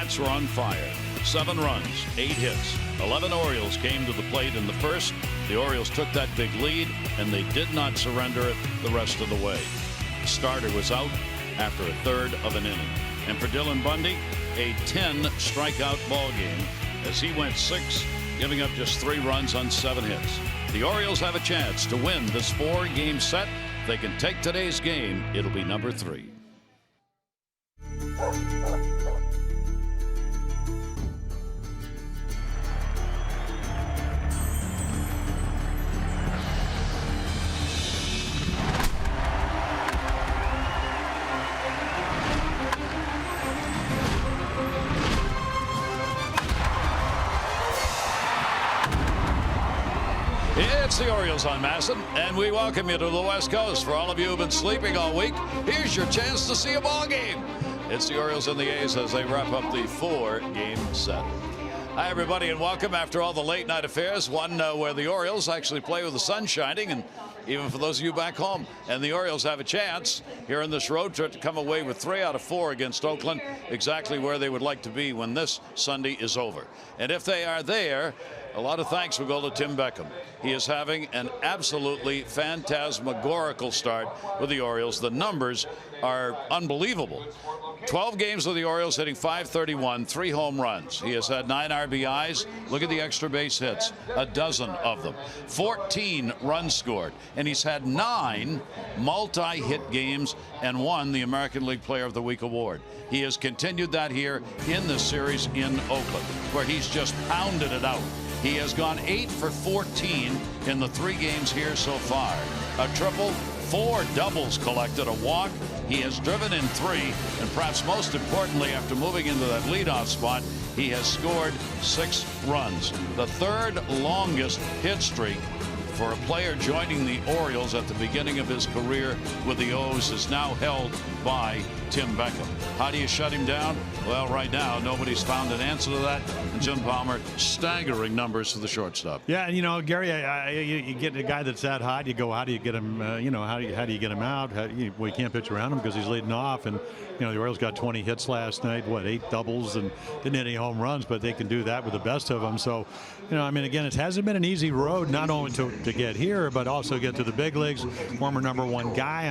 Bats were on fire. 7 runs, 8 hits. 11 Orioles came to the plate in the first. The Orioles took that big lead, and they did not surrender it the rest of the way. The starter was out after a third of an inning. And for Dylan Bundy, a 10 strikeout ball game as he went 6, giving up just 3 runs on 7 hits. The Orioles have a chance to win this 4-game set. If they can take today's game, it'll be number 3. It's the Orioles on Masson, and we welcome you to the West Coast. For all of you who've been sleeping all week, here's your chance to see a ball game. It's the Orioles and the A's as they wrap up the 4-game set. Hi, everybody, and welcome after all the late night affairs. One where the Orioles actually play with the sun shining, and even for those of you back home. And the Orioles have a chance here in this road trip to come away with 3 out of 4 against Oakland, exactly where they would like to be when this Sunday is over. And if they are there, a lot of thanks will go to Tim Beckham. He is having an absolutely phantasmagorical start with the Orioles. The numbers are unbelievable. 12 games with the Orioles, hitting .531, 3 home runs. He has had 9 RBIs. Look at the extra base hits, a dozen of them. 14 runs scored. And he's had 9 multi-hit games and won the American League Player of the Week award. He has continued that here in this series in Oakland, where he's just pounded it out. He has gone 8 for 14 in the 3 games here so far. A triple, 4 doubles collected, a walk. He has driven in 3, and perhaps most importantly, after moving into that leadoff spot, he has scored 6 runs. The 3rd longest hit streak for a player joining the Orioles at the beginning of his career with the O's is now held by Tim Beckham. How do you shut him down? Well, right now, nobody's found an answer to that. And Jim Palmer, staggering numbers for the shortstop. Yeah, and you know, Gary, you get a guy that's that hot. You go, how do you get him? How do you get him out? Well, you can't pitch around him because he's leading off. And the Orioles got 20 hits last night. 8 doubles and didn't hit any home runs, but they can do that with the best of them. So, again, it hasn't been an easy road, not only to get here, but also get to the big leagues. Former #1 guy.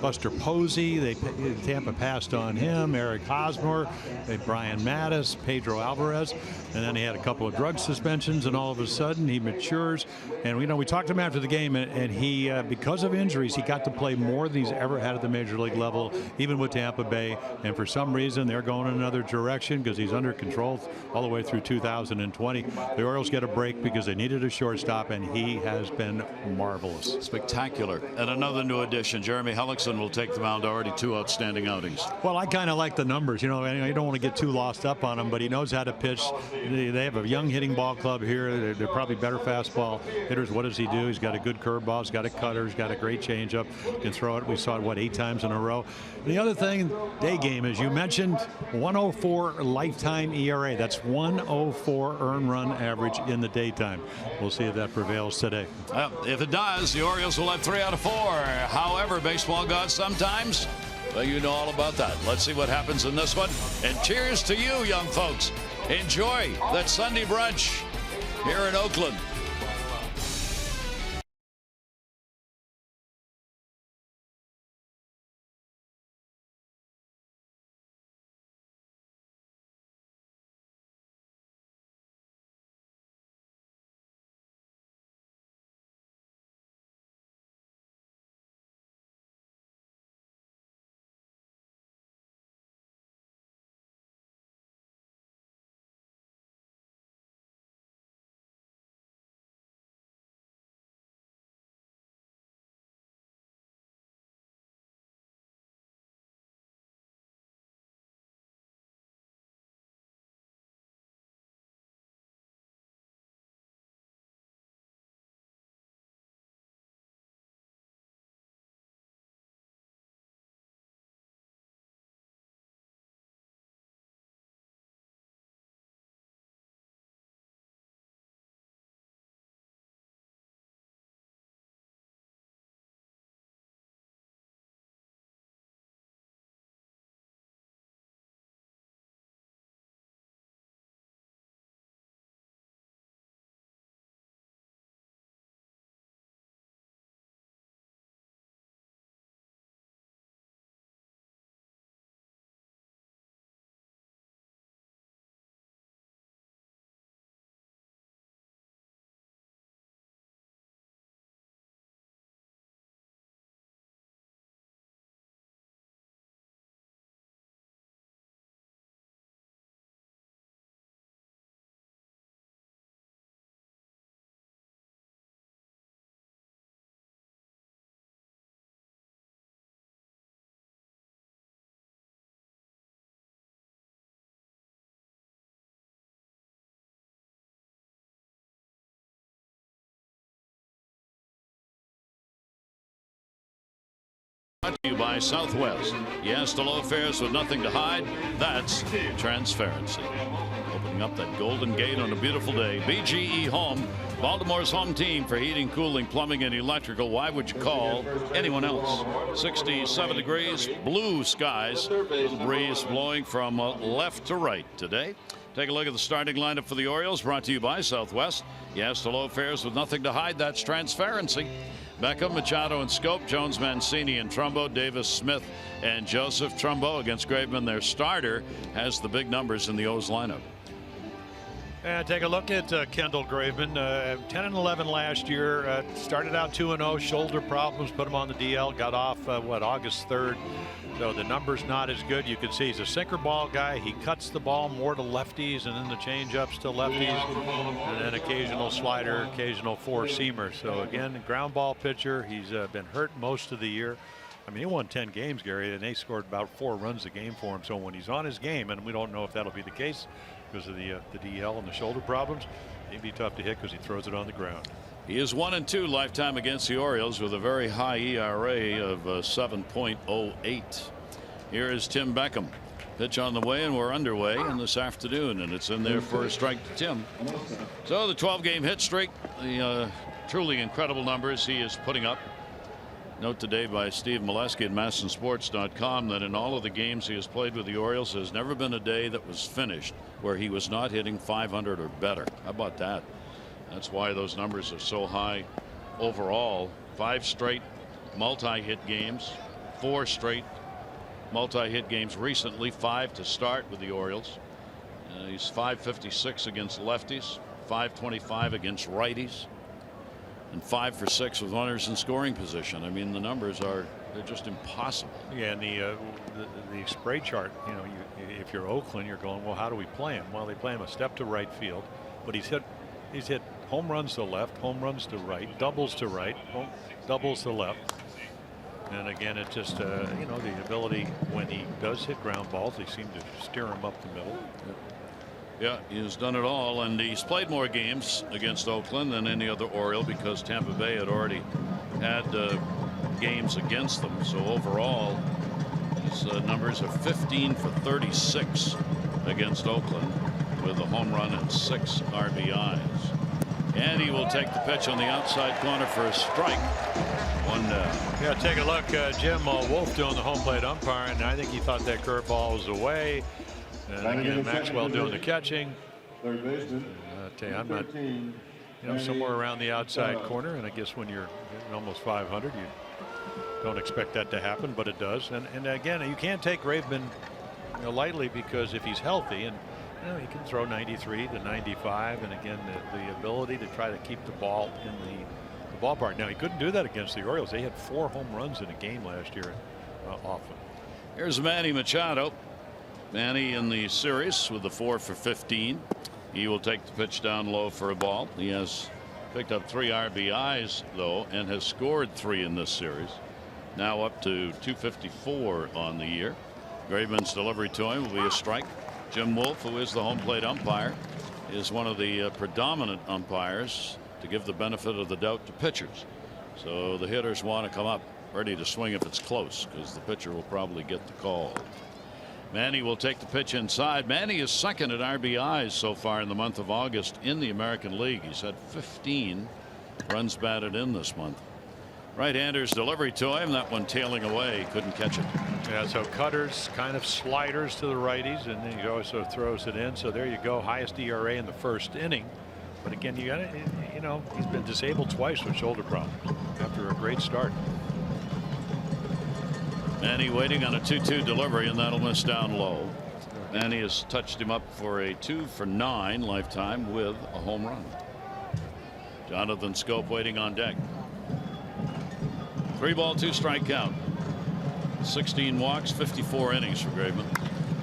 Buster Posey. Tampa passed on him. Eric Hosmer, Brian Mattis, Pedro Alvarez, and then he had a couple of drug suspensions, and all of a sudden he matures. And we talked to him after the game, and he, because of injuries, he got to play more than he's ever had at the major league level, even with Tampa Bay. And for some reason, they're going in another direction because he's under control all the way through 2020. The Orioles get a break because they needed a shortstop, and he has been marvelous. Spectacular. And another new addition, Jeremy Hellickson will take the mound. Already 2 outstanding outings. Well, I kind of like the numbers. You don't want to get too lost up on him, but he knows how to pitch. They have a young hitting ball club here. They're probably better fastball hitters. What does he do? He's got a good curveball. He's got a cutter. He's got a great changeup. Can throw it. We saw it, 8 times in a row. The other thing, day game, as you mentioned, 104 lifetime ERA. That's 104 earned run average in the daytime. We'll see if that prevails today. If it does, the Orioles will have 3 out of 4. However, baseball gods sometimes, well, you know all about that. Let's see what happens in this one. And cheers to you, young folks. Enjoy that Sunday brunch here in Oakland. Brought to you by Southwest. Yes to low fares with nothing to hide. That's transparency. Opening up that Golden Gate on a beautiful day. BGE Home, Baltimore's home team for heating, cooling, plumbing, and electrical. Why would you call anyone else? 67 degrees, blue skies, little breeze blowing from left to right today. Take a look at the starting lineup for the Orioles, brought to you by Southwest. Yes to low fares with nothing to hide. That's transparency. Beckham, Machado, and Scope, Jones, Mancini, and Trumbo, Davis, Smith, and Joseph. Trumbo against Graveman, their starter, has the big numbers in the O's lineup. And take a look at Kendall Graveman, 10 and 11 last year. Started out 2-0, shoulder problems, put him on the DL, got off August 3rd. So the number's not as good. You can see he's a sinker ball guy. He cuts the ball more to lefties, and then the change-ups to lefties, and then occasional slider, occasional four-seamer. So again, ground ball pitcher. He's been hurt most of the year. I mean, he won 10 games, Gary, and they scored about 4 runs a game for him. So when he's on his game, and we don't know if that'll be the case because of the DL and the shoulder problems, he'd be tough to hit because he throws it on the ground. He is 1-2 lifetime against the Orioles with a very high ERA of 7.08. Here is Tim Beckham. Pitch on the way, and we're underway in this afternoon, and it's in there for a strike to Tim. So the 12-game hit streak, the truly incredible numbers he is putting up. Note today by Steve Molesky at MASNsports.com that in all of the games he has played with the Orioles, there's never been a day that was finished where he was not hitting 500 or better. How about that? That's why those numbers are so high overall. 5 straight multi-hit games, 4 straight multi-hit games recently, 5 to start with the Orioles. He's .556 against lefties, .525 against righties, and 5 for 6 with runners in scoring position. I mean, the numbers they're just impossible. Yeah, and the spray chart, you know, if you're Oakland, you're going, well, how do we play him? Well, they play him a step to right field, but he's hit home runs to left, home runs to right, doubles to right, doubles to left. And again, it's just you know, the ability when he does hit ground balls, they seem to steer him up the middle. Yeah, he's done it all, and he's played more games against Oakland than any other Oriole because Tampa Bay had already had games against them. So overall, his numbers are 15 for 36 against Oakland with a home run and 6 RBIs. And he will take the pitch on the outside corner for a strike. 1 down. Yeah, take a look. Jim Wolf doing the home plate umpire, and I think he thought that curveball was away. And again, Maxwell doing the catching. Third baseman. I'm not, you know, somewhere around the outside corner, and I guess when you're getting almost 500, you don't expect that to happen, but it does. And again, you can't take Graveman, you know, lightly, because if he's healthy, and you know, he can throw 93 to 95, and again, the ability to try to keep the ball in the ballpark. Now, he couldn't do that against the Orioles. They had 4 home runs in a game last year often. Here's Manny Machado. Manny in the series with the 4 for 15. He will take the pitch down low for a ball. He has picked up 3 RBIs though, and has scored 3 in this series. Now up to 254 on the year. Graveman's delivery to him will be a strike. Jim Wolf, who is the home plate umpire, is one of the predominant umpires to give the benefit of the doubt to pitchers. So the hitters want to come up ready to swing if it's close, because the pitcher will probably get the call. Manny will take the pitch inside. Manny is second at RBIs so far in the month of August in the American League. He's had 15 runs batted in this month. Right-hander's delivery to him. That one tailing away. Couldn't catch it. Yeah, so cutters, kind of sliders to the righties, and then he also throws it in. So there you go. Highest ERA in the first inning. But again, you got to, you know, he's been disabled twice with shoulder problems after a great start. Manny waiting on a 2-2 delivery, and that'll miss down low. Manny has touched him up for a 2 for 9 lifetime with a home run. Jonathan Scope waiting on deck. 3-ball 2-strike count. 16 walks, 54 innings for Graveman.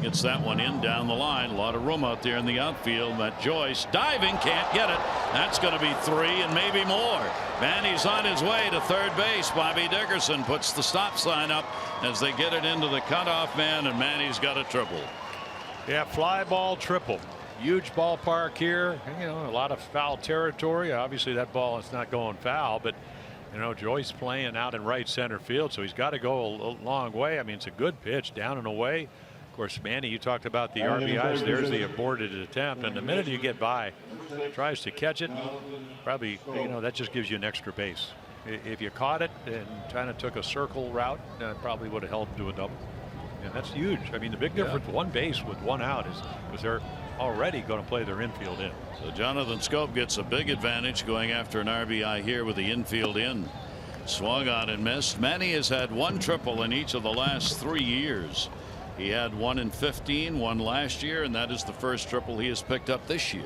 Gets that one in down the line. A lot of room out there in the outfield. Matt Joyce diving, can't get it. That's going to be 3 and maybe more. Manny's on his way to third base. Bobby Dickerson puts the stop sign up as they get it into the cutoff man, and Manny's got a triple. Yeah, fly ball triple. Huge ballpark here. You know, a lot of foul territory. Obviously, that ball is not going foul, but You know, Joyce playing out in right center field, so he's got to go a long way. I mean, it's a good pitch down and away. Of course, Manny, you talked about the RBIs. There's the aborted attempt, and the minute you get by, tries to catch it. Probably, you know, that just gives you an extra base. If you caught it and kind of took a circle route, probably would have helped do a double. And that's huge. I mean, the big difference, one base with one out, is because they're already going to play their infield in. So Jonathan Schoop gets a big advantage going after an RBI here with the infield in. Swung on and missed. Manny has had one triple in each of the last 3 years. He had one in 15, one last year, and that is the first triple he has picked up this year.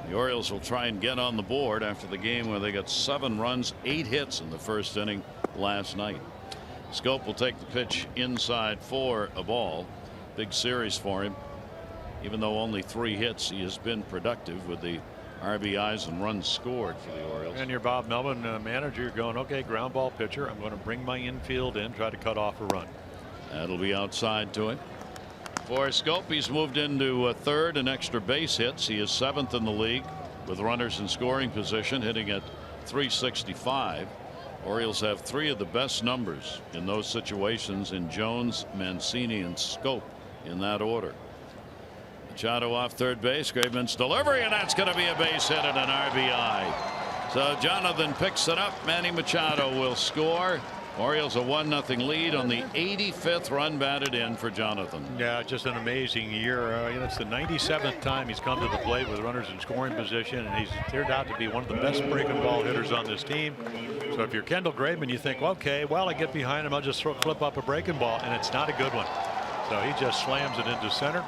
The Orioles will try and get on the board after the game where they got 7 runs, 8 hits in the first inning last night. Schoop will take the pitch inside for a ball. Big series for him. Even though only 3 hits, he has been productive with the RBIs and runs scored for the Orioles. And your Bob Melvin manager, you're going, okay, ground ball pitcher. I'm going to bring my infield in, try to cut off a run. That'll be outside to him. For Schoop, he's moved into third and extra base hits. He is 7th in the league with runners in scoring position, hitting at .365. Orioles have 3 of the best numbers in those situations in Jones, Mancini, and Schoop in that order. Machado off third base. Graveman's delivery, and that's going to be a base hit and an RBI. So Jonathan picks it up. Manny Machado will score. Orioles a 1-0 lead on the 85th run batted in for Jonathan. Yeah, just an amazing year. It's the 97th time he's come to the plate with runners in scoring position, and he's turned out to be one of the best breaking ball hitters on this team. So if you're Kendall Graveman, you think, okay, well, I get behind him, I'll just flip up a breaking ball, and it's not a good one. So he just slams it into center.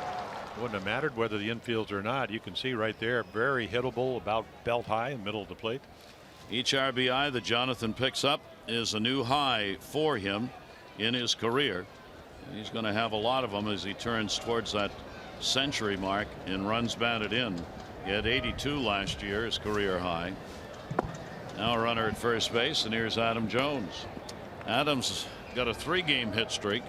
Wouldn't have mattered whether the infield's or not. You can see right there, very hittable, about belt high in the middle of the plate. Each RBI that Jonathan picks up is a new high for him in his career. He's going to have a lot of them as he turns towards that century mark in runs batted in. He had 82 last year, his career high. Now a runner at first base, and here's Adam Jones. Adams got a 3-game hit streak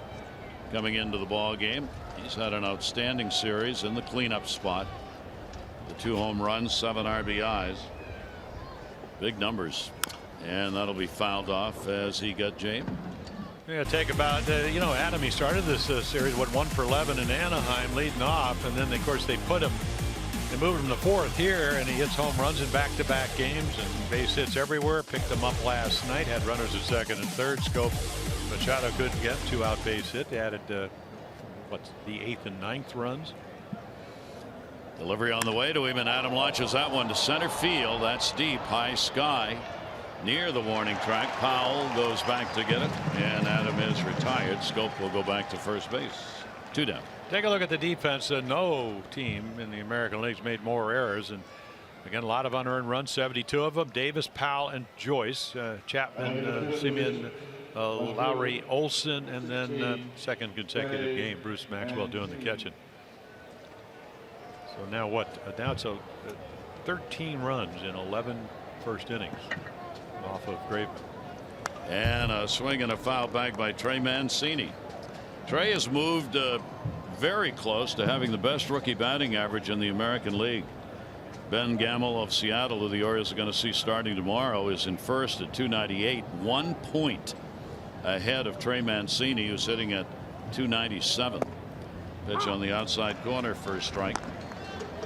coming into the ball game. He's had an outstanding series in the cleanup spot. The 2 home runs, 7 RBIs. Big numbers, and that'll be fouled off as he got James. Yeah, take about Adam, he started this series, went 1 for 11 in Anaheim leading off, and then of course they moved him to 4th here, and he hits home runs in back-to-back games and base hits everywhere. Picked them up last night, had runners at 2nd and 3rd. Schoop, Machado couldn't get 2-out base hit. They added the 8th and 9th runs. Delivery on the way to him, and Adam launches that one to center field. That's deep, high sky near the warning track. Powell goes back to get it, and Adam is retired. Schoop will go back to first base. 2 down. Take a look at the defense. No team in the American League's made more errors, and again, a lot of unearned runs, 72 of them. Davis, Powell, and Joyce, Chapman, Simeon, Lowry, Olson, and then 2nd consecutive game, Bruce Maxwell doing the catching. So now what? Now it's 13 runs in 11 first innings off of Graveman. And a swing and a foul back by Trey Mancini. Trey has moved very close to having the best rookie batting average in the American League. Ben Gamel of Seattle, who the Orioles are going to see starting tomorrow, is in first at .298, 1 point ahead of Trey Mancini, who's sitting at .297. Pitch on the outside corner for a strike.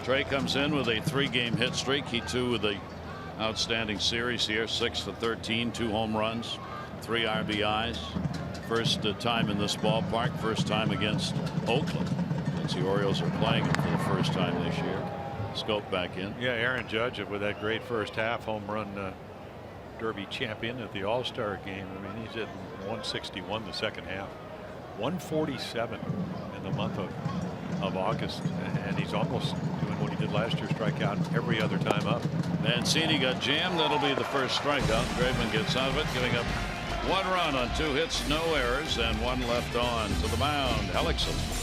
Trey comes in with a 3-game hit streak. He too with a outstanding series here, 6 for 13, 2 home runs, 3 RBIs. First time in this ballpark, first time against Oakland since the Orioles are playing him for the first time this year. Schoop back in. Yeah, Aaron Judge with that great first half home run derby champion at the All-Star game. I mean, he's hitting 161 the second half, 147 in the month of August, and he's almost doing what he did last year, strike out every other time up. Mancini got jammed. That'll be the first strikeout. Graveman gets out of it, giving up 1 run on 2 hits, no errors, and 1 left on. To the mound, Hellickson.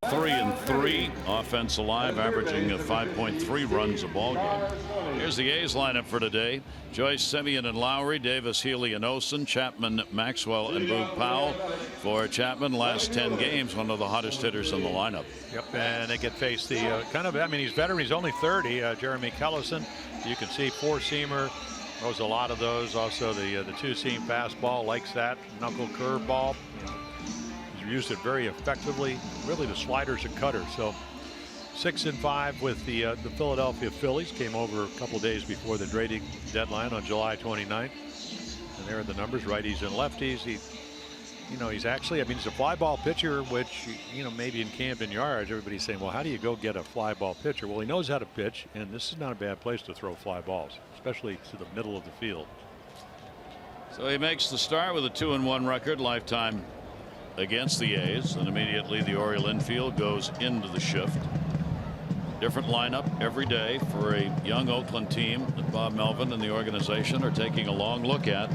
3-3. Offense alive, averaging 5.3 runs a ball game. Here's the A's lineup for today. Joyce, Semien, and Lowry, Davis, Healy, and Olsen, Chapman, Maxwell, and Boog Powell. For Chapman, last 10 games, one of the hottest hitters in the lineup. Yep, and they get faced the he's veteran. He's only 30. Jeremy Kellison. You can see four-seamer. Throws a lot of those. Also the two-seam fastball, likes that knuckle curveball. He's used it very effectively. Really, the sliders and cutters. So 6-5 with the Philadelphia Phillies. Came over a couple days before the trading deadline on July 29th. And there are the numbers, righties and lefties. He's actually, he's a fly ball pitcher, which, maybe in Camden Yards, everybody's saying, well, how do you go get a fly ball pitcher? Well, he knows how to pitch, and this is not a bad place to throw fly balls, especially to the middle of the field. So he makes the start with a 2-1 record lifetime against the A's, and immediately the Oriole infield goes into the shift. Different lineup every day for a young Oakland team that Bob Melvin and the organization are taking a long look at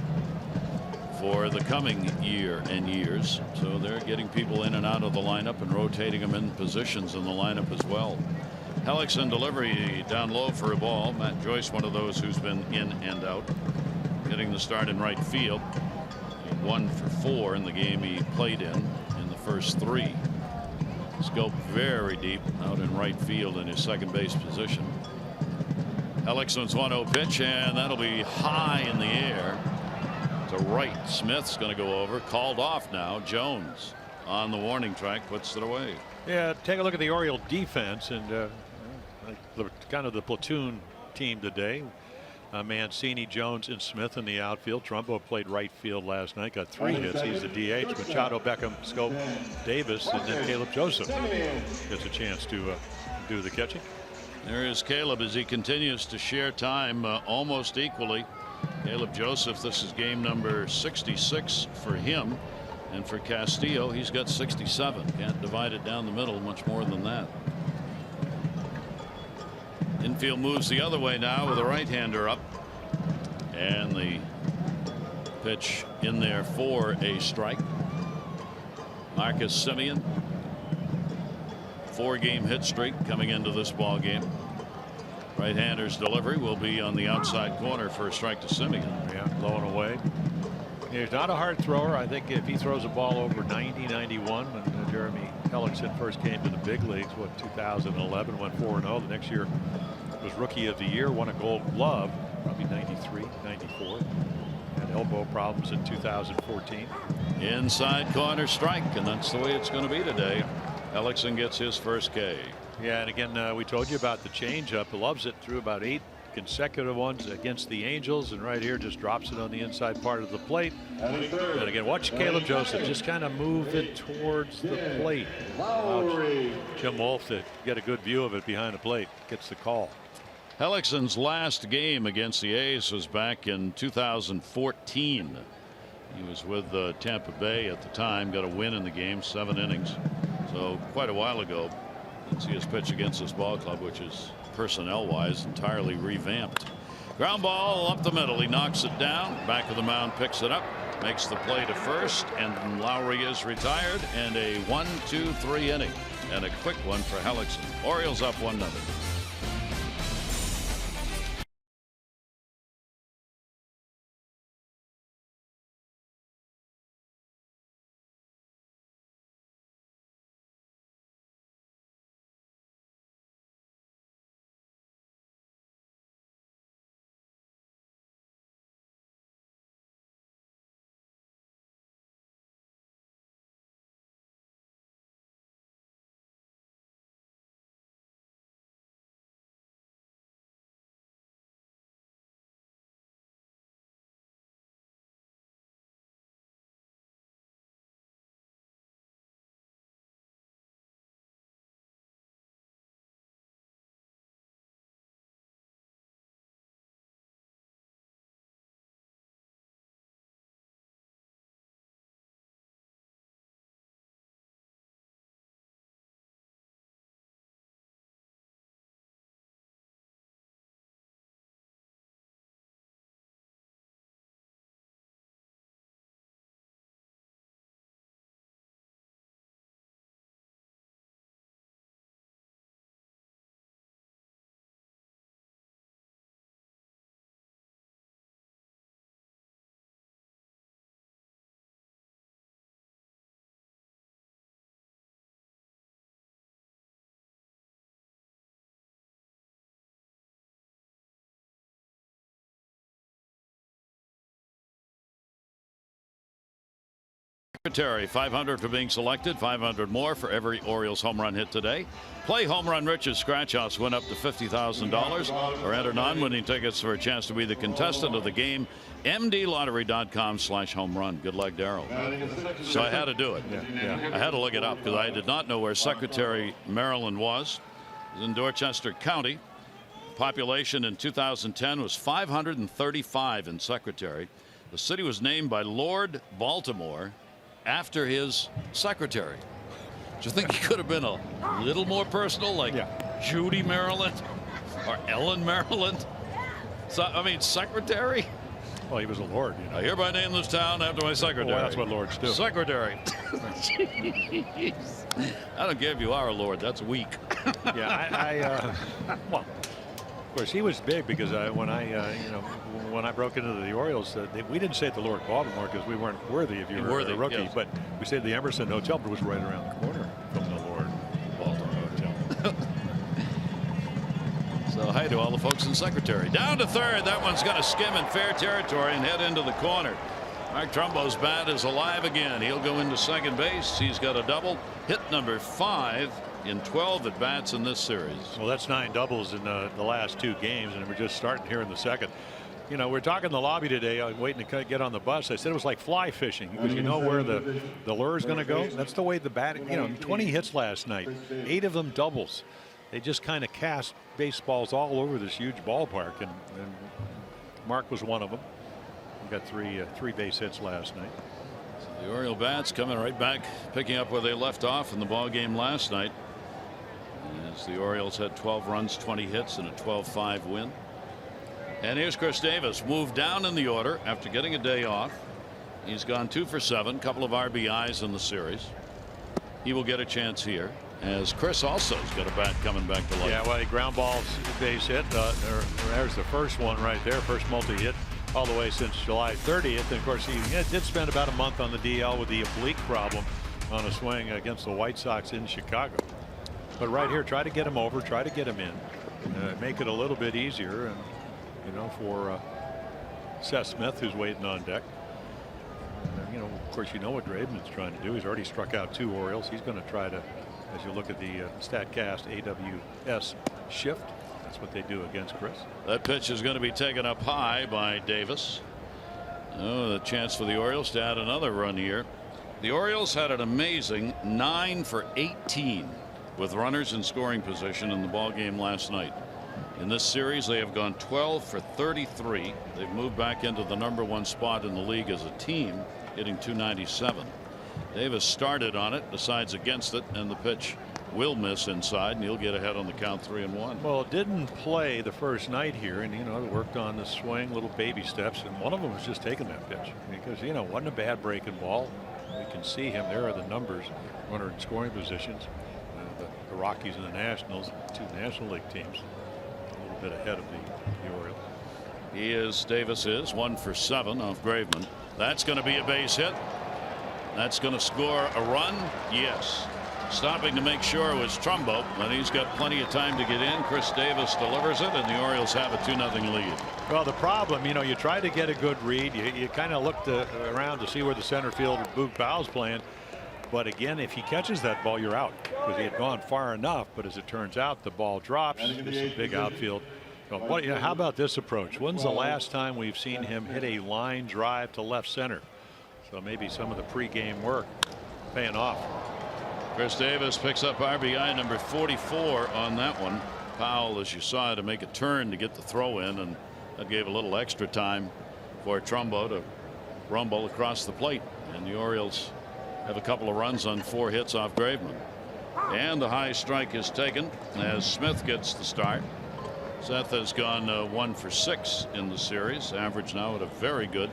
for the coming year and years. So they're getting people in and out of the lineup and rotating them in positions in the lineup as well. Hellickson delivery down low for a ball. Matt Joyce, one of those who's been in and out, getting the start in right field. 1 for 4 in the game he played in the first 3. Scope very deep out in right field in his second base position. Hellickson's 1-0 pitch, and that'll be high in the air to right. Smith's going to go over. Called off now. Jones on the warning track puts it away. Yeah, take a look at the Oriole defense, and kind of the platoon team today. Mancini, Jones, and Smith in the outfield. Trumbo played right field last night, got 3 hits. He's the DH. Machado, Beckham, Scope, Davis, and then Caleb Joseph gets a chance to do the catching. There is Caleb as he continues to share time almost equally. Caleb Joseph, this is game number 66 for him, and for Castillo, he's got 67. Can't divide it down the middle much more than that. Infield moves the other way now with a right-hander up, and the pitch in there for a strike. Marcus Semien, 4-game hit streak coming into this ball game. Right-hander's delivery will be on the outside corner for a strike to Semien. Yeah, blowing away. He's not a hard thrower. I think if he throws a ball over 90, 91, when Jeremy Hellickson first came to the big leagues, 2011, went 4-0. The next year was Rookie of the Year, won a Gold Glove, probably 93, 94. Had elbow problems in 2014. Inside corner strike, and that's the way it's going to be today. Hellickson gets his first K. Yeah, and again, we told you about the changeup. He loves it. Threw about 8 consecutive ones against the Angels, and right here just drops it on the inside part of the plate. And again, watch Caleb Joseph just kind of move it towards the plate. Allows Jim Wolf to get a good view of it behind the plate. Gets the call. Hellickson's last game against the A's was back in 2014. He was with Tampa Bay at the time, got a win in the game, 7 innings. So quite a while ago. You can see his pitch against this ball club, which is personnel wise entirely revamped. Ground ball up the middle. He knocks it down. Back of the mound picks it up, makes the play to first, and Lowry is retired. And a 1-2-3 inning, and a quick one for Hellickson. Orioles up 1-0. Secretary, 500 for being selected, 500 more for every Orioles home run hit today. Play Home Run Rich's Scratch House, win up to $50,000, or enter non-winning tickets for a chance to be the contestant of the game. MDLottery.com/home run. Good luck, Darryl. So I had to do it. Yeah. I had to look it up because I did not know where Secretary, Maryland was. It was in Dorchester County. Population in 2010 was 535 in Secretary. The city was named by Lord Baltimore after his secretary. Do you think he could have been a little more personal, like Judy Maryland or Ellen Maryland? So, I mean, secretary? Well, he was a lord. I hereby name this town after my secretary. Well, that's what lords do. Secretary. Jeez. I don't care if you are a lord. That's weak. Well, of course, he was big because when I broke into the Orioles, we didn't stay at the Lord Baltimore because we weren't worthy if you were a rookie. Yes. But we stayed at the Emerson Hotel, but it was right around the corner from the Lord Baltimore Hotel. So hi to all the folks in Secretary. Down to third. That one's going to skim in fair territory and head into the corner. Mark Trumbo's bat is alive again. He'll go into second base. He's got a double. Hit number 5 in 12 at bats in this series. Well, that's 9 doubles in the last 2 games, and we're just starting here in the second. You know, we're talking in the lobby today. I was waiting to get on the bus. I said it was like fly fishing because you know where the lure is going to go. That's the way the bat. 20 hits last night, 8 of them doubles. They just kind of cast baseballs all over this huge ballpark, and Mark was one of them. We got 3 base hits last night. So the Oriole bats coming right back, picking up where they left off in the ball game last night. As the Orioles had 12 runs, 20 hits, and a 12-5 win. And here's Chris Davis, moved down in the order after getting a day off. He's gone 2 for 7, couple of RBIs in the series. He will get a chance here, as Chris also has got a bat coming back to life. Yeah, well, he ground balls base hit. There's the first one right there, first multi-hit all the way since July 30th. And of course, he did spend about a month on the DL with the oblique problem on a swing against the White Sox in Chicago. But right here, try to get him over, try to get him in, make it a little bit easier, and for Seth Smith, who's waiting on deck. Of course, you know what Graveman's trying to do. He's already struck out 2 Orioles. He's going to try to, as you look at the StatCast AWS shift, that's what they do against Chris. That pitch is going to be taken up high by Davis. Oh, the chance for the Orioles to add another run here. The Orioles had an amazing 9 for 18 with runners in scoring position in the ball game last night. In this series, they have gone 12 for 33. They've moved back into the #1 spot in the league as a team, hitting .297. Davis started on it, decides against it, and the pitch will miss inside, and he'll get ahead on the count 3-1. Well, it didn't play the first night here, and it worked on the swing, little baby steps, and one of them was just taking that pitch because it wasn't a bad breaking ball. We can see him. There are the numbers, runner in scoring positions. The Rockies and the Nationals, 2 National League teams, a little bit ahead of the Orioles. Davis is 1 for 7 off Graveman. That's going to be a base hit. That's going to score a run. Yes. Stopping to make sure it was Trumbo, and he's got plenty of time to get in. Chris Davis delivers it, and the Orioles have a 2-0 lead. Well, the problem, you try to get a good read. You kind of looked around to see where the center fielder Boog Powell's playing. But again, if he catches that ball, you're out because he had gone far enough. But as it turns out, the ball drops. It's a big outfield. How about this approach? When's the last time we've seen him hit a line drive to left center? So maybe some of the pregame work paying off. Chris Davis picks up RBI number 44 on that one. Powell, as you saw, to make a turn to get the throw in, and that gave a little extra time for Trumbo to rumble across the plate. And the Orioles have a couple of runs on 4 hits off Graveman. And the high strike is taken as Smith gets the start. Seth has gone 1 for 6 in the series. Average now at a very good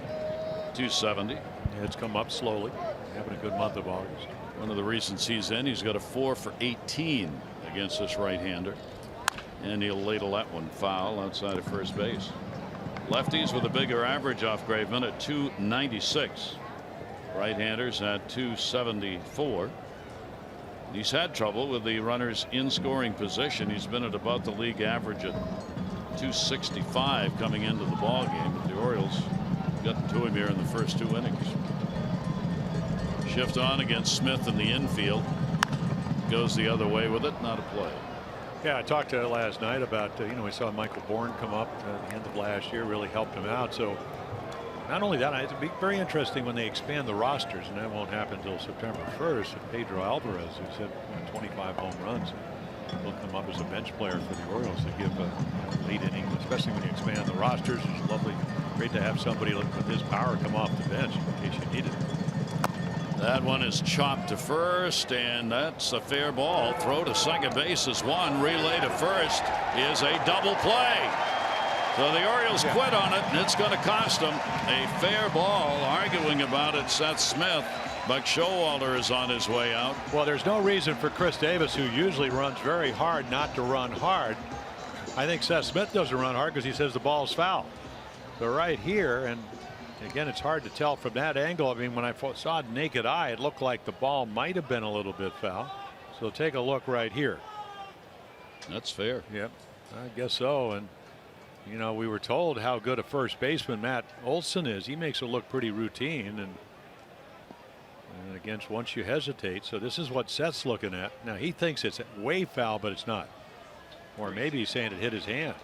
.270. It's come up slowly. Having a good month of August. One of the reasons he's in, he's got a 4 for 18 against this right-hander. And he'll ladle that one foul outside of first base. Lefties with a bigger average off Graveman at .296. Right-handers at .274. He's had trouble with the runners in scoring position. He's been at about the league average at .265 coming into the ball game. But the Orioles got to him here in the first 2 innings. Shift on against Smith in the infield. Goes the other way with it. Not a play. Yeah, I talked to last night about, we saw Michael Bourne come up at the end of last year, really helped him out. So not only that, it'll be very interesting when they expand the rosters, and that won't happen until September 1st. Pedro Alvarez, who's hit 25 home runs, will come up as a bench player for the Orioles to give a lead inning, especially when you expand the rosters. It's lovely, great to have somebody with his power come off the bench in case you need it. That one is chopped to first, and that's a fair ball. Throw to second base is one. Relay to first is a double play. So the Orioles quit on it, and it's going to cost them a fair ball. Arguing about it, Seth Smith. Buck Showalter is on his way out. Well, there's no reason for Chris Davis, who usually runs very hard, not to run hard. I think Seth Smith doesn't run hard because he says the ball's foul. So right here, and again, it's hard to tell from that angle. I mean, when I saw it naked eye, it looked like the ball might have been a little bit foul. So take a look right here. That's fair. Yep, I guess so. And we were told how good a first baseman Matt Olson is. He makes it look pretty routine, and against once you hesitate. So this is what Seth's looking at. Now he thinks it's way foul, but it's not. Or maybe he's saying it hit his hand.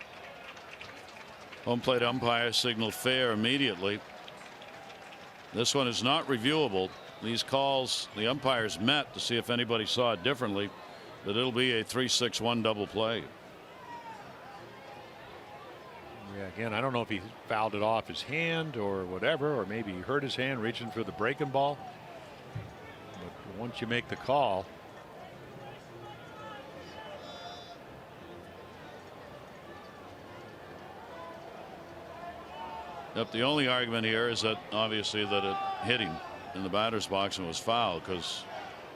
Home plate umpire signaled fair immediately. This one is not reviewable. These calls, the umpires met to see if anybody saw it differently, but it'll be a 3-6-1 double play. Yeah, again, I don't know if he fouled it off his hand or whatever, or maybe he hurt his hand reaching for the breaking ball. But once you make the call, the only argument here is that obviously that it hit him in the batter's box and was foul, because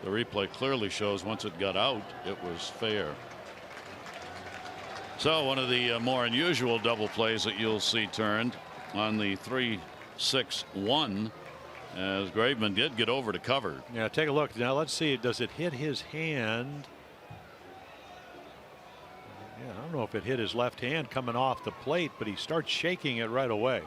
the replay clearly shows once it got out, it was fair. So one of the more unusual double plays that you'll see turned on the 3-6-1, as Graveman did get over to cover. Yeah, take a look. Now let's see, does it hit his hand? Yeah, I don't know if it hit his left hand coming off the plate, but he starts shaking it right away.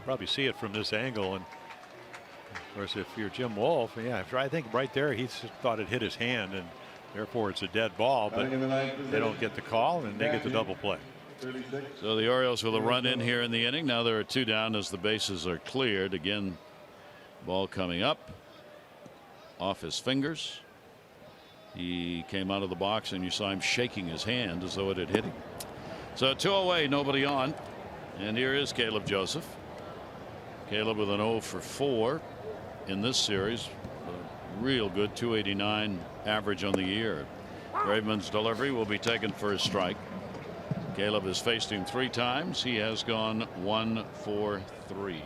Probably see it from this angle, and of course if you're Jim Wolf, yeah, I think right there he thought it hit his hand, and therefore it's a dead ball, but they don't get the call and they get the double play. So the Orioles with a run in here in the inning. Now there are two down as the bases are cleared. Again, ball coming up off his fingers. He came out of the box and you saw him shaking his hand as though it had hit him. So 2 away, nobody on, and here is Caleb Joseph. Caleb with an 0 for 4 in this series. A real good 289 average on the year. Graveman's delivery will be taken for a strike. Caleb has faced him 3 times. He has gone 1 for 3.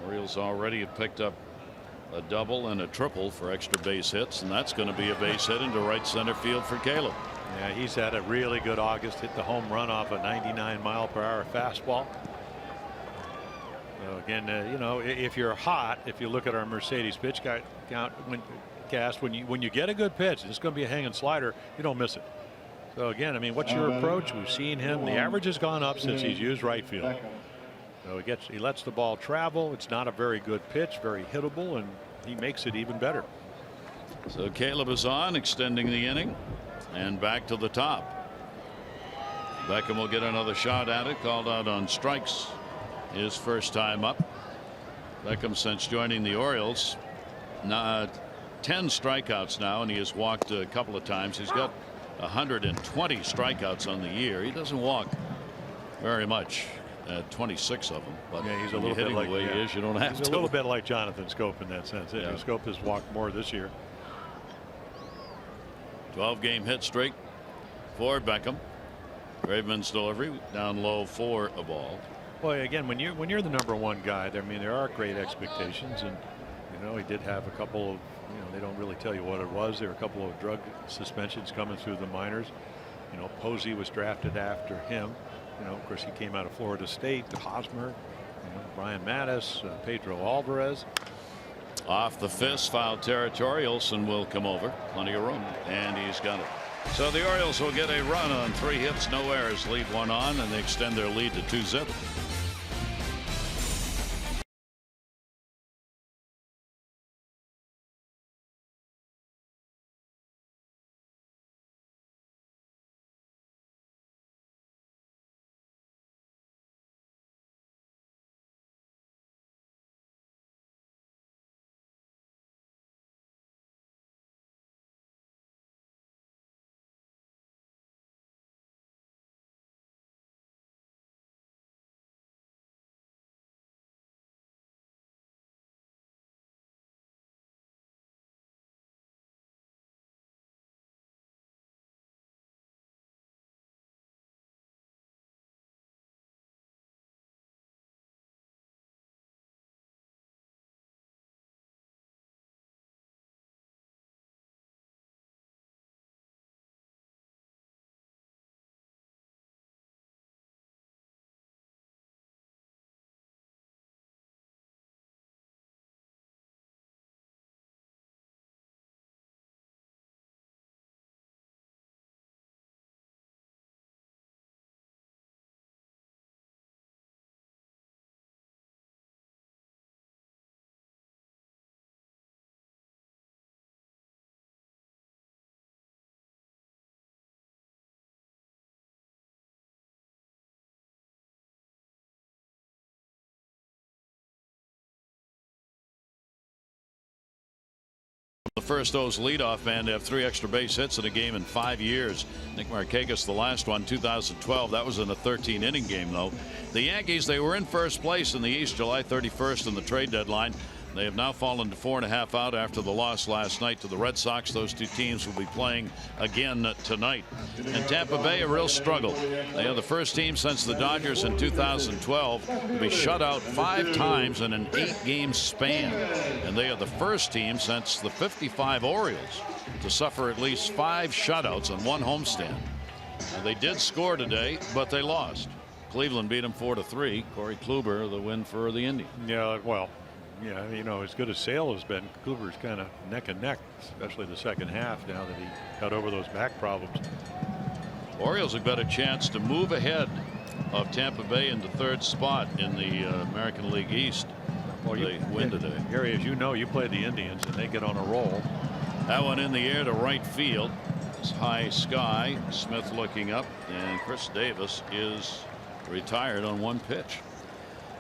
Orioles already have picked up a double and a triple for extra base hits, and that's going to be a base hit into right center field for Caleb. Yeah, he's had a really good August. Hit the home run off a 99-mile-per-hour fastball. So again, if you're hot, if you look at our Mercedes pitch count when you get a good pitch, it's going to be a hanging slider. You don't miss it. So again, I mean, what's your approach? We've seen him. The average has gone up since he's used right field. So he lets the ball travel. It's not a very good pitch, very hittable, and he makes it even better. So Caleb is on, extending the inning, and back to the top. Beckham will get another shot at it, called out on strikes. His first time up. Beckham, since joining the Orioles, 10 strikeouts now, and he has walked a couple of times. He's got 120 strikeouts on the year. He doesn't walk very much. 26 of them, but yeah, he's a little bit like the way he is, you don't have to. He's a little bit like Jonathan Scope in that sense. Yeah. Scope has walked more this year. 12-game hit streak for Beckham. Graveman's delivery down low for a ball. Well, again, when you're the #1 guy, I mean, there are great expectations, and he did have a couple of, they don't really tell you what it was. There were a couple of drug suspensions coming through the minors. Posey was drafted after him. Of course, he came out of Florida State. Hosmer, Brian Mattis, Pedro Alvarez. Off the fist, foul territory. Olson will come over. Plenty of room, and he's got it. So the Orioles will get a run on 3 hits, no errors, leave 1 on, and they extend their lead to 2-zip. The first O's leadoff man to have 3 extra base hits in a game in 5 years. Nick Markakis, the last one, 2012. That was in a 13-inning game, though. The Yankees, they were in first place in the East July 31st in the trade deadline. They have now fallen to 4.5 out after the loss last night to the Red Sox. Those two teams will be playing again tonight. And Tampa Bay, a real struggle. They are the first team since the Dodgers in 2012 to be shut out 5 times in an 8-game span. And they are the first team since the '55 Orioles to suffer at least 5 shutouts in 1 homestand. And they did score today, but they lost. Cleveland beat them 4-3. Corey Kluber, the win for the Indians. Yeah, well, yeah, you know, as good as Sale has been, Kluber's kind of neck and neck, especially the second half now that he got over those back problems. Orioles have got a chance to move ahead of Tampa Bay into 3rd spot in the American League East. Well, they win today. Gary, as you know, you play the Indians and they get on a roll. That one in the air to right field. It's high sky. Smith looking up, and Chris Davis is retired on 1 pitch.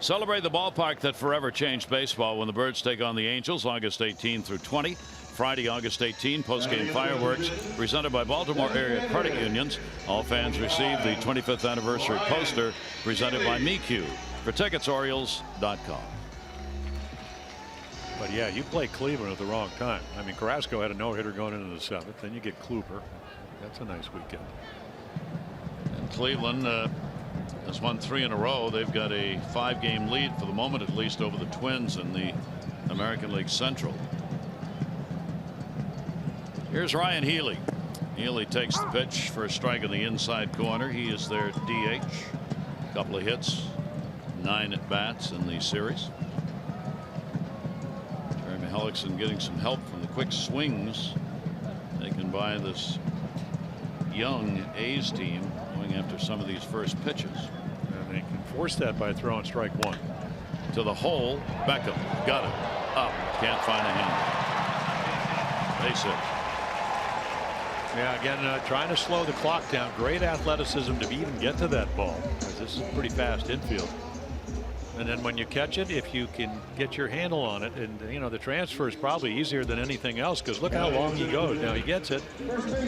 Celebrate the ballpark that forever changed baseball when the Birds take on the Angels August 18 through 20. Friday, August 18, postgame fireworks presented by Baltimore area credit unions. All fans receive the 25th anniversary poster presented by MeQ. For tickets, Orioles.com. But yeah, you play Cleveland at the wrong time. I mean, Carrasco had a no-hitter going into the 7th. Then you get Kluber. That's a nice weekend. And Cleveland has won 3 in a row. They've got a 5-game lead for the moment, at least, over the Twins in the American League Central. Here's Ryan Healy. Healy takes the pitch for a strike in the inside corner. He is their DH. A couple of hits, 9 at bats in the series. Jeremy Hellickson getting some help from the quick swings taken by this young A's team going after some of these first pitches. And they can force that by throwing strike 1. To the hole. Beckham got it. Up. Can't find a hand. Base hit. Yeah, again, trying to slow the clock down. Great athleticism to even get to that ball, because this is a pretty fast infield. And then when you catch it, if you can get your handle on it, and you know the transfer is probably easier than anything else, because look how long he goes. Now he gets it.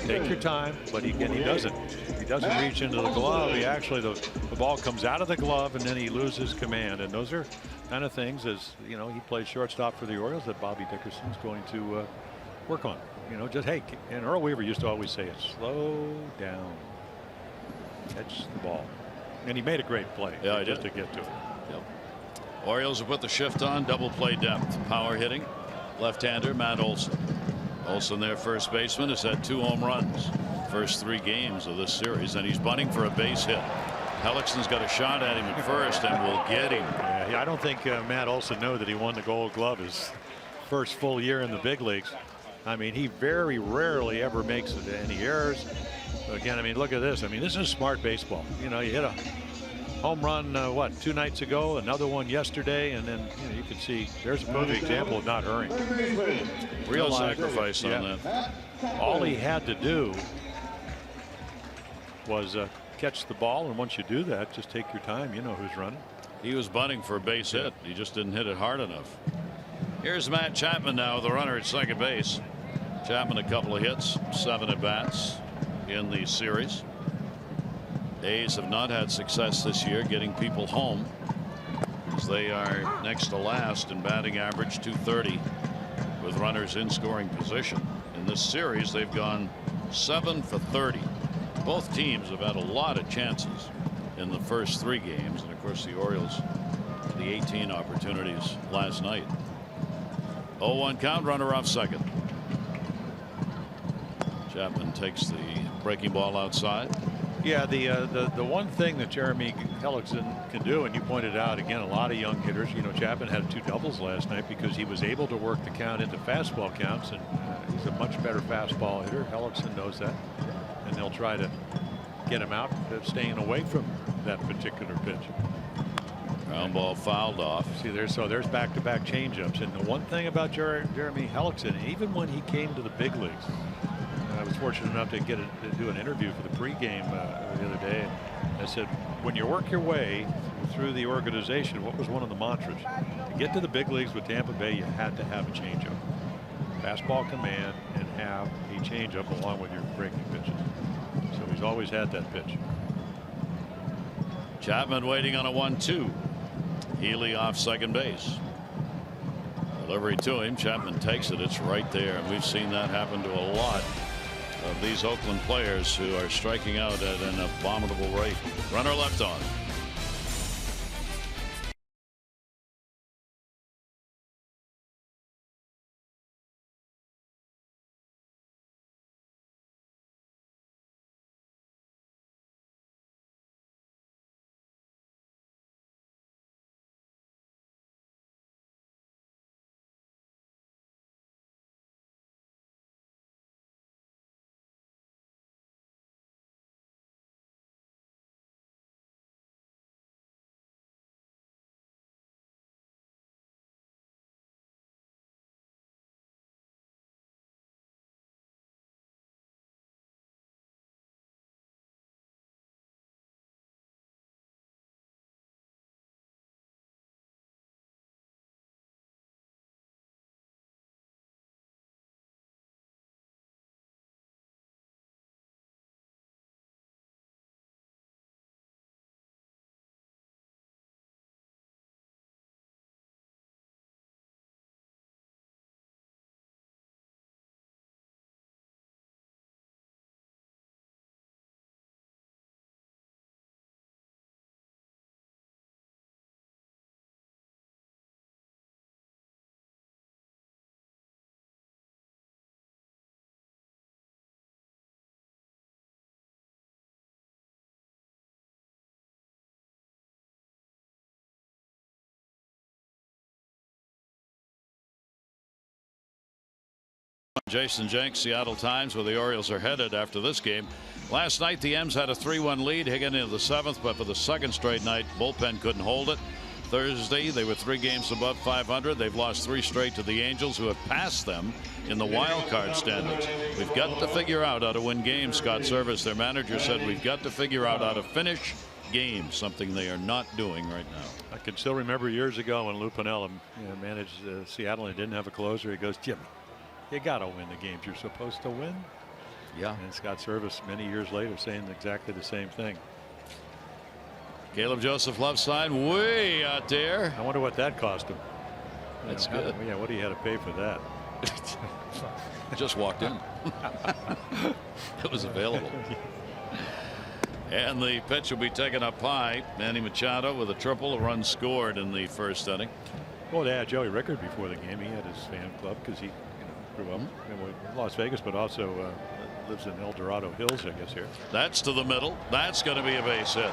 Take your time, but he doesn't. He doesn't reach into the glove. He actually the ball comes out of the glove, and then he loses command. And those are kind of things, as you know, he plays shortstop for the Orioles, that Bobby Dickerson's going to work on. You know, just hey, and Earl Weaver used to always say it, slow down, catch the ball, and he made a great play. Yeah, just to get to it. Yep. Orioles have put the shift on. Double play depth. Power hitting. Left-hander Matt Olson. Olson, their first baseman, has had 2 home runs first 3 games of this series, and he's bunting for a base hit. Hellickson's got a shot at him at first and will get him. Yeah, I don't think Matt Olson knew that he won the Gold Glove his first full year in the big leagues. I mean, he very rarely ever makes any errors. Again, I mean, look at this. I mean, this is smart baseball. You know, you hit a home run, what, 2 nights ago, another one yesterday, and then you know, you can see there's a perfect example of not hurrying. Real sacrifice on that. All he had to do was catch the ball, and once you do that, just take your time. You know who's running. He was bunting for a base hit. He just didn't hit it hard enough. Here's Matt Chapman now, the runner at second base. Chapman, a couple of hits, 7 at bats in the series. A's have not had success this year getting people home, as they are next to last in batting average, .230, with runners in scoring position. In this series, they've gone 7 for 30. Both teams have had a lot of chances in the first 3 games, and of course the Orioles, the 18 opportunities last night. 0-1 count, runner off second. Chapman takes the breaking ball outside. Yeah, the one thing that Jeremy Hellickson can do, and you pointed out again, a lot of young hitters. You know, Chapman had 2 doubles last night because he was able to work the count into fastball counts, and he's a much better fastball hitter. Hellickson knows that, and they'll try to get him out, staying away from that particular pitch. Ground ball fouled off. See, there's back-to-back changeups, and the one thing about Jeremy Hellickson, even when he came to the big leagues, I was fortunate enough to do an interview for the pregame the other day. And I said, when you work your way through the organization, what was one of the mantras? To get to the big leagues with Tampa Bay, you had to have a changeup. fastball command and have a changeup along with your breaking pitches. So he's always had that pitch. Chapman waiting on a 1-2. Healy off second base. Delivery to him. Chapman takes it. It's right there. And we've seen that happen to a lot of these Oakland players who are striking out at an abominable rate. Runner left on. Jason Jenks, Seattle Times, where the Orioles are headed after this game. Last night the M's had a 3-1 lead heading into the 7th, but for the second straight night bullpen couldn't hold it. Thursday they were 3 games above 500. They've lost 3 straight to the Angels, who have passed them in the wild card standings. We've got to figure out how to win games. Scott Service, their manager, said we've got to figure out how to finish games, something they are not doing right now. I can still remember years ago when Lou Piniella managed Seattle and didn't have a closer. He goes, Jimmy, you got to win the games you're supposed to win. Yeah. And Scott Service many years later saying exactly the same thing. Caleb Joseph left side, way out there. I wonder what that cost him. That's good. Yeah, what do you had to pay for that? Just walked in. It was available. And the pitch will be taken up high. Manny Machado with a triple, a run scored in the first inning. Well, they had Joey Rickard before the game. He had his fan club because he grew up in Las Vegas, but also lives in El Dorado Hills, I guess, here. That's to the middle. That's going to be a base hit.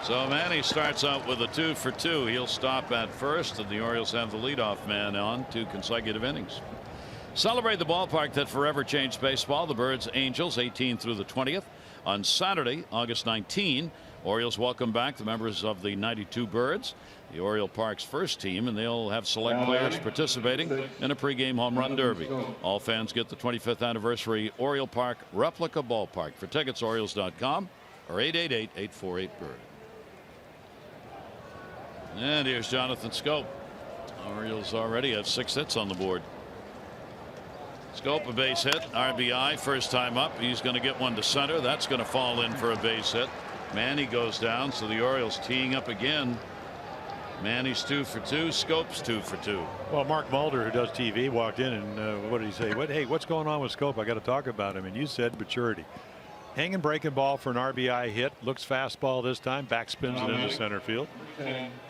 So Manny starts out with a 2 for 2. He'll stop at first, and the Orioles have the leadoff man on 2 consecutive innings. Celebrate the ballpark that forever changed baseball. The Birds Angels 18 through the 20th. On Saturday, August 19, Orioles welcome back the members of the 92 Birds, the Oriole Park's first team, and they'll have select players participating in a pregame home run derby. All fans get the 25th anniversary Oriole Park replica ballpark. For tickets, Orioles.com or 888-848-BIRD. And here's Jonathan Schoop. Orioles already have 6 hits on the board. Schoop, a base hit, RBI, first time up. He's going to get one to center. That's going to fall in for a base hit. Manny goes down, so the Orioles teeing up again. Manny's 2 for 2. Schoop's 2 for 2. Well, Mark Mulder, who does TV, walked in and what did he say? Hey, what's going on with Schoop? I got to talk about him. And you said maturity. Hanging breaking ball for an RBI hit. Looks fastball this time. Backspins it into center field.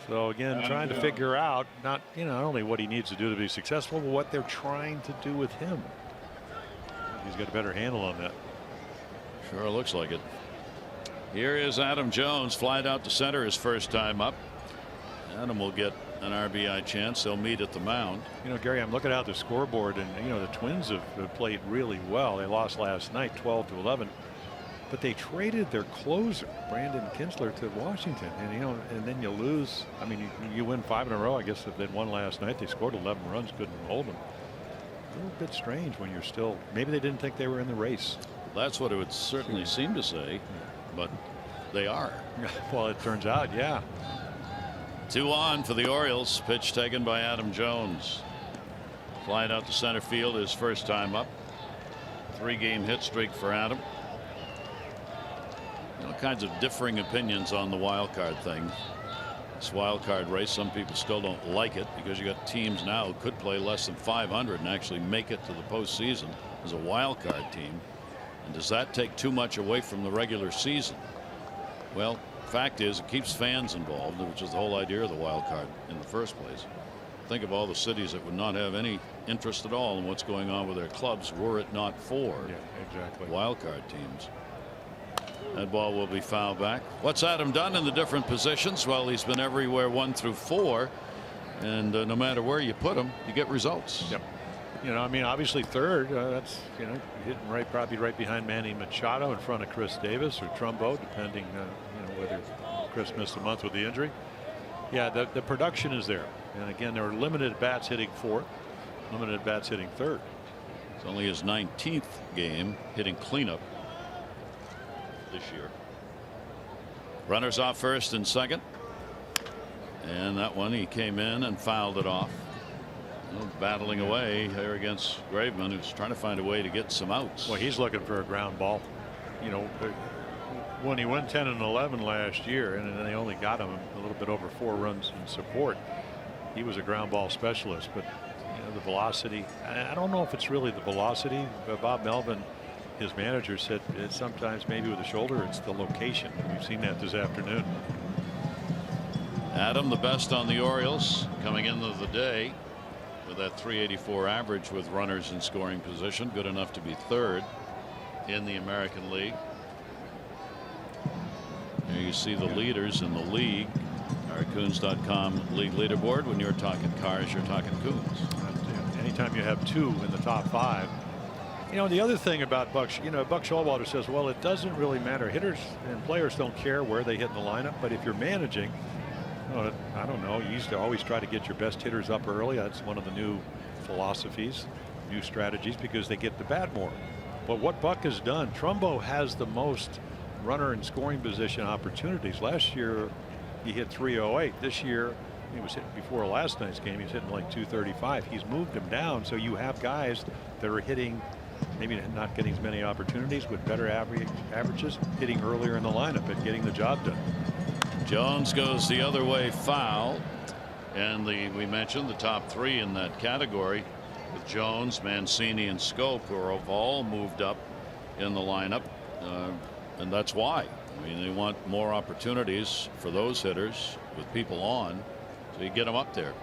So again, trying to figure out not only what he needs to do to be successful, but what they're trying to do with him. He's got a better handle on that. Sure looks like it. Here is Adam Jones, flied out to center his first time up. Adam will get an RBI chance. They'll meet at the mound. Gary, I'm looking at the scoreboard, and the Twins have played really well. They lost last night 12-11. But they traded their closer, Brandon Kinsler, to Washington, and then you lose. I mean, you win 5 in a row. I guess if they'd won last night, they scored 11 runs, couldn't hold them. A little bit strange when you're still. Maybe they didn't think they were in the race. That's what it would certainly seem to say, but they are. Well, it turns out, yeah. 2 on for the Orioles. Pitch taken by Adam Jones. Flying out to center field his first time up. 3-game hit streak for Adam. All kinds of differing opinions on the wild card thing. This wild card race, some people still don't like it because you got teams now who could play less than 500 and actually make it to the postseason as a wild card team. And does that take too much away from the regular season? Well, fact is it keeps fans involved, which is the whole idea of the wild card in the first place. Think of all the cities that would not have any interest at all in what's going on with their clubs were it not for wild card teams. That ball will be fouled back. What's Adam done in the different positions? Well, he's been everywhere 1 through 4, and no matter where you put him, you get results. Yep. You know, I mean, obviously third. That's, you know, hitting probably right behind Manny Machado, in front of Chris Davis or Trumbo, depending, you know, whether Chris missed a month with the injury. Yeah, the production is there, and again, there are limited bats hitting fourth, limited bats hitting third. It's only his 19th game hitting cleanup this year. Runners off first and second, and that one he came in and fouled it off. Battling away here against Graveman, who's trying to find a way to get some outs. Well, he's looking for a ground ball. You know, when he went 10 and 11 last year, and then they only got him a little bit over 4 runs in support, he was a ground ball specialist. But you know, the velocity, I don't know if it's really the velocity, but Bob Melvin, his manager, said it's sometimes maybe with the shoulder, it's the location. We've seen that this afternoon. Adam, the best on the Orioles, coming into the day with that .384 average with runners in scoring position, good enough to be third in the American League. Here you see the leaders in the league. Our Coons.com league leaderboard. When you're talking cars, you're talking Coons. Anytime you have 2 in the top 5. You know, the other thing about Buck, you know, Buck Showalter says, well, it doesn't really matter. Hitters and players don't care where they hit in the lineup, but if you're managing, I don't know, you used to always try to get your best hitters up early. That's one of the new philosophies, new strategies, because they get to bat more. But what Buck has done, Trumbo has the most runner in scoring position opportunities. Last year he hit .308. This year he was hitting, before last night's game, he was hitting like .235. He's moved him down, so you have guys that are hitting, maybe not getting as many opportunities with better averages, hitting earlier in the lineup and getting the job done. Jones goes the other way, foul, and we mentioned the top 3 in that category with Jones, Mancini, and Scope, who have all moved up in the lineup, and that's why. I mean, they want more opportunities for those hitters with people on, so you get them up there.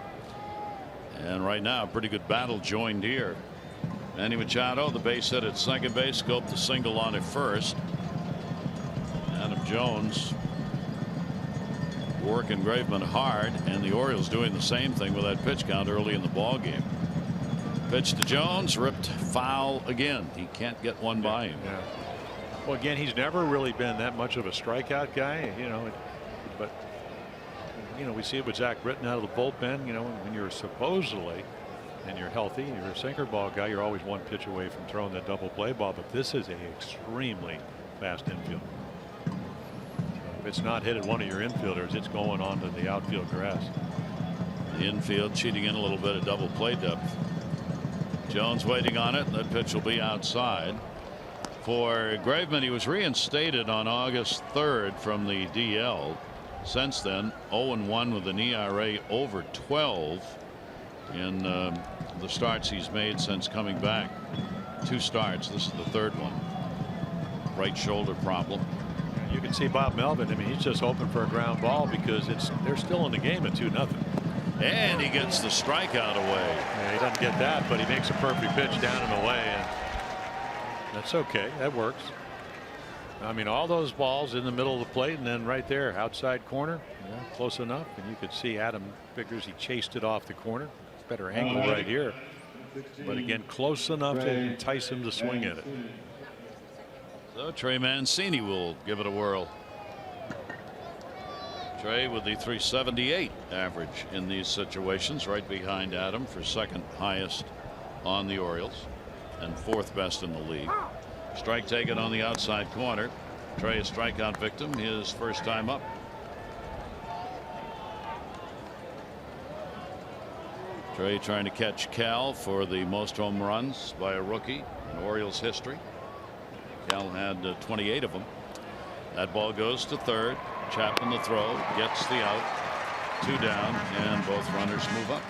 And right now, pretty good battle joined here. Manny Machado, the base hit at second base, Scope the single on at first. Adam Jones working Graveman hard, and the Orioles doing the same thing with that pitch count early in the ball game. Pitch to Jones, ripped foul again. He can't get one by him. Yeah. Well, again, he's never really been that much of a strikeout guy, you know, but you know, we see it with Zach Britton out of the bullpen. You know, when you're supposedly, and you're healthy, you're a sinker ball guy, you're always one pitch away from throwing that double play ball, but this is a extremely fast infield. If it's not hit at one of your infielders, it's going onto the outfield grass. The infield cheating in a little bit of double play depth. Jones waiting on it. That pitch will be outside. For Graveman, he was reinstated on August 3rd from the DL. Since then, 0-1 with an ERA over 12 in the starts he's made since coming back. 2 starts. This is the 3rd one. Right shoulder problem. You can see Bob Melvin. I mean, he's just hoping for a ground ball because they're still in the game at 2-0. And he gets the strikeout away. Yeah, he doesn't get that, but he makes a perfect pitch down and away, and that's okay. That works. I mean, all those balls in the middle of the plate, and then right there, outside corner, yeah, close enough. And you could see Adam figures he chased it off the corner. Better angle right here, but again, close enough to entice him to swing at it. So Trey Mancini will give it a whirl. Trey with the .378 average in these situations, right behind Adam for second highest on the Orioles and 4th best in the league. Strike taken on the outside corner. Trey, a strikeout victim, his first time up. Trey trying to catch Cal for the most home runs by a rookie in Orioles history. Cal had 28 of them. That ball goes to third. Chapman the throw, gets the out. 2 down, and both runners move up.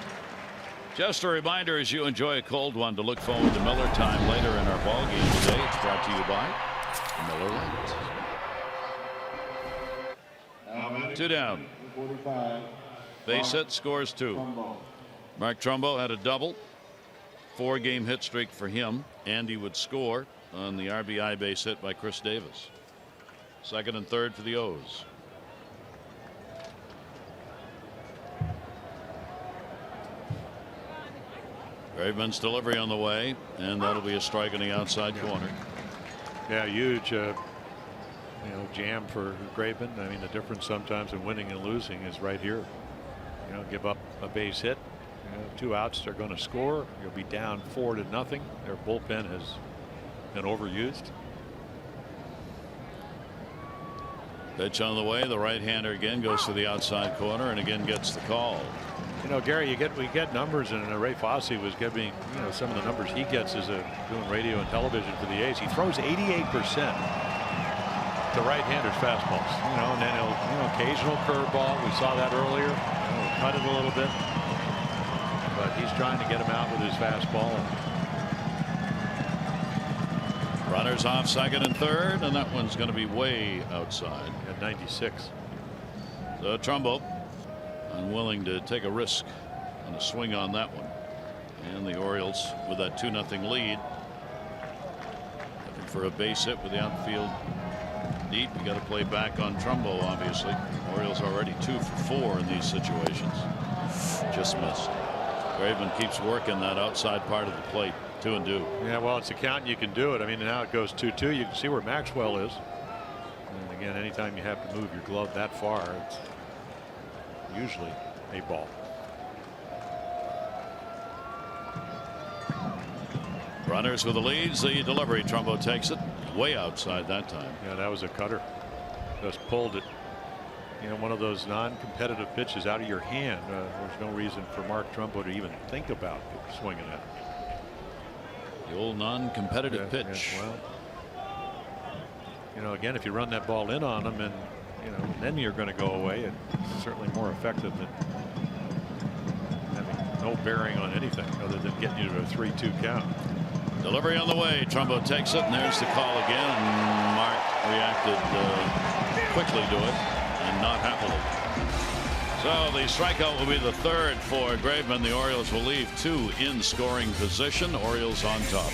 Just a reminder, as you enjoy a cold one, to look forward to Miller Time later in our ball game today. It's brought to you by Miller Lite. 2 down. Base hit, scores 2. Mark Trumbo had a double. 4-game hit streak for him, and he would score on the RBI base hit by Chris Davis. Second and third for the O's. Graveman's delivery on the way, and that'll be a strike in the outside corner. Yeah, huge jam for Graveman. I mean, the difference sometimes in winning and losing is right here. Give up a base hit, 2 outs, they're going to score. You'll be down 4-0. Their bullpen has been overused. Pitch on the way. The right-hander again goes to the outside corner and again gets the call. Gary, we get numbers, and Ray Fosse was giving some of the numbers he gets as doing radio and television for the A's. He throws 88% to right-handers fastballs. And then he'll occasional curveball. We saw that earlier. He'll cut it a little bit, but he's trying to get him out with his fastball. Runners off second and third, and that one's going to be way outside at 96. So Trumbo unwilling to take a risk on a swing on that one, and the Orioles with that 2-0 lead, looking for a base hit with the outfield deep. You got to play back on Trumbo, obviously. Orioles already 2 for 4 in these situations. Just missed. Graveman keeps working that outside part of the plate. 2-2. Yeah, well, it's a count. You can do it. I mean, now it goes 2-2. You can see where Maxwell is. And again, anytime you have to move your glove that far, it's usually a ball. Runners with the leads. The delivery. Trumbo takes it way outside that time. Yeah, that was a cutter. Just pulled it. One of those non-competitive pitches out of your hand. There's no reason for Mark Trumbo to even think about swinging at it. The old non-competitive pitch. Yeah, well, again, if you run that ball in on them, and then you're going to go away. It's certainly more effective than having no bearing on anything other than getting you to a 3-2 count. Delivery on the way. Trumbo takes it, and there's the call again. And Mark reacted quickly to it, and not happily. So the strikeout will be the third for Graveman. The Orioles will leave 2 in scoring position. Orioles on top.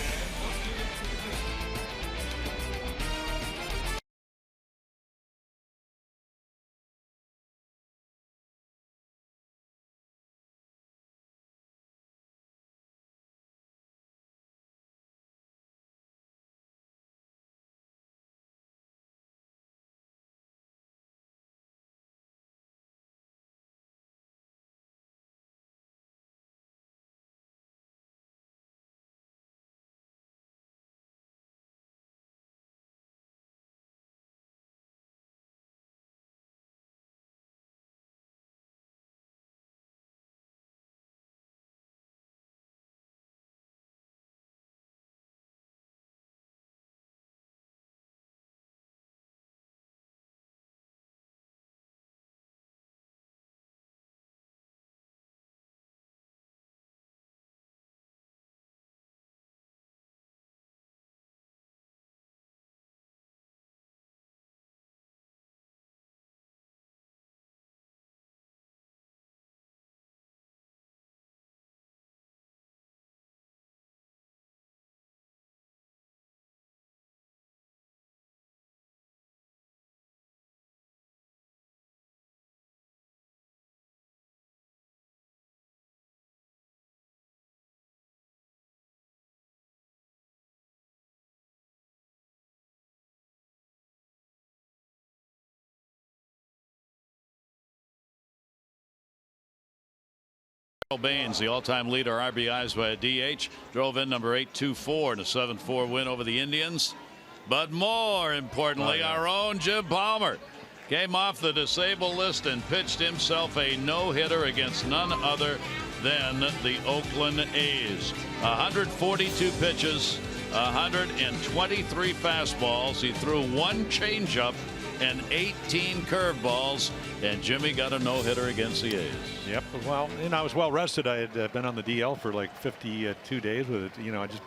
Baines, the all-time leader RBIs by a DH, drove in number 824 in a 7-4 win over the Indians. But more importantly, our own Jim Palmer came off the disabled list and pitched himself a no-hitter against none other than the Oakland A's. 142 pitches, 123 fastballs. He threw one changeup and 18 curveballs, and Jimmy got a no-hitter against the A's. Yep. Well, I was well rested. I had been on the DL for like 52 days with it. I just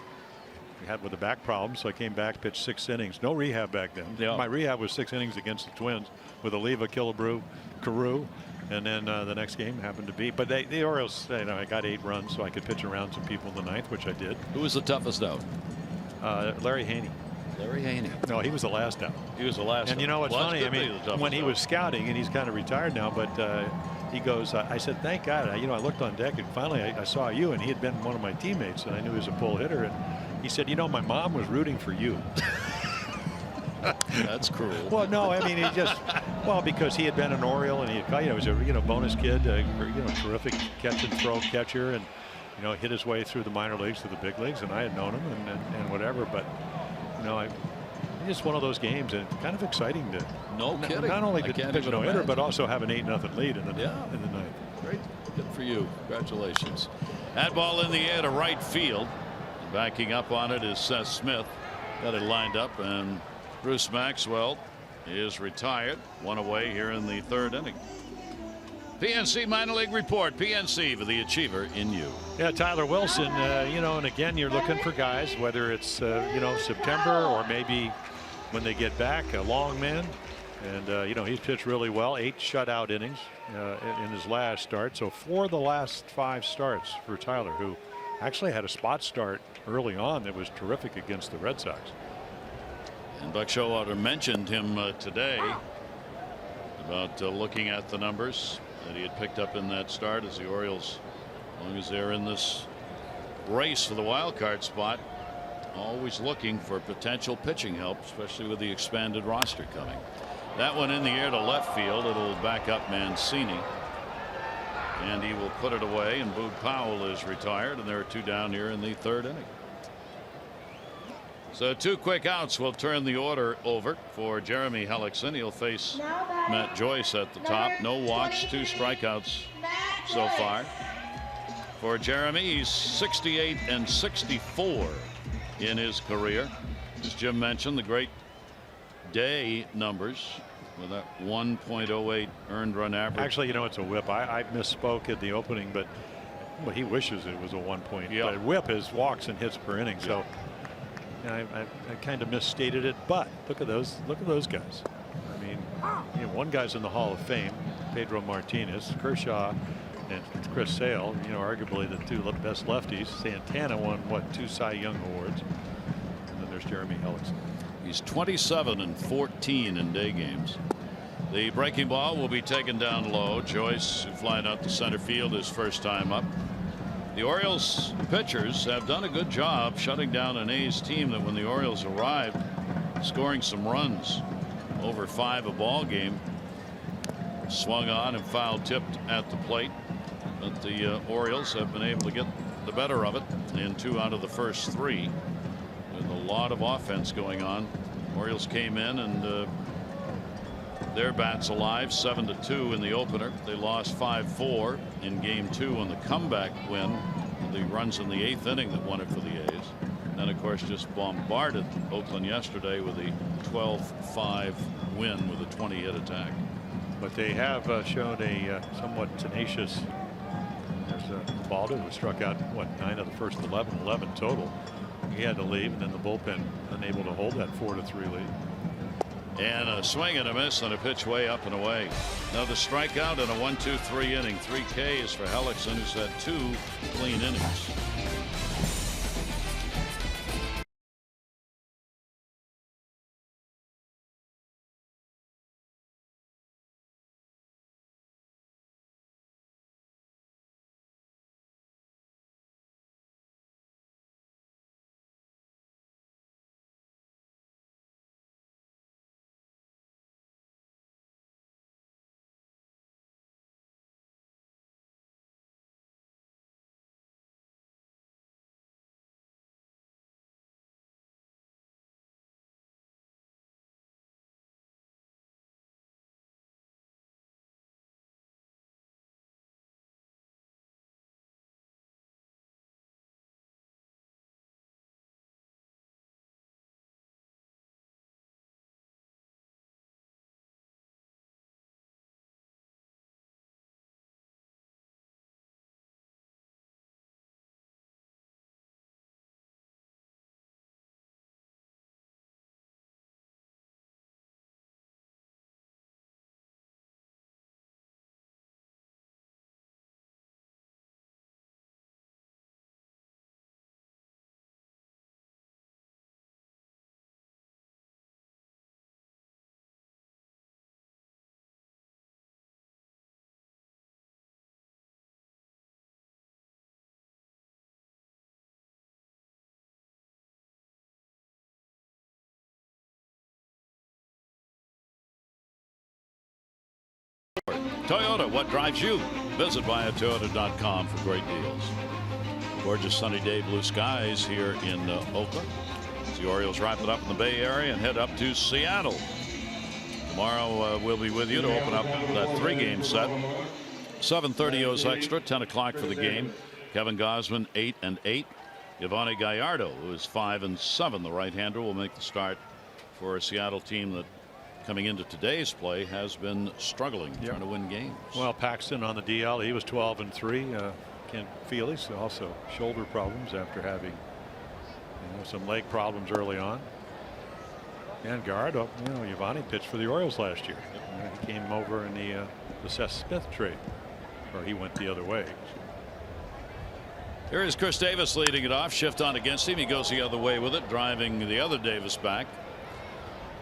had with a back problem, so I came back, pitched 6 innings. No rehab back then. Yeah. My rehab was 6 innings against the Twins with Oliva, Killebrew, Carew, and then the next game happened to be. But the Orioles, I got 8 runs, so I could pitch around some people in the ninth, which I did. Who was the toughest out? Larry Haney. Larry Haney. No, he was the last out. He was the last. And what's funny? When he was scouting, and he's kind of retired now, but he goes, I said, thank God. I looked on deck, and finally I saw you, and he had been one of my teammates, and I knew he was a pull hitter. And he said, my mom was rooting for you. That's cruel. Well, no, he just, because he had been an Oriole, and he was a bonus kid, terrific catch and throw catcher, and hit his way through the minor leagues to the big leagues, and I had known him and whatever, but just one of those games, and kind of exciting to not only to pitch a no-hitter, but also have an 8-0 lead in the ninth. Great, good for you. Congratulations. That ball in the air to right field. Backing up on it is Seth Smith. Got it lined up, and Bruce Maxwell is retired. 1 away here in the 3rd inning. PNC minor league report. PNC for the achiever in you. Yeah, Tyler Wilson, and again, you're looking for guys, whether it's, September or maybe when they get back, a long man. And, he's pitched really well, 8 shutout innings in his last start. So 4 of the last 5 starts for Tyler, who actually had a spot start early on that was terrific against the Red Sox. And Buck Showalter mentioned him today about looking at the numbers that he had picked up in that start, as the Orioles, as long as they're in this race for the wild card spot, always looking for potential pitching help, especially with the expanded roster coming. That one in the air to left field. It'll back up Mancini, and he will put it away, and Boog Powell is retired, and there are 2 down here in the 3rd inning. So 2 quick outs will turn the order over for Jeremy Hellickson. He'll face Matt Joyce at the top. No walks, 2 strikeouts so far for Jeremy. He's 68 and 64 in his career. As Jim mentioned, the great day numbers with that 1.08 earned run average. Actually, it's a whip. I misspoke at the opening, but he wishes it was a 1 point. Yep. But whip is walks and hits per inning. So I kind of misstated it, but look at those guys. One guy's in the Hall of Fame, Pedro Martinez. Kershaw and Chris Sale, arguably the 2 best lefties. Santana won 2 Cy Young awards, and then there's Jeremy Hellickson. He's 27 and 14 in day games. The breaking ball will be taken down low. Joyce, flying out to center field, his first time up. The Orioles pitchers have done a good job shutting down an A's team that, when the Orioles arrived, scoring some runs, over 5 a ball game. Swung on and foul tipped at the plate, but the Orioles have been able to get the better of it in 2 out of the first 3 with a lot of offense going on. Orioles came in and their bats alive, 7-2 in the opener. They lost 5-4 in game 2 on the comeback win. The runs in the 8th inning that won it for the A's. And then, of course, just bombarded Oakland yesterday with a 12-5 win with a 20-hit attack. But they have shown a somewhat tenacious. There's Baldo, who struck out 9 of the first 11 total. He had to leave, and then the bullpen unable to hold that 4-3 lead. And a swing and a miss on a pitch way up and away. Another strikeout and a 1-2-3 inning. 3 Ks for Hellickson, who's had 2 clean innings. Toyota, what drives you? Visit BALATOAK.com for great deals. Gorgeous sunny day, blue skies here in Oakland. The Orioles wrap it up in the Bay Area and head up to Seattle. Tomorrow we'll be with you to open up that 3-game set. 7:30 O's extra, 10 o'clock for the game. Kevin Gausman 8-8. Yvonne Gallardo, who is 5-7, the right-hander, will make the start for a Seattle team that, coming into today's play, has been struggling trying to win games. Well, Paxton on the DL, he was 12-3. Ken Felix also shoulder problems after having some leg problems early on. And Gallardo, Yvonne pitched for the Orioles last year. He came over in the Seth Smith trade, or he went the other way. Here is Chris Davis leading it off. Shift on against him. He goes the other way with it, driving the other Davis back.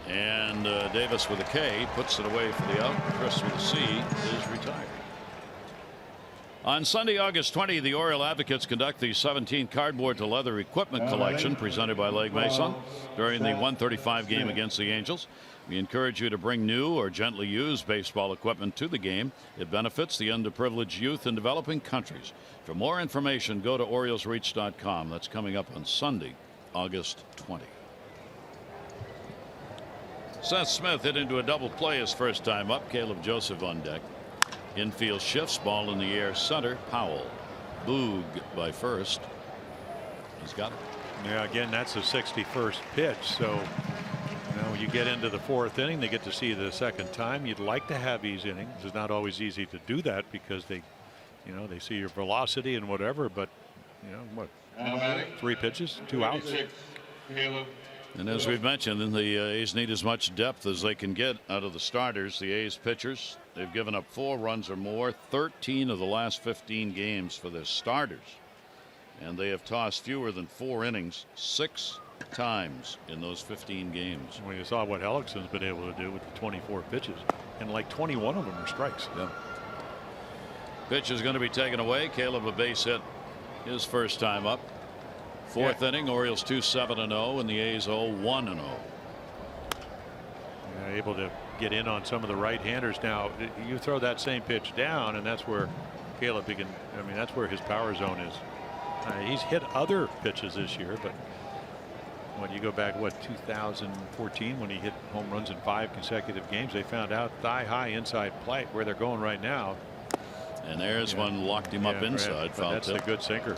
And Davis with a K puts it away for the out. Chris with a C is retired. On Sunday, August 20, the Oriole Advocates conduct the 17 cardboard to leather equipment collection presented by Legg Mason during the 135 game against the Angels. We encourage you to bring new or gently used baseball equipment to the game. It benefits the underprivileged youth in developing countries. For more information, go to OriolesReach.com. That's coming up on Sunday, August 20. Seth Smith hit into a double play his first time up. Caleb Joseph on deck. Infield shifts, ball in the air, center. Powell. Boog by first. He's got it. Yeah, again, that's a 61st pitch. So, you get into the 4th inning, they get to see the second time. You'd like to have these innings. It's not always easy to do that because they see your velocity and whatever. But, what? 3 pitches, 2 outs. And as we've mentioned, the A's need as much depth as they can get out of the starters. The A's pitchers, they've given up 4 runs or more 13 of the last 15 games for their starters, and they have tossed fewer than 4 innings 6 times in those 15 games. Well, you saw what Hellickson's been able to do with the 24 pitches, and like 21 of them are strikes. Yeah. Pitch is going to be taken away. Caleb a base hit his first time up. 4th inning, Orioles 2-7-0 and the A's 0-1-0. Able to get in on some of the right-handers. Now you throw that same pitch down, and that's where Caleb that's where his power zone is. He's hit other pitches this year, but when you go back 2014 when he hit home runs in 5 consecutive games, they found out thigh high inside plate where they're going right now. And there's one locked him up inside. Foul that's tip. a good sinker.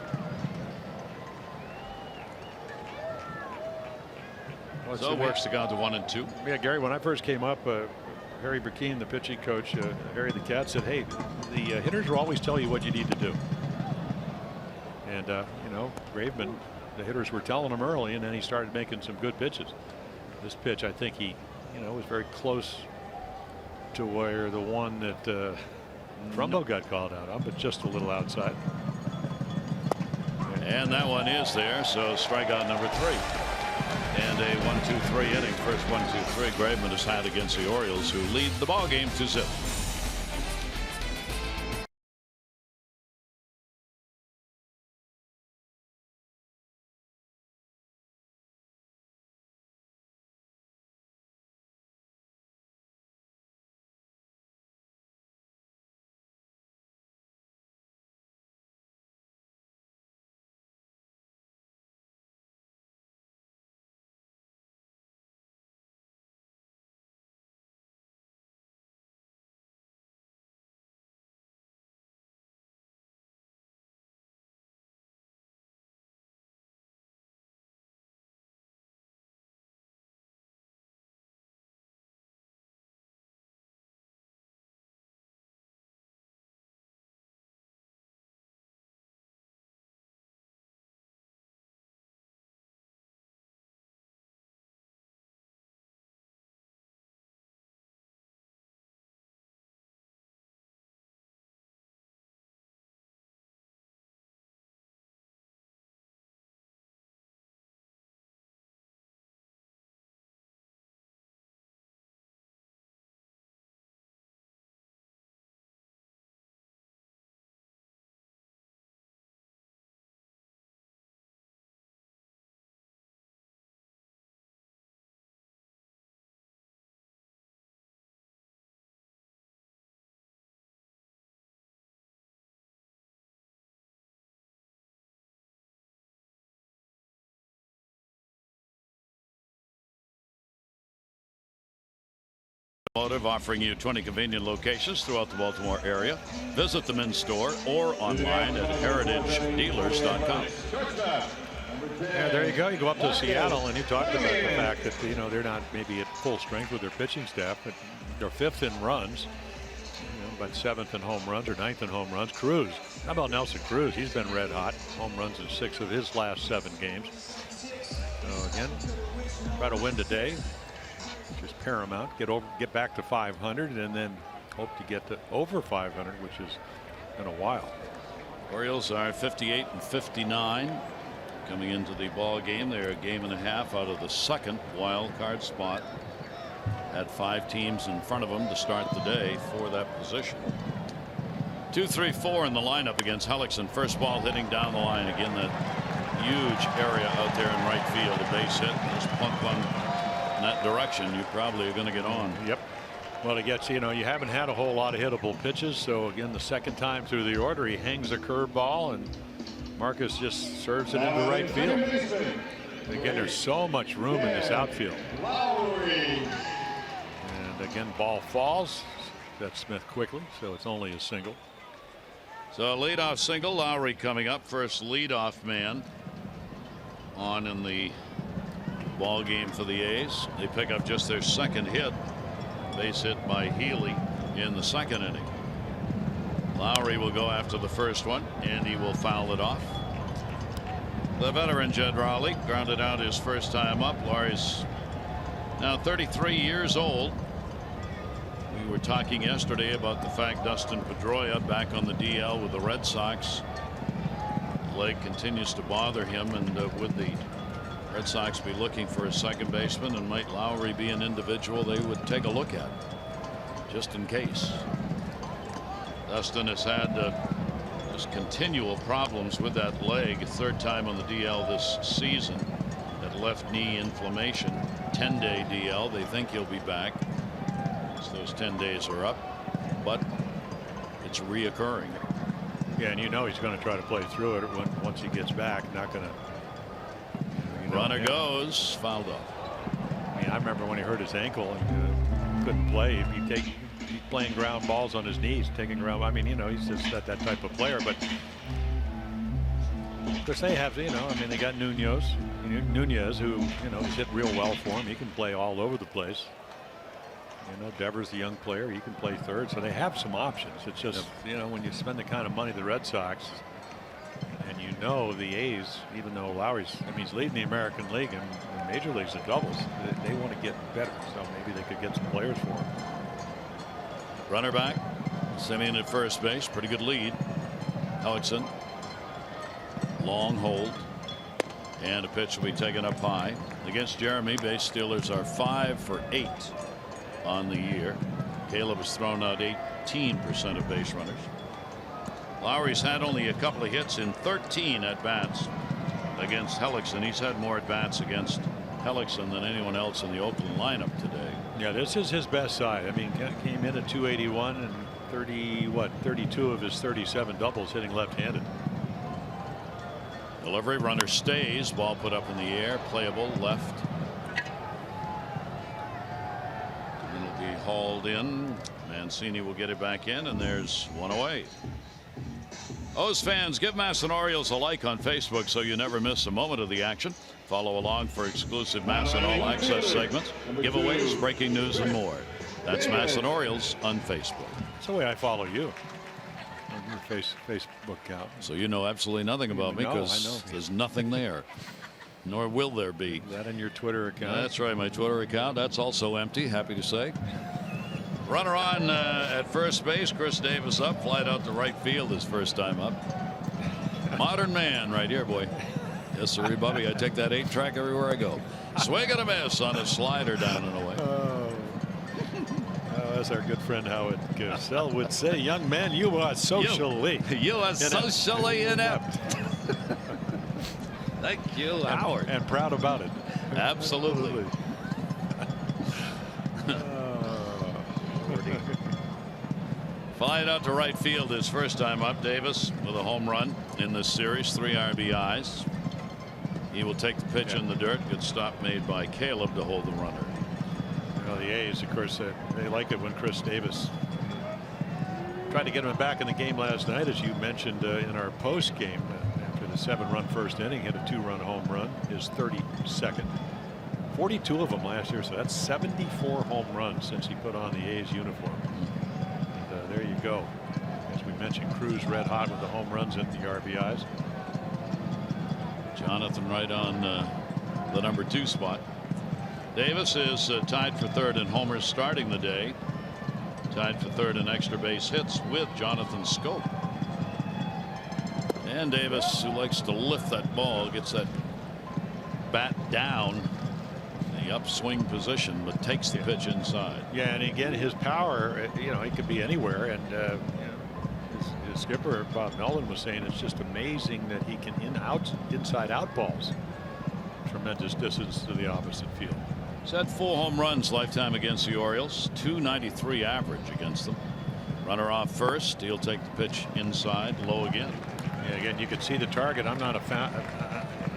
So it works to go to 1 and 2. Yeah, Gary, when I first came up, Harry Burkeen, the pitching coach, Harry the Cat, said, hey, the hitters will always tell you what you need to do. And, Graveman, the hitters were telling him early, and then he started making some good pitches. This pitch, I think he, was very close to where the one that Trumbo got called out on, but just a little outside. And that one is there, so strikeout number 3. And a 1-2-3 inning. First 1-2-3 Graveman has had against the Orioles, who lead the ball game 2-0. Automotive offering you 20 convenient locations throughout the Baltimore area. Visit them in store or online at heritagedealers.com. Yeah, there you go. You go up to Seattle, and you talked about the fact that they're not maybe at full strength with their pitching staff, but they're 5th in runs, but 7th in home runs or 9th in home runs. Cruz, how about Nelson Cruz? He's been red hot. Home runs in 6 of his last 7 games. So again, try to win today, which is paramount. Get back to 500, and then hope to get to over 500, which is in a while. Orioles are 58 and 59. Coming into the ball game, they're a game and a half out of the 2nd wild card spot. Had 5 teams in front of them to start the day for that position. 2, 3, 4 in the lineup against Hellickson. First ball hitting down the line again. That huge area out there in right field. A base hit. Just plunk one in that direction. You probably are going to get on. Yep. Well, it gets, you haven't had a whole lot of hittable pitches. So again, the 2nd time through the order, he hangs a curveball, and Marcus just serves it into right field. And again, there's so much room in this outfield. And again, ball falls. That's Smith quickly, so it's only a single. So leadoff single. Lowry coming up, first leadoff man on in the ball game for the A's. They pick up just their 2nd hit. Base hit by Healy in the 2nd inning. Lowry will go after the first one, and he will foul it off. The veteran Jed Raleigh grounded out his first time up. Lowry's now 33 years old. We were talking yesterday about the fact Dustin Pedroia back on the DL with the Red Sox. Leg continues to bother him, and would the Red Sox be looking for a second baseman, and might Lowry be an individual they would take a look at just in case? Dustin has had just continual problems with that leg. 3rd time on the DL this season. That left knee inflammation. 10-day DL. They think he'll be back as those 10 days are up, but it's reoccurring. Yeah, and he's going to try to play through it once he gets back. Not going to. Runner goes, fouled off. I mean, I remember when he hurt his ankle and couldn't play. He's playing ground balls on his knees, taking ground. I mean, he's just not that type of player. But of course, they have, I mean, they got Nunez, who, has hit real well for him. He can play all over the place. Devers, the young player, he can play third. So they have some options. It's just, when you spend the kind of money the Red Sox, and the A's, even though Lowry's, he's leading the American League and Major Leagues in doubles, they want to get better. So maybe they could get some players for him. Runner back. Simeon at first base. Pretty good lead. Hellickson. Long hold. And a pitch will be taken up high. Against Jeremy, base stealers are 5 for 8 on the year. Caleb has thrown out 18% of base runners. Lowry's had only a couple of hits in 13 at bats against Hellickson. He's had more at bats against Hellickson than anyone else in the Oakland lineup today. Yeah, this is his best side. I mean, came in at 281 and 32 of his 37 doubles hitting left-handed. Delivery, runner stays. Ball put up in the air, playable left. And it'll be hauled in. Mancini will get it back in, and there's one away. O's fans, give Masson Orioles a like on Facebook so you never miss a moment of the action. Follow along for exclusive Masson All Access segments, giveaways, breaking news, and more. That's Masson Orioles on Facebook. That's the way I follow you on your Facebook account. So you know absolutely nothing about me because there's nothing there. Nor will there be. Is that in your Twitter account? That's right, my Twitter account. That's also empty, happy to say. Runner on at first base. Chris Davis up. Flied out to right field his first time up. Modern man right here, boy. Yes, sir, Bubby. I take that 8-track everywhere I go. Swing and a miss on a slider down and away. As our good friend Howard Cosell would say, young man, you are socially. You are socially inept. Thank you, Howard. And proud about it. Absolutely. Flying out to right field his first time up. Davis with a home run in this series, 3 RBIs. He will take the pitch in the dirt. Good stop made by Caleb to hold the runner. Well, the A's, of course, they like it when Chris Davis tried to get him back in the game last night, as you mentioned in our post game. After the 7-run first inning, hit a 2-run home run, his 32nd. 42 of them last year, so that's 74 home runs since he put on the A's uniform. And there you go. As we mentioned, Cruz red hot with the home runs and the RBIs. Jonathan right on the number 2 spot. Davis is tied for 3rd in homers starting the day. Tied for 3rd in extra base hits with Jonathan Scope. And Davis, who likes to lift that ball, gets that bat down the upswing position, but takes the pitch inside. Yeah, and again, his power, he could be anywhere. And his skipper Bob Melvin was saying it's just amazing that he can inside out balls. Tremendous distance to the opposite field. He's had 4 home runs lifetime against the Orioles, .293 average against them. Runner off first. He'll take the pitch inside, low again. Yeah, again, you can see the target. I'm not a fan.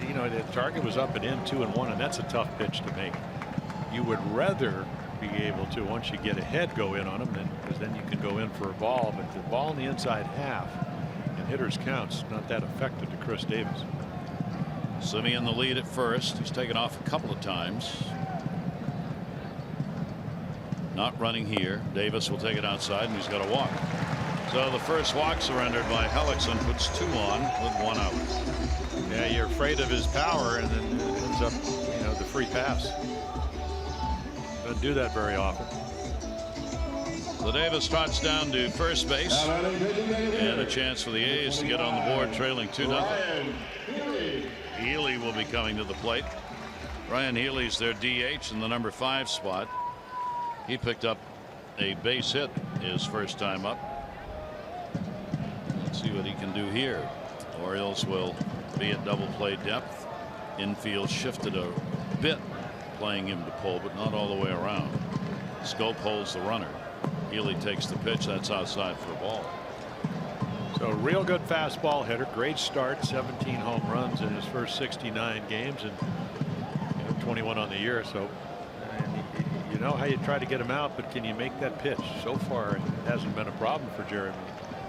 The target was up and in 2-1, and that's a tough pitch to make. You would rather be able to, once you get ahead, go in on him, because then you can go in for a ball. But the ball in the inside half and hitters counts, not that effective to Chris Davis. Simeon the lead at first. He's taken off a couple of times. Not running here. Davis will take it outside, and he's got a walk. So the first walk surrendered by Hellickson puts 2 on with 1 out. Yeah, you're afraid of his power, and then it ends up, the free pass. Doesn't do that very often. So Davis trots down to first base, and a chance for the A's to get on the board, trailing 2-0. Healy will be coming to the plate. Ryan Healy's their DH in the number 5 spot. He picked up a base hit his first time up. Let's see what he can do here. Orioles will be at double play depth. Infield shifted a bit, playing him to pull, but not all the way around. Scope holds the runner. Healy takes the pitch. That's outside for a ball. So real good fastball hitter. Great start. 17 home runs in his first 69 games, and 21 on the year. So you know how you try to get him out, but can you make that pitch? So far, it hasn't been a problem for Jeremy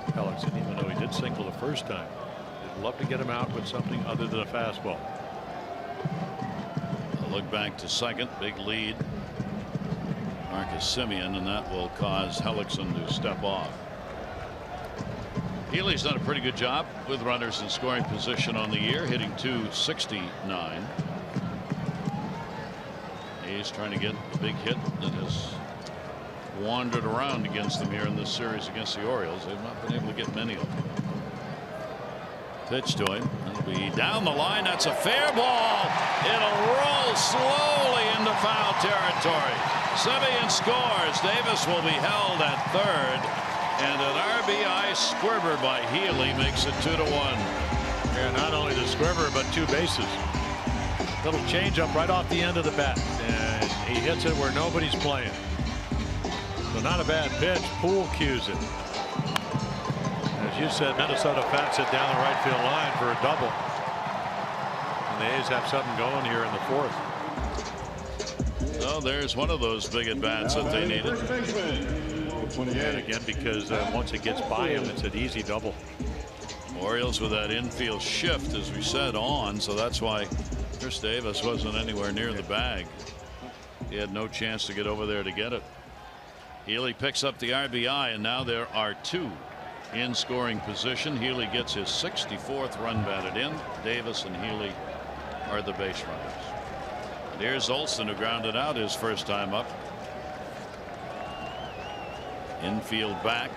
Hellickson, even though he did single the first time. They'd love to get him out with something other than a fastball. A look back to second. Big lead. Marcus Semien, and that will cause Hellickson to step off. Healy's done a pretty good job with runners in scoring position on the year, hitting .269. He's trying to get a big hit that has wandered around against them here in this series against the Orioles. They've not been able to get many of them. Pitch to him. It'll be down the line. That's a fair ball. It'll roll slowly into foul territory. Semien scores. Davis will be held at third. And an RBI squibber by Healy makes it 2-1. Yeah, not only the squibber, but 2 bases. Little change up right off the end of the bat, and he hits it where nobody's playing. So not a bad pitch. Poole cues it. As you said, Minnesota bats it down the right field line for a double. And the A's have something going here in the 4th. Well, there's one of those big at bats that they needed. And again, because once it gets by him, it's an easy double. Orioles with that infield shift, as we said, on, so that's why Chris Davis wasn't anywhere near the bag. He had no chance to get over there to get it. Healy picks up the RBI, and now there are 2 in scoring position. Healy gets his 64th run batted in. Davis and Healy are the base runners. And here's Olson, who grounded out his first time up. Infield back.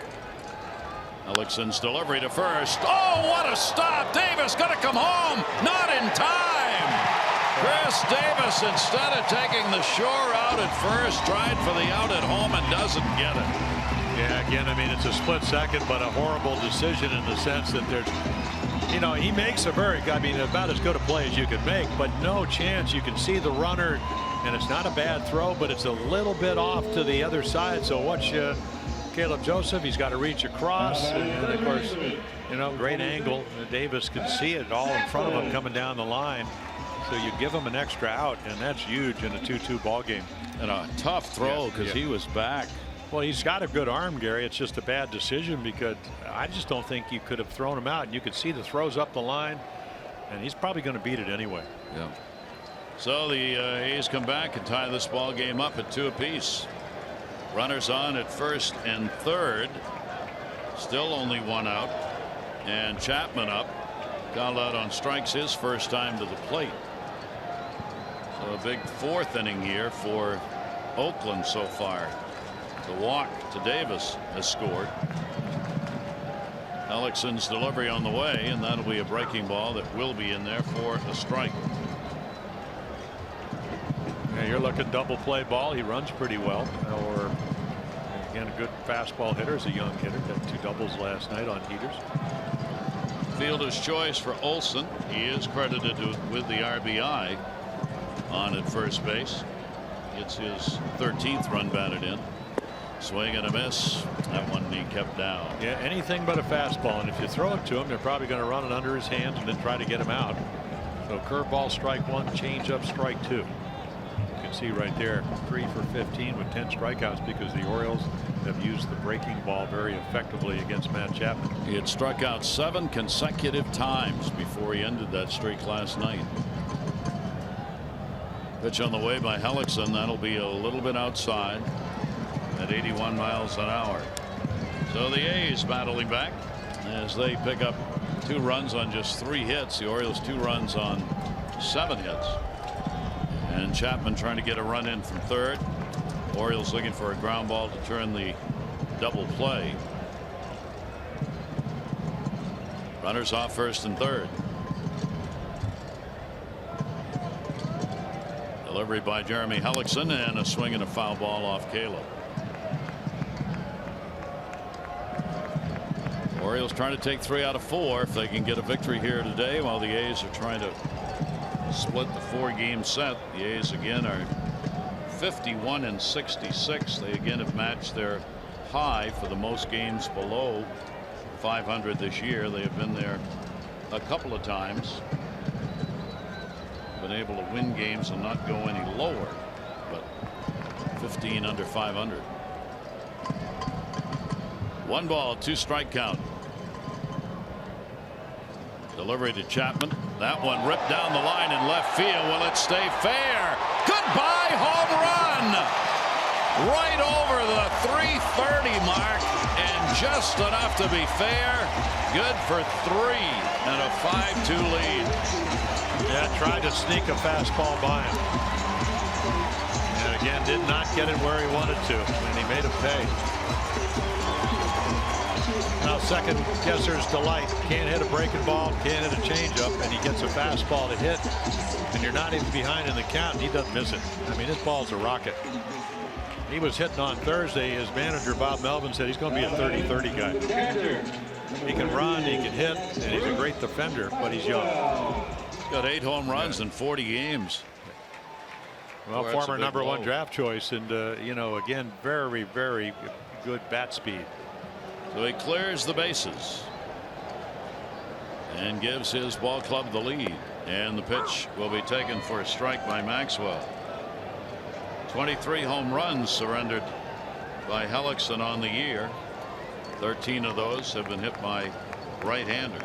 Hellickson's delivery to first. Oh, what a stop. Davis going to come home. Not in time. Chris Davis, instead of taking the shore out at first, tried for the out at home and doesn't get it. Yeah, again, I mean, it's a split second, but a horrible decision in the sense that there's, he makes about as good a play as you could make, but no chance. You can see the runner, and it's not a bad throw, but it's a little bit off to the other side. So watch Caleb Joseph. He's got to reach across, and of course, great angle. Davis can see it all in front of him coming down the line. So you give him an extra out, and that's huge in a 2-2 ball game. And a tough throw because he was back. Well, he's got a good arm, Gary. It's just a bad decision because I just don't think you could have thrown him out. And you could see the throws up the line, and he's probably going to beat it anyway. Yeah. So the A's come back and tie this ball game up at 2 apiece. Runners on at first and third. Still only 1 out. And Chapman up. Called out on strikes his first time to the plate. So a big 4th inning here for Oakland so far. The walk to Davis has scored. Hellickson's delivery on the way, and that'll be a breaking ball that will be in there for a strike. Yeah, you're looking double play ball. He runs pretty well. Or again, a good fastball hitter. Is a young hitter. Got 2 doubles last night on heaters. Fielder's choice for Olson. He is credited with the RBI on at first base. It's his 13th run batted in. Swing and a miss. That one he kept down. Yeah, anything but a fastball, and if you throw it to him, they're probably going to run it under his hands and then try to get him out. So curveball strike 1, changeup strike 2. You can see right there 3 for 15 with 10 strikeouts because the Orioles have used the breaking ball very effectively against Matt Chapman. He had struck out 7 consecutive times before he ended that streak last night. Pitch on the way by Hellickson. That'll be a little bit outside at 81 miles an hour. So the A's battling back as they pick up 2 runs on just 3 hits. The Orioles 2 runs on 7 hits. And Chapman trying to get a run in from third. Orioles looking for a ground ball to turn the double play. Runners off first and third. Delivery by Jeremy Hellickson, and a swing and a foul ball off Caleb. Orioles trying to take 3 out of 4 if they can get a victory here today, while the A's are trying to split the 4-game set. The A's again are 51 and 66. They again have matched their high for the most games below 500 this year. They have been there a couple of times. Been able to win games and not go any lower, but 15 under 500. 1 ball, 2 strike count. Delivery to Chapman. That one ripped down the line in left field. Will it stay fair? Goodbye home run. Right over the 330 mark, and just enough to be fair. Good for 3 and a 5-2 lead. Yeah, tried to sneak a fastball by him. And again, did not get it where he wanted to, and he made him pay. Now second guesser's delight. Can't hit a breaking ball, can't hit a changeup, and he gets a fastball to hit, and you're not even behind in the count, and he doesn't miss it. I mean, this ball's a rocket. He was hitting on Thursday. His manager, Bob Melvin, said he's going to be a 30-30 guy. He can run, he can hit, and he's a great defender, but he's young. He's got 8 home runs in 40 games. Well, former number 1 draft choice, and you know, again, very, very good bat speed. So he clears the bases and gives his ball club the lead, and the pitch will be taken for a strike by Maxwell. 23 home runs surrendered by Hellickson on the year. 13 of those have been hit by right-handers.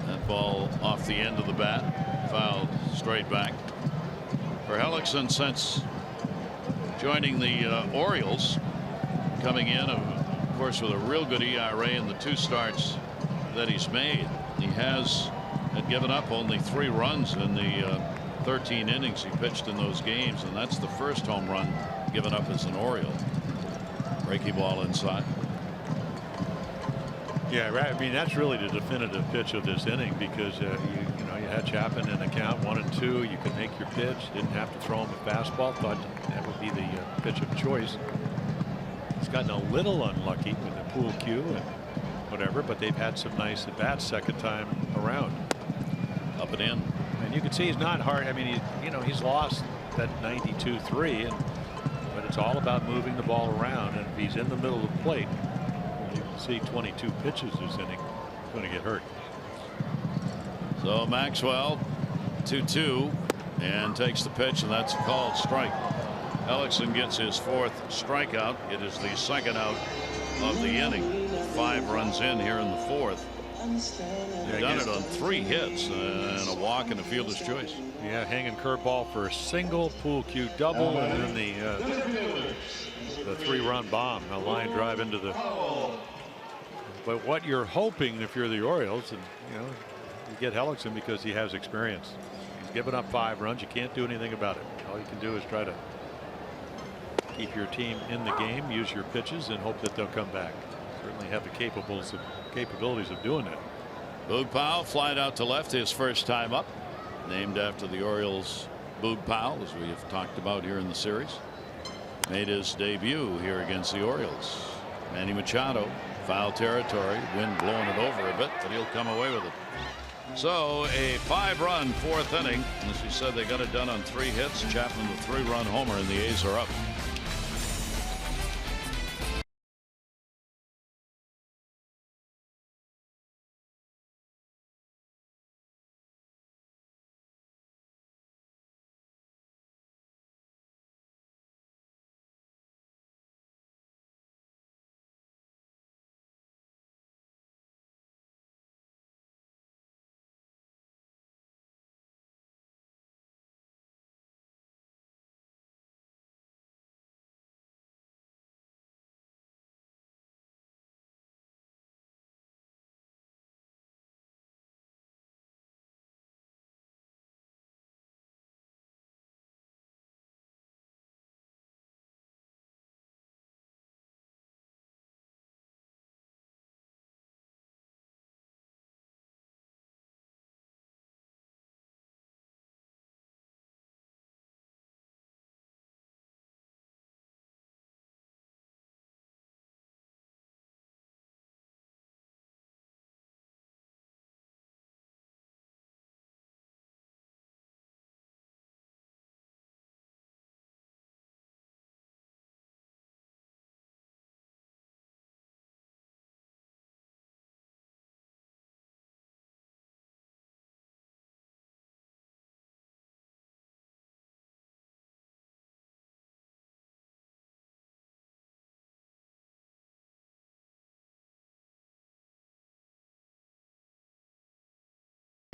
That ball off the end of the bat, fouled straight back. For Hellickson, since joining the Orioles, coming in of course with a real good ERA in the 2 starts that he's made, he had given up only 3 runs in the 13 innings he pitched in those games, and that's the first home run given up as an Oriole. Breaking ball inside. Yeah, right. I mean, that's really the definitive pitch of this inning, because you know, you had Chapman in the count 1 and 2. You could make your pitch. Didn't have to throw him a fastball. Thought that would be the pitch of choice. He's gotten a little unlucky with the pool cue and whatever, but they've had some nice at bats second time around. Up and in. And you can see he's not hard. I mean, he's lost that 92-3, but it's all about moving the ball around. And if he's in the middle of the plate, you can see 22 pitches this inning, going to get hurt. So Maxwell 2-2 and takes the pitch, and that's a called strike. Hellickson gets his 4th strikeout. It is the 2nd out of the inning. 5 runs in here in the 4th. They've done it on 3 hits and a walk and a fielder's choice. Yeah, hanging curveball for a single, pool cue double, and then the 3-run bomb, a line drive into the. But what you're hoping if you're the Orioles, and you get Hellickson because he has experience. He's given up 5 runs. You can't do anything about it. All you can do is try to keep your team in the game, use your pitches, and hope that they'll come back. Certainly have the capabilities of doing that. Boog Powell flied out to left his first time up, named after the Orioles Boog Powell, as we have talked about here in the series. Made his debut here against the Orioles. Manny Machado, foul territory, wind blowing it over a bit, but he'll come away with it. So a 5-run 4th inning. As we said, they got it done on 3 hits. Chapman the 3-run homer, and the A's are up.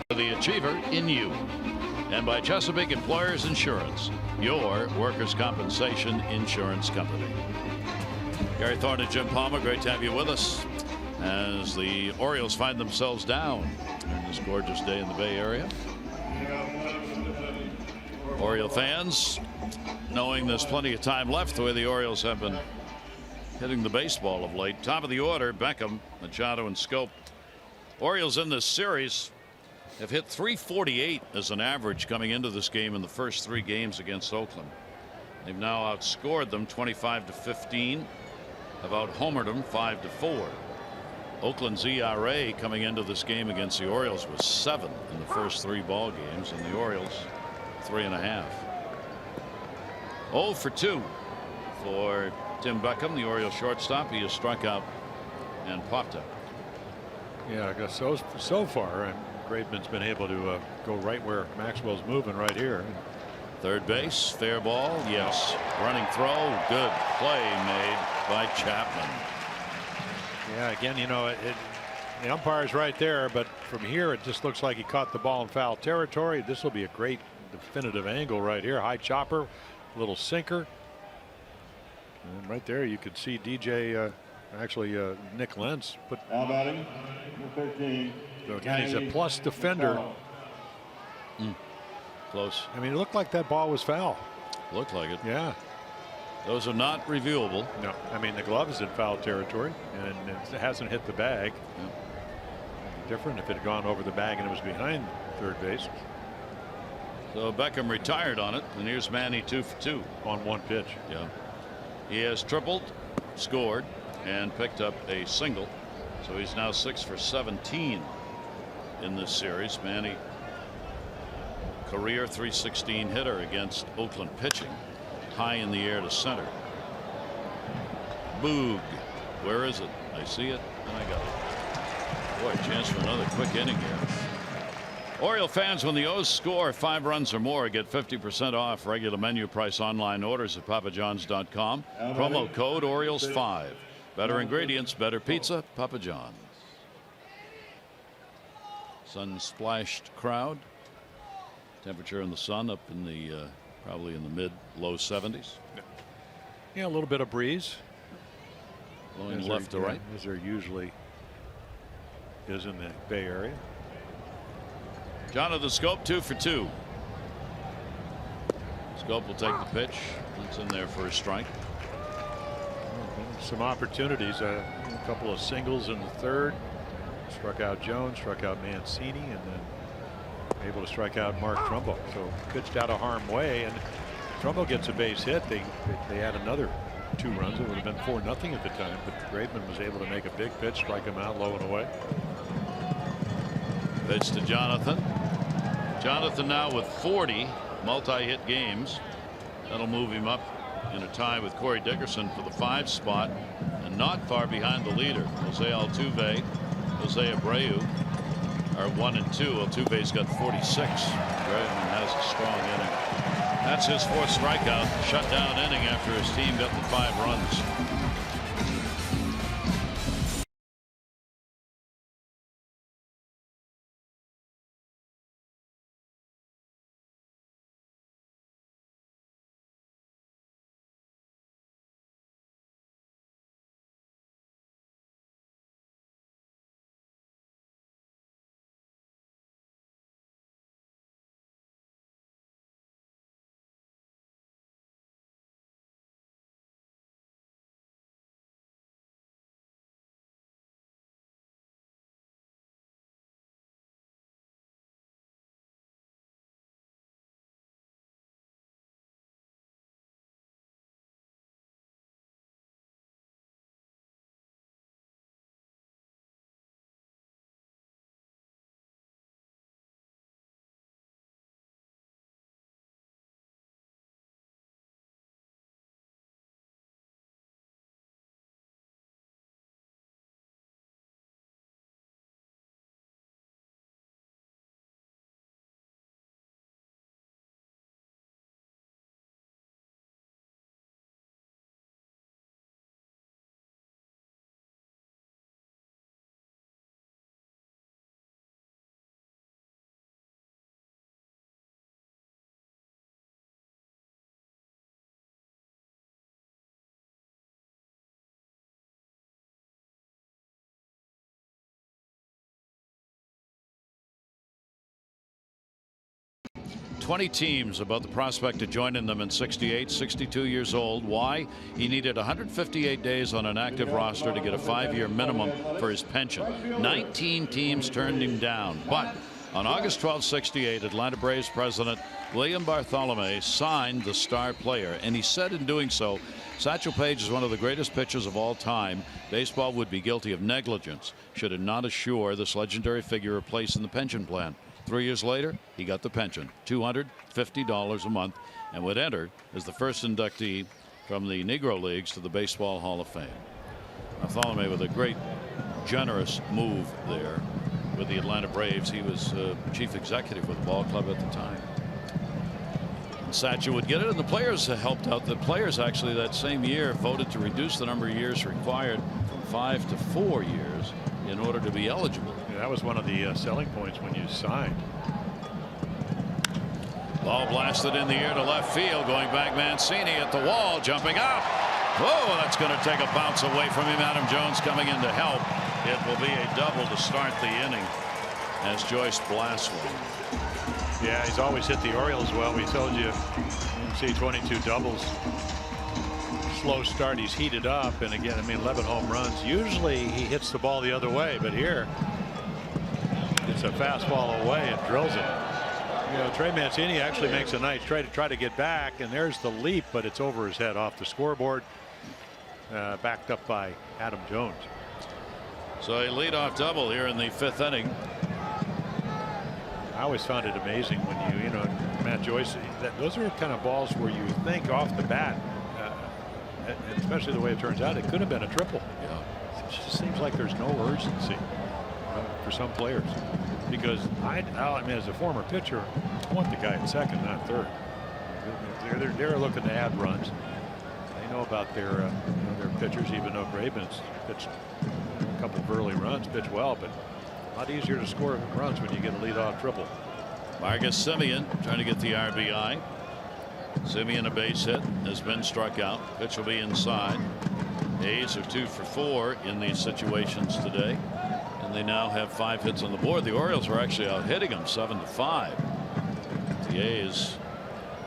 The achiever in you, and by Chesapeake Employers Insurance, your workers' compensation insurance company. Gary Thorne and Jim Palmer, great to have you with us as the Orioles find themselves down on this gorgeous day in the Bay Area. Oriole fans, knowing there's plenty of time left, the way the Orioles have been hitting the baseball of late. Top of the order, Beckham, Machado, and Scope. Orioles in this series have hit .348 as an average coming into this game in the first 3 games against Oakland. They've now outscored them 25-15, have out-homered them 5-4. Oakland's ERA coming into this game against the Orioles was 7 in the first 3 ball games, and the Orioles 3.5. 0 for 2 for Tim Beckham, the Orioles shortstop. He has struck out and popped up. Yeah, I guess so far. Graveman's been able to go right where Maxwell's moving right here. Third base, fair ball, yes. Running throw, good play made by Chapman. Yeah, again, the umpire's right there, but from here it just looks like he caught the ball in foul territory. This will be a great definitive angle right here. High chopper, little sinker. And right there you could see DJ, Nick Lentz put. Now batting, 13. So again, he's a plus defender. Close. I mean, it looked like that ball was foul. Looked like it. Yeah. Those are not reviewable. No, I mean the glove is in foul territory and it hasn't hit the bag. Yep. It'd be different if it had gone over the bag and it was behind third base. So Beckham retired on it, and here's Manny 2 for 2 on 1 pitch. Yeah. He has tripled, scored, and picked up a single. So he's now 6 for 17 in this series. Manny, career .316 hitter against Oakland pitching. High in the air to center. Boog. Where is it? I see it and I got it. Boy, chance for another quick inning here. Oriole fans, when the O's score 5 runs or more, get 50% off regular menu price online orders at papajohns.com. Promo code Orioles5. Better ingredients, better pizza, Papa John's. Sun-splashed crowd. Temperature in the sun up in the probably in the mid-low 70s. Yeah, a little bit of breeze. Blowing left to right. As there usually is in the Bay Area. Jonathan Scope 2 for 2. Scope will take the pitch. It's in there for a strike. Some opportunities. A couple of singles in the third. Struck out Jones, struck out Mancini, and then able to strike out Mark Trumbo. So pitched out of harm's way, and Trumbo gets a base hit. They add another 2 runs. It would have been 4-0 at the time, but Graveman was able to make a big pitch, strike him out low and away. Pitch to Jonathan. Jonathan now with 40 multi-hit games. That'll move him up in a tie with Corey Dickerson for the 5 spot, and not far behind the leader. Jose Altuve, Jose Abreu are 1 and 2. Altuve's got 46. Graveman has a strong inning. That's his 4th strikeout. Shutdown inning after his team got the 5 runs. Twenty teams about the prospect of joining them in 68, 62 years old. Why? He needed 158 days on an active roster to get a 5-year minimum for his pension. 19 teams turned him down. But on August 12, 68, Atlanta Braves president William Bartholomé signed the star player, and he said in doing so, Satchel Paige is one of the greatest pitchers of all time. Baseball would be guilty of negligence should it not assure this legendary figure a place in the pension plan. 3 years later, he got the pension, $250 a month, and would enter as the first inductee from the Negro Leagues to the Baseball Hall of Fame. Bartholomé with a great, generous move there with the Atlanta Braves. He was chief executive with the ball club at the time. And Satchel would get it, and the players helped out. The players actually that same year voted to reduce the number of years required from 5 to 4 years in order to be eligible. Yeah, that was one of the selling points when you signed. Ball blasted in the air to left field, going back. Mancini at the wall, jumping up. Whoa, that's going to take a bounce away from him. Adam Jones coming in to help. It will be a double to start the inning as Joyce blasts one. Yeah, he's always hit the Orioles well. We told you see 22 doubles. Slow start, he's heated up, and again, I mean, 11 home runs. Usually he hits the ball the other way, but here it's a fastball away and drills it. You know, Trey Mancini actually makes a nice try to get back, and there's the leap, but it's over his head off the scoreboard, backed up by Adam Jones. So a leadoff double here in the 5th inning. I always found it amazing when you know, Matt Joyce, those are kind of balls where you think off the bat, especially the way it turns out, it could have been a triple. Yeah. It just seems like there's no urgency for some players. because I mean, as a former pitcher, I want the guy at second, not third. They're looking to add runs. They know about their pitchers, even though Graven's pitched a couple of early runs, pitched well, but a lot easier to score runs when you get a leadoff triple. Marcus Semien trying to get the RBI. Semien, a base hit, has been struck out. Pitch will be inside. A's are 2 for 4 in these situations today, and they now have 5 hits on the board. The Orioles were actually out hitting them 7-5. The A's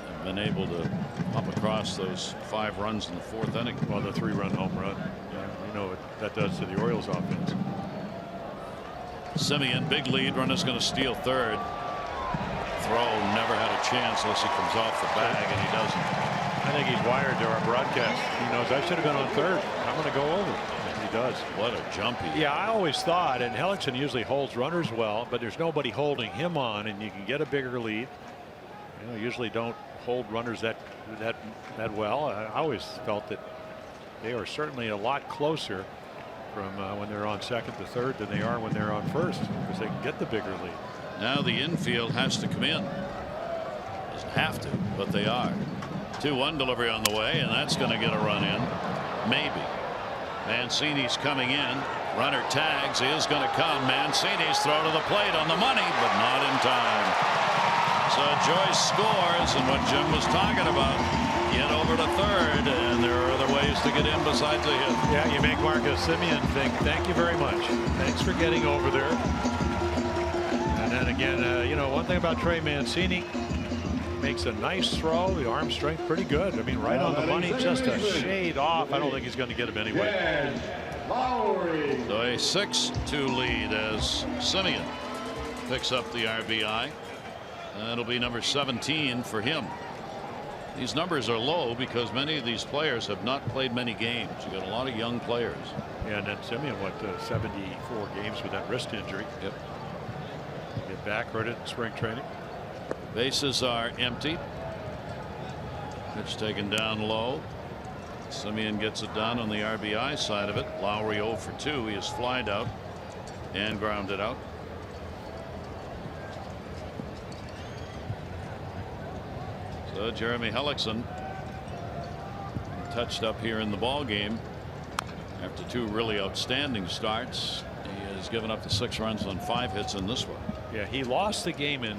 have been able to up across those 5 runs in the 4th inning. Well, the 3-run home run. Yeah, you know what that does to the Orioles offense. Semien, big lead. Runner's going to steal third. Throw never had a chance unless he comes off the bag, and he doesn't. I think he's wired to our broadcast. He knows I should have been on third. I'm going to go over. And he does. What a jump he did. Yeah, I always thought, and Hellickson usually holds runners well, but there's nobody holding him on, and you can get a bigger lead. You know, usually don't hold runners that well. I always felt that they are certainly a lot closer from when they're on second to third than they are when they're on first, because they can get the bigger lead. Now the infield has to come in. Doesn't have to, but they are. 2-1 delivery on the way, and that's going to get a run in. Maybe. Mancini's coming in. Runner tags. He is going to come. Mancini's throw to the plate on the money, but not in time. So Joyce scores, and what Jim was talking about, get over to third, and there are other ways to get in besides a hit. Yeah, you make Marcus Semien think, thank you very much. Thanks for getting over there. And then again, you know, one thing about Trey Mancini, makes a nice throw. The arm strength pretty good. I mean, right on the money, just a shade off. I don't think he's going to get him anyway. So a 6-2 lead as Semien picks up the RBI. That'll be number 17 for him. These numbers are low because many of these players have not played many games. You got a lot of young players. Yeah, and then Semien went 74 games with that wrist injury. Yep. Get back, hurt it in spring training. Bases are empty. Pitch taken down low. Semien gets it done on the RBI side of it. Lowry 0 for 2. He is flied out and grounded out. So Jeremy Hellickson touched up here in the ball game after 2 really outstanding starts. He has given up the 6 runs on 5 hits in this one. Yeah, he lost the game in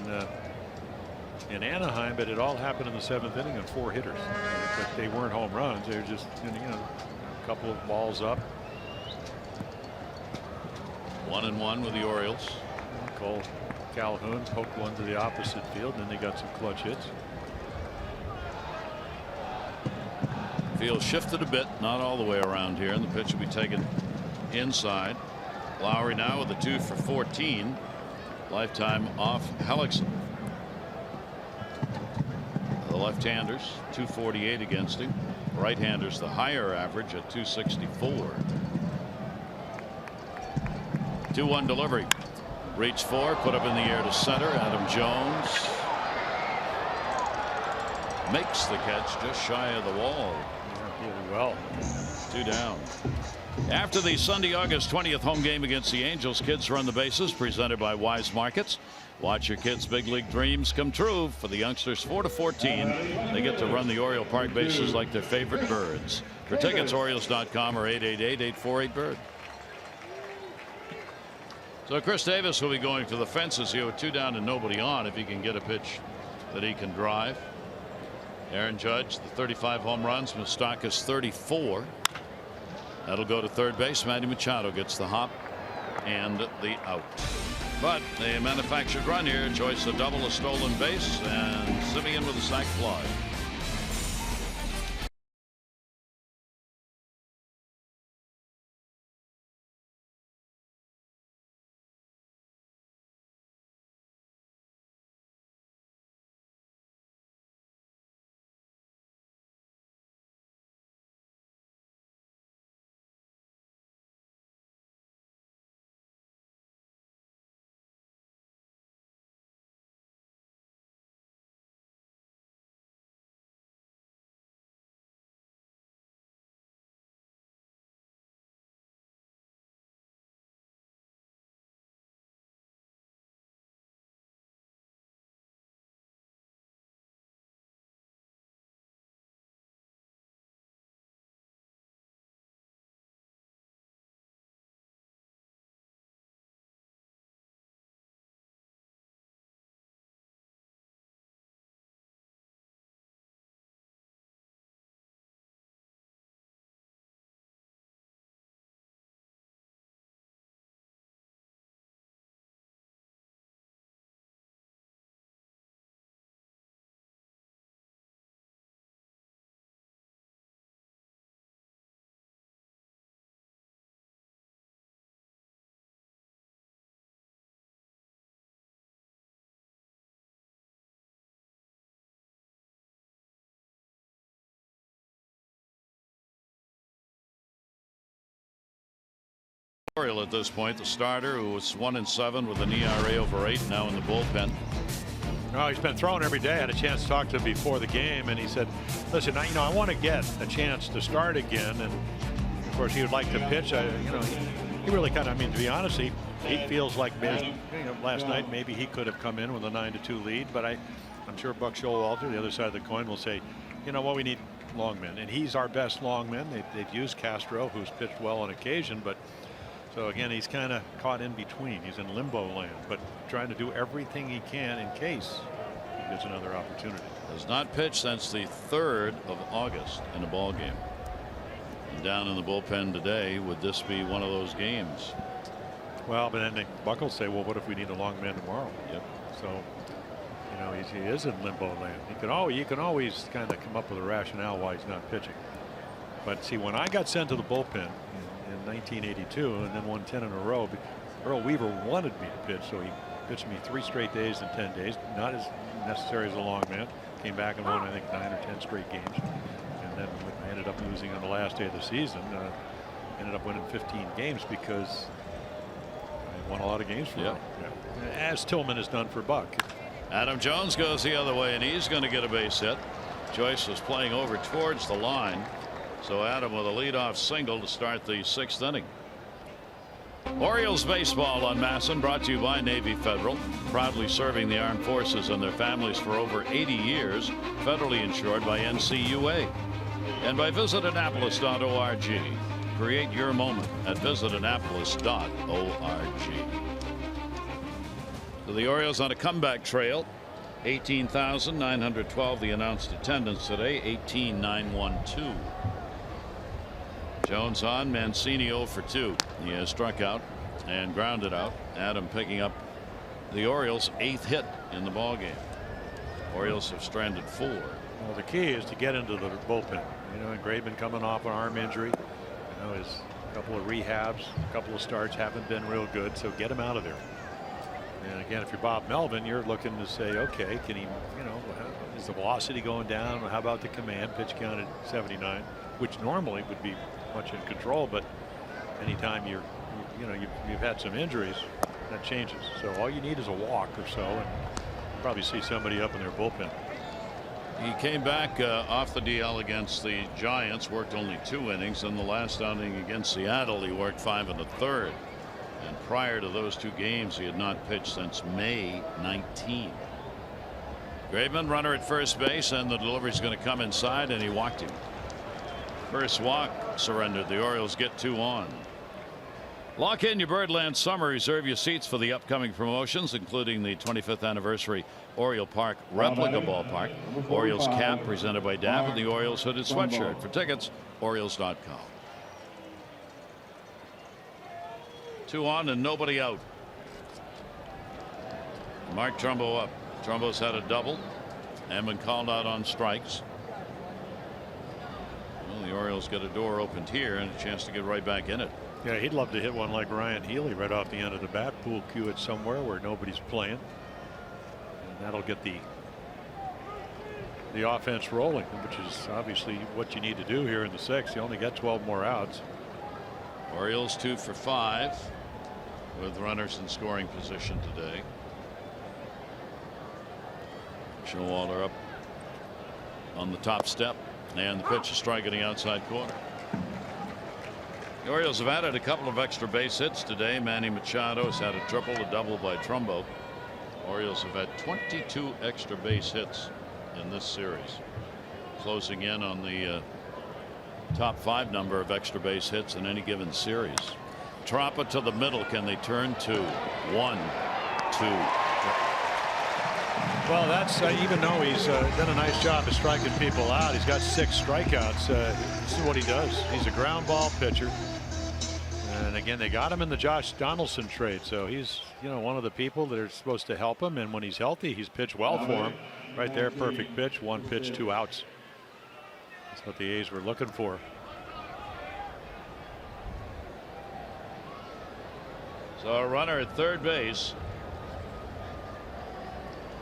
Anaheim, but it all happened in the 7th inning on 4 hitters. But they weren't home runs. They were just, you know, a couple of balls up. 1-1 with the Orioles. Cole Calhoun poked one to the opposite field, and then they got some clutch hits. Field shifted a bit, not all the way around here, and the pitch will be taken inside. Lowry now with a 2 for 14. Lifetime off Hellickson. The left-handers 248 against him. Right-handers the higher average at 264. 2-1 delivery. Reach for, put up in the air to center. Adam Jones makes the catch just shy of the wall. Really well. 2 down. After the Sunday, August 20th home game against the Angels, Kids Run the Bases, presented by Wise Markets. Watch your kids' big league dreams come true. For the youngsters 4 to 14, they get to run the Oriole Park bases like their favorite birds. For tickets, Orioles.com or 888-848-BIRD. So Chris Davis will be going to the fences here with 2 down and nobody on if he can get a pitch that he can drive. Aaron Judge, the 35 home runs. Moustakas 34. That'll go to third base. Manny Machado gets the hop and the out. But a manufactured run here. Joyce a double, a stolen base, and Semien with a sac fly. Oriole at this point, the starter who was 1-7 with an ERA over 8, now in the bullpen. Oh, he's been throwing every day. I had a chance to talk to him before the game, and he said, listen, I want to get a chance to start again. And of course, he would like to pitch. He really kind of, to be honest, he feels like maybe, last night maybe he could have come in with a 9-2 lead, but I'm sure Buck Showalter, the other side of the coin, will say, you know what, we need long men, and he's our best long man. They've used Castro, who's pitched well on occasion, but so again, he's kind of caught in between. He's in limbo land, but trying to do everything he can in case he gets another opportunity. Has not pitched since the 3rd of August in a ball game. And down in the bullpen today. Would this be one of those games? Well, but then Buck will say, well, what if we need a long man tomorrow? Yep. So, he is in limbo land. You can always kind of come up with a rationale why he's not pitching. But see, when I got sent to the bullpen in 1982 and then won 10 in a row, Earl Weaver wanted me to pitch, so he pitched me 3 straight days in 10 days, not as necessary as a long man. Came back and won, I think, 9 or 10 straight games, and then I ended up losing on the last day of the season. Ended up winning 15 games because I won a lot of games for him. Yeah. As Tillman has done for Buck. Adam Jones goes the other way, and he's going to get a base hit. Joyce was playing over towards the line, so Adam with a leadoff single to start the 6th inning. Orioles baseball on Masson, brought to you by Navy Federal, proudly serving the armed forces and their families for over 80 years, federally insured by NCUA, and by visitannapolis.org. Create your moment at visitannapolis.org. So the Orioles on a comeback trail. 18,912 the announced attendance today. 18,912. Jones on. Mancini 0 for 2. He has struck out and grounded out. Adam picking up the Orioles' 8th hit in the ballgame. Orioles have stranded 4. Well, the key is to get into the bullpen. And Graveman coming off an arm injury. His couple of rehabs, a couple of starts haven't been real good, so get him out of there. And again, if you're Bob Melvin, you're looking to say, okay, can he, is the velocity going down? How about the command? Pitch count at 79, which normally would be much in control, but anytime you've had some injuries, that changes. So all you need is a walk or so, and probably see somebody up in their bullpen. He came back off the DL against the Giants, worked only 2 innings. In the last outing against Seattle, he worked 5 1/3. And prior to those 2 games, he had not pitched since May 19. Graveman, runner at first base, and the delivery is going to come inside, and he walked him. First walk surrendered. The Orioles get 2 on. Lock in your Birdland summer. Reserve your seats for the upcoming promotions, including the 25th anniversary Oriole Park replica ballpark, Orioles cap presented by DAP, and the Orioles hooded sweatshirt. For tickets, Orioles.com. 2 on and nobody out. Mark Trumbo up. Trumbo's had a double and been called out on strikes. Well, the Orioles get a door opened here and a chance to get right back in it. Yeah, he'd love to hit one like Ryan Healy right off the end of the bat, pool cue it somewhere where nobody's playing, and that'll get the offense rolling, which is obviously what you need to do here in the 6th. You only got 12 more outs. Orioles 2 for 5 with runners in scoring position today. Showalter up on the top step, and the pitch is striking the outside corner. The Orioles have added a couple of extra base hits today. Manny Machado has had a triple, a double by Trumbo. Orioles have had 22 extra base hits in this series, closing in on the top 5 number of extra base hits in any given series. Trompa to the middle. Can they turn to 1, 2? Well, that's even though he's done a nice job of striking people out, he's got 6 strikeouts. This is what he does. He's a ground ball pitcher. And again, they got him in the Josh Donaldson trade, so he's one of the people that are supposed to help him, and when he's healthy, he's pitched well for him. Right there, perfect pitch, 1 pitch, 2 outs. That's what the A's were looking for. So a runner at third base.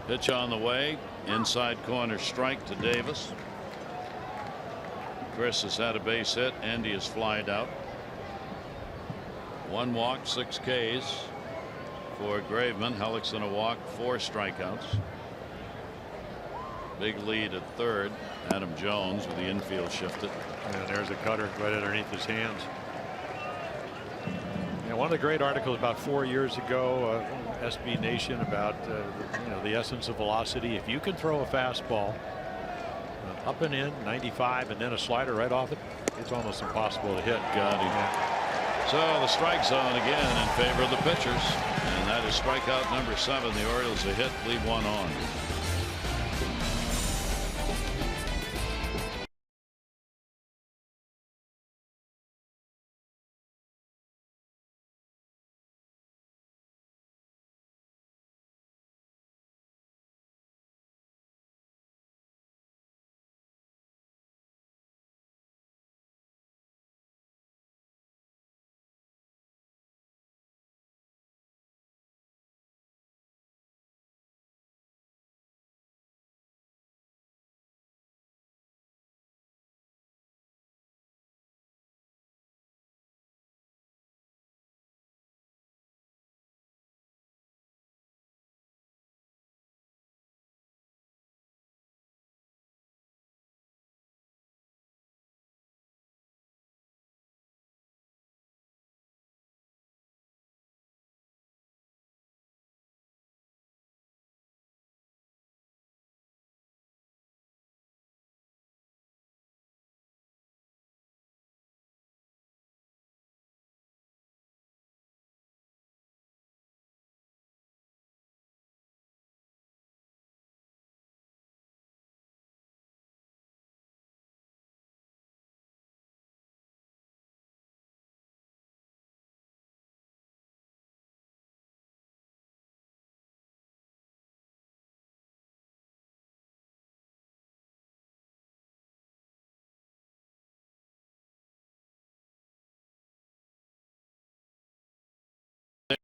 Pitch on the way, inside corner strike to Davis. Chris has had a base hit. Andy has flied out. 1 walk, 6 Ks for Graveman. Hellickson a walk, 4 strikeouts. Big lead at third. Adam Jones with the infield shifted. And there's a cutter right underneath his hands. One of the great articles about 4 years ago, SB Nation, about the essence of velocity. If you can throw a fastball up and in 95 and then a slider right off it, it's almost impossible to hit. Got him. Yeah. So the strike zone again in favor of the pitchers, and that is strikeout number 7. The Orioles a hit, leave 1 on.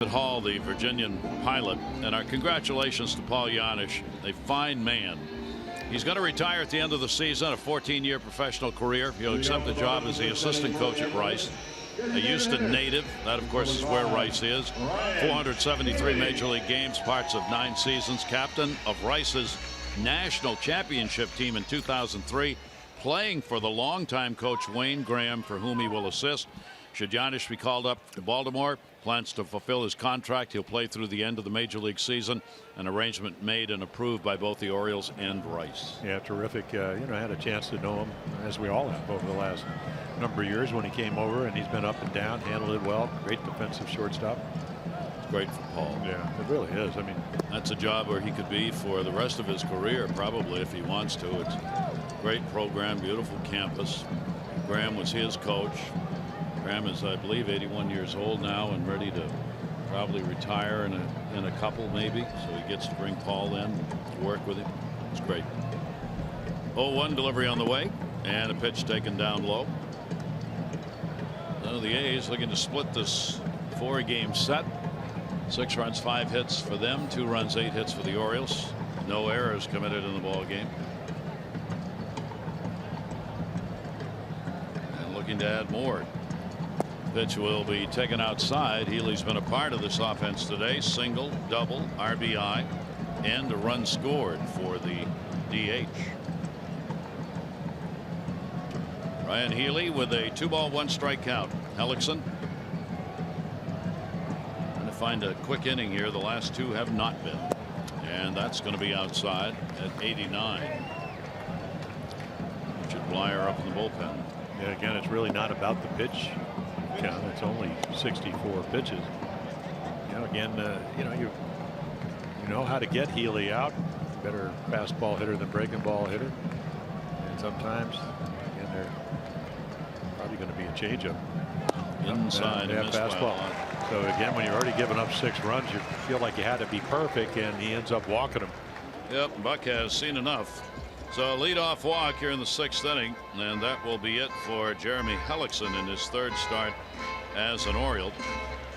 David Hall, the Virginian pilot, and our congratulations to Paul Janisch, a fine man. He's going to retire at the end of the season, a 14-year professional career. He'll accept the job as the assistant coach at Rice, a Houston native. That, of course, is where Rice is. 473 major league games, parts of 9 seasons, captain of Rice's national championship team in 2003, playing for the longtime coach Wayne Graham, for whom he will assist. Should Janisch be called up to Baltimore, plans to fulfill his contract. He'll play through the end of the major league season. An arrangement made and approved by both the Orioles and Rice. Yeah, terrific. I had a chance to know him, as we all have, over the last number of years when he came over, and he's been up and down, handled it well. Great defensive shortstop. It's great for Paul. Yeah, it really is. I mean, that's a job where he could be for the rest of his career, probably, if he wants to. It's a great program, beautiful campus. Graham was his coach. Graham is, I believe, 81 years old now and ready to probably retire in a couple, maybe. So he gets to bring Paul in to work with him. It's great. 0-1 delivery on the way, and a pitch taken down low. So the A's looking to split this 4-game set. 6 runs, 5 hits for them. 2 runs, 8 hits for the Orioles. No errors committed in the ball game. And looking to add more. Pitch will be taken outside. Healy's been a part of this offense today. Single, double, RBI, and a run scored for the DH. Ryan Healy with a 2-ball, 1-strike count. Hellickson trying to find a quick inning here. The last 2 have not been, and that's going to be outside at 89. Richard Blyer up in the bullpen. Yeah, again, it's really not about the pitch. It's only 64 pitches. Again, you know how to get Healy out. Better fastball hitter than breaking ball hitter. And sometimes, again, they're probably going to be a changeup. Inside, fastball. So again, when you're already giving up 6 runs, you feel like you had to be perfect, and he ends up walking them. Yep, Buck has seen enough. So leadoff walk here in the 6th inning, and that will be it for Jeremy Hellickson in his 3rd start as an Oriole.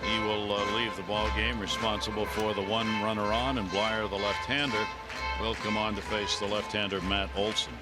He will leave the ball game responsible for the 1 runner on, and Blyer, the left-hander, will come on to face the left-hander Matt Olson.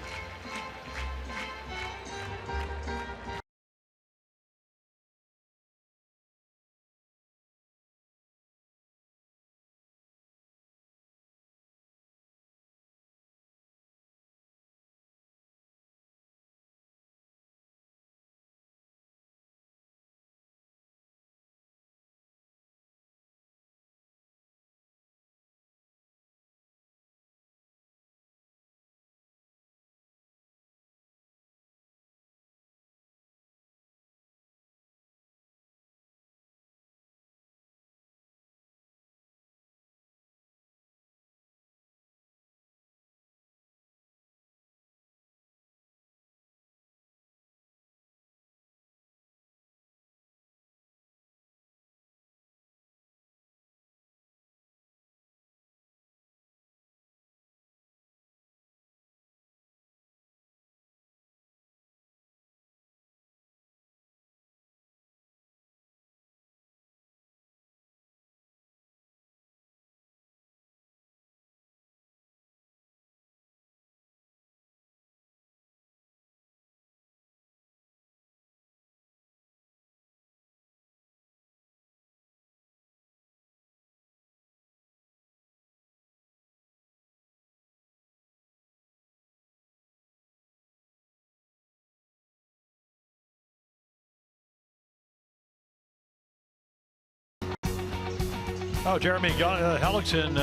Oh, Jeremy Hellickson,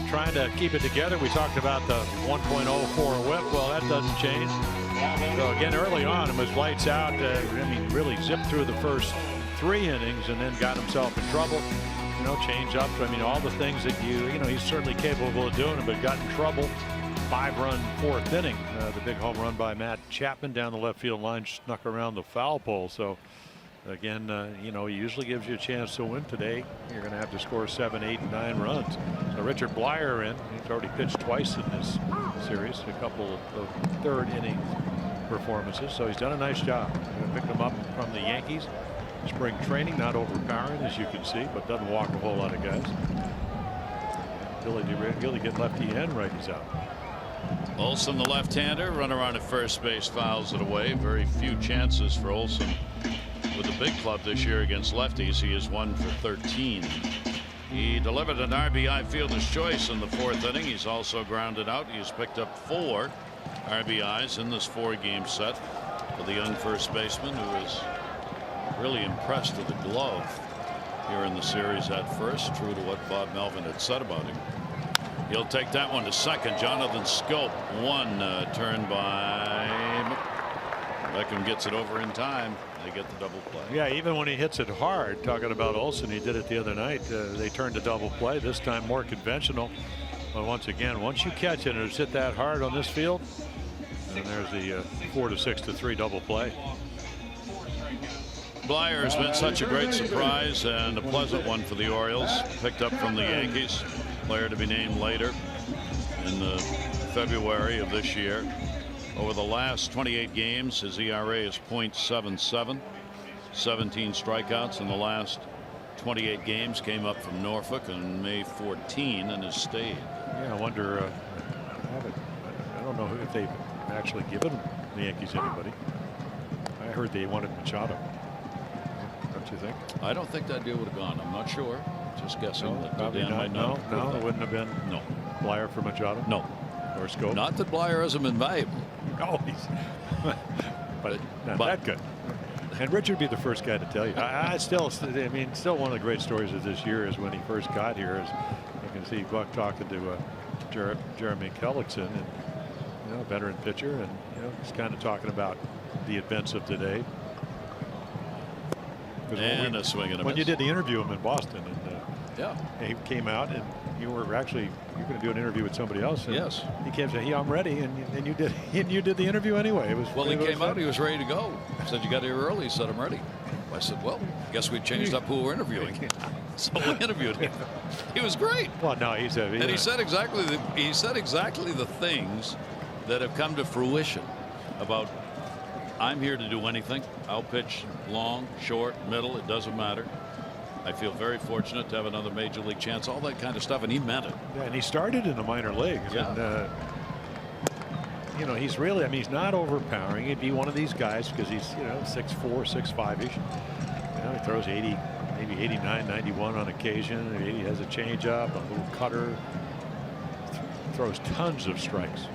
trying to keep it together. We talked about the 1.04 whip. Well, that doesn't change. So again, early on, it was lights out. Really zipped through the first 3 innings and then got himself in trouble. Change up. All the things that he's certainly capable of doing, but got in trouble. 5-run 4th inning. The big home run by Matt Chapman down the left field line, snuck around the foul pole. So again, he usually gives you a chance to win. Today, you're going to have to score 7, 8, and 9 runs. So Richard Blyer in. He's already pitched twice in this series. A couple of 3rd inning performances. So he's done a nice job. Picked him up from the Yankees. Spring training, not overpowering as you can see, but doesn't walk a whole lot of guys. Ability to get lefty and righties out. Olson, the left-hander, runner on at first base, fouls it away. Very few chances for Olson with the big club this year against lefties. He is 1 for 13. He delivered an RBI fielder's choice in the 4th inning. He's also grounded out. He's picked up 4 RBIs in this 4-game set for the young first baseman, who is really impressed with the glove here in the series at first, true to what Bob Melvin had said about him. He'll take that one to second. Jonathan Scope, one turn by Beckham, gets it over in time. They get the double play. Yeah, even when he hits it hard, talking about Olson, he did it the other night. They turned to double play, this time more conventional. But once again, once you catch it and it's hit that hard on this field, and there's the 4 to 6 to 3 double play. Blyer has been such a great surprise and a pleasant one for the Orioles. Picked up from the Yankees. Player to be named later in February of this year. Over the last 28 games, his ERA is .77. 17 strikeouts in the last 28 games. Came up from Norfolk on May 14 and has stayed. Yeah, I wonder. I don't know if they've actually given the Yankees anybody. I heard they wanted Machado. Don't you think? I don't think that deal would have gone. I'm not sure. Just guessing. No, that probably Dan not. might not. No, it wouldn't have been. No. Blyer for Machado. No. Or Scope. Not that Blyer hasn't been valuable. No, but not that good. And Richard would be the first guy to tell you. Still one of the great stories of this year is when he first got here. Is you can see Buck talking to Jeremy Hellickson, and veteran pitcher, and he's kind of talking about the events of today. And a swing and a when miss. you did the interview him in Boston, and yeah, he came out, and you were going to do an interview with somebody else. And yes. He came and said, "Yeah, I'm ready," and you did. And you did the interview anyway. He came out. He was ready to go. Said, "You got here early." He said, "I'm ready." I said, "Well, I guess we changed up who we're interviewing." So we interviewed him. He was great. Well, no, he said exactly the things that have come to fruition about. I'm here to do anything. I'll pitch long, short, middle. It doesn't matter. I feel very fortunate to have another major league chance. All that kind of stuff, and he meant it. Yeah, and he started in the minor leagues. Yeah. And he's really. He's not overpowering. He'd be one of these guys because he's 6'4", 6'5"-ish. He throws 80, maybe 89, 91 on occasion. He has a changeup, a little cutter. Throws tons of strikes.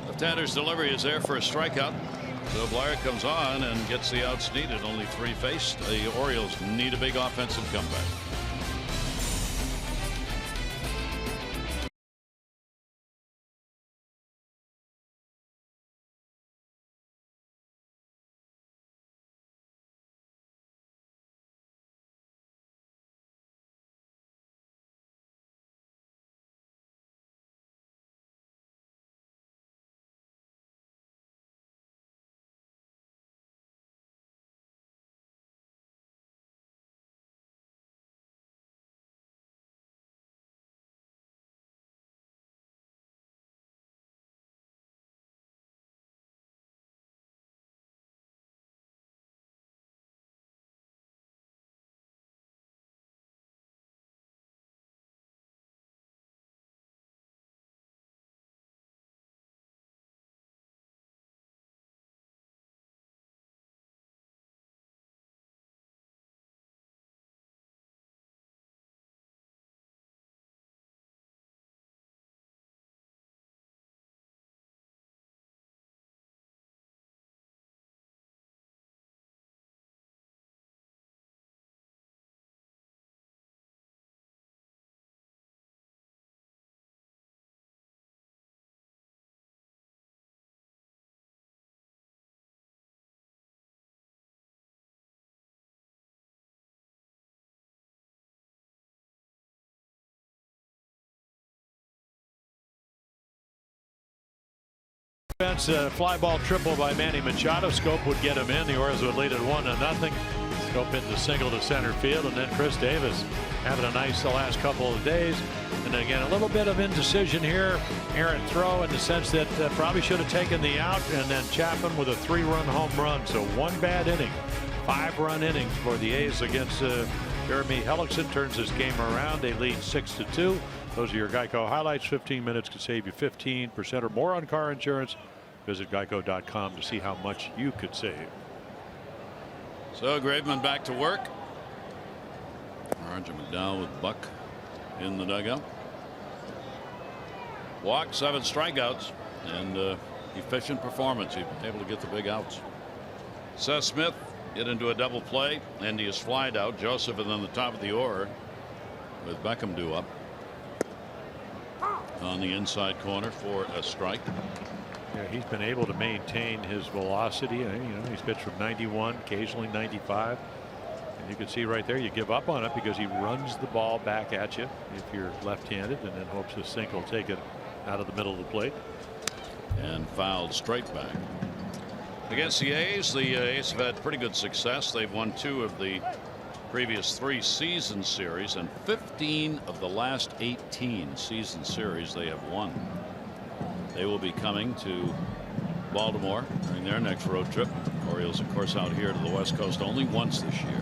Left-hander's delivery is there for a strikeout. So Blyer comes on and gets the outs needed. Only 3 faced. The Orioles need a big offensive comeback. A fly ball triple by Manny Machado. Scope would get him in. The Orioles would lead it 1-0. Scope hit the single to center field, and then Chris Davis having a nice the last couple of days. And again, a little bit of indecision here. Errant throw in the sense that probably should have taken the out, and then Chapman with a 3-run home run. So one bad inning, 5-run innings for the A's against Jeremy Hellickson. Turns this game around. They lead 6-2. Those are your Geico highlights. 15 minutes could save you 15% or more on car insurance. Visit geico.com to see how much you could save. So Graveman back to work. Roger McDowell with Buck in the dugout. Walk, 7 strikeouts, and efficient performance. He's able to get the big outs. Seth Smith get into a double play, and he is flied out. Joseph is on the top of the order with Beckham due up on the inside corner for a strike. Yeah, he's been able to maintain his velocity. He's pitched from 91, occasionally 95. And you can see right there, you give up on it because he runs the ball back at you if you're left-handed, and then hopes the sink will take it out of the middle of the plate. And fouled straight back. Against the A's have had pretty good success. They've won 2 of the previous 3 season series, and 15 of the last 18 season series they have won. They will be coming to Baltimore during their next road trip. Orioles, of course, out here to the West Coast only once this year,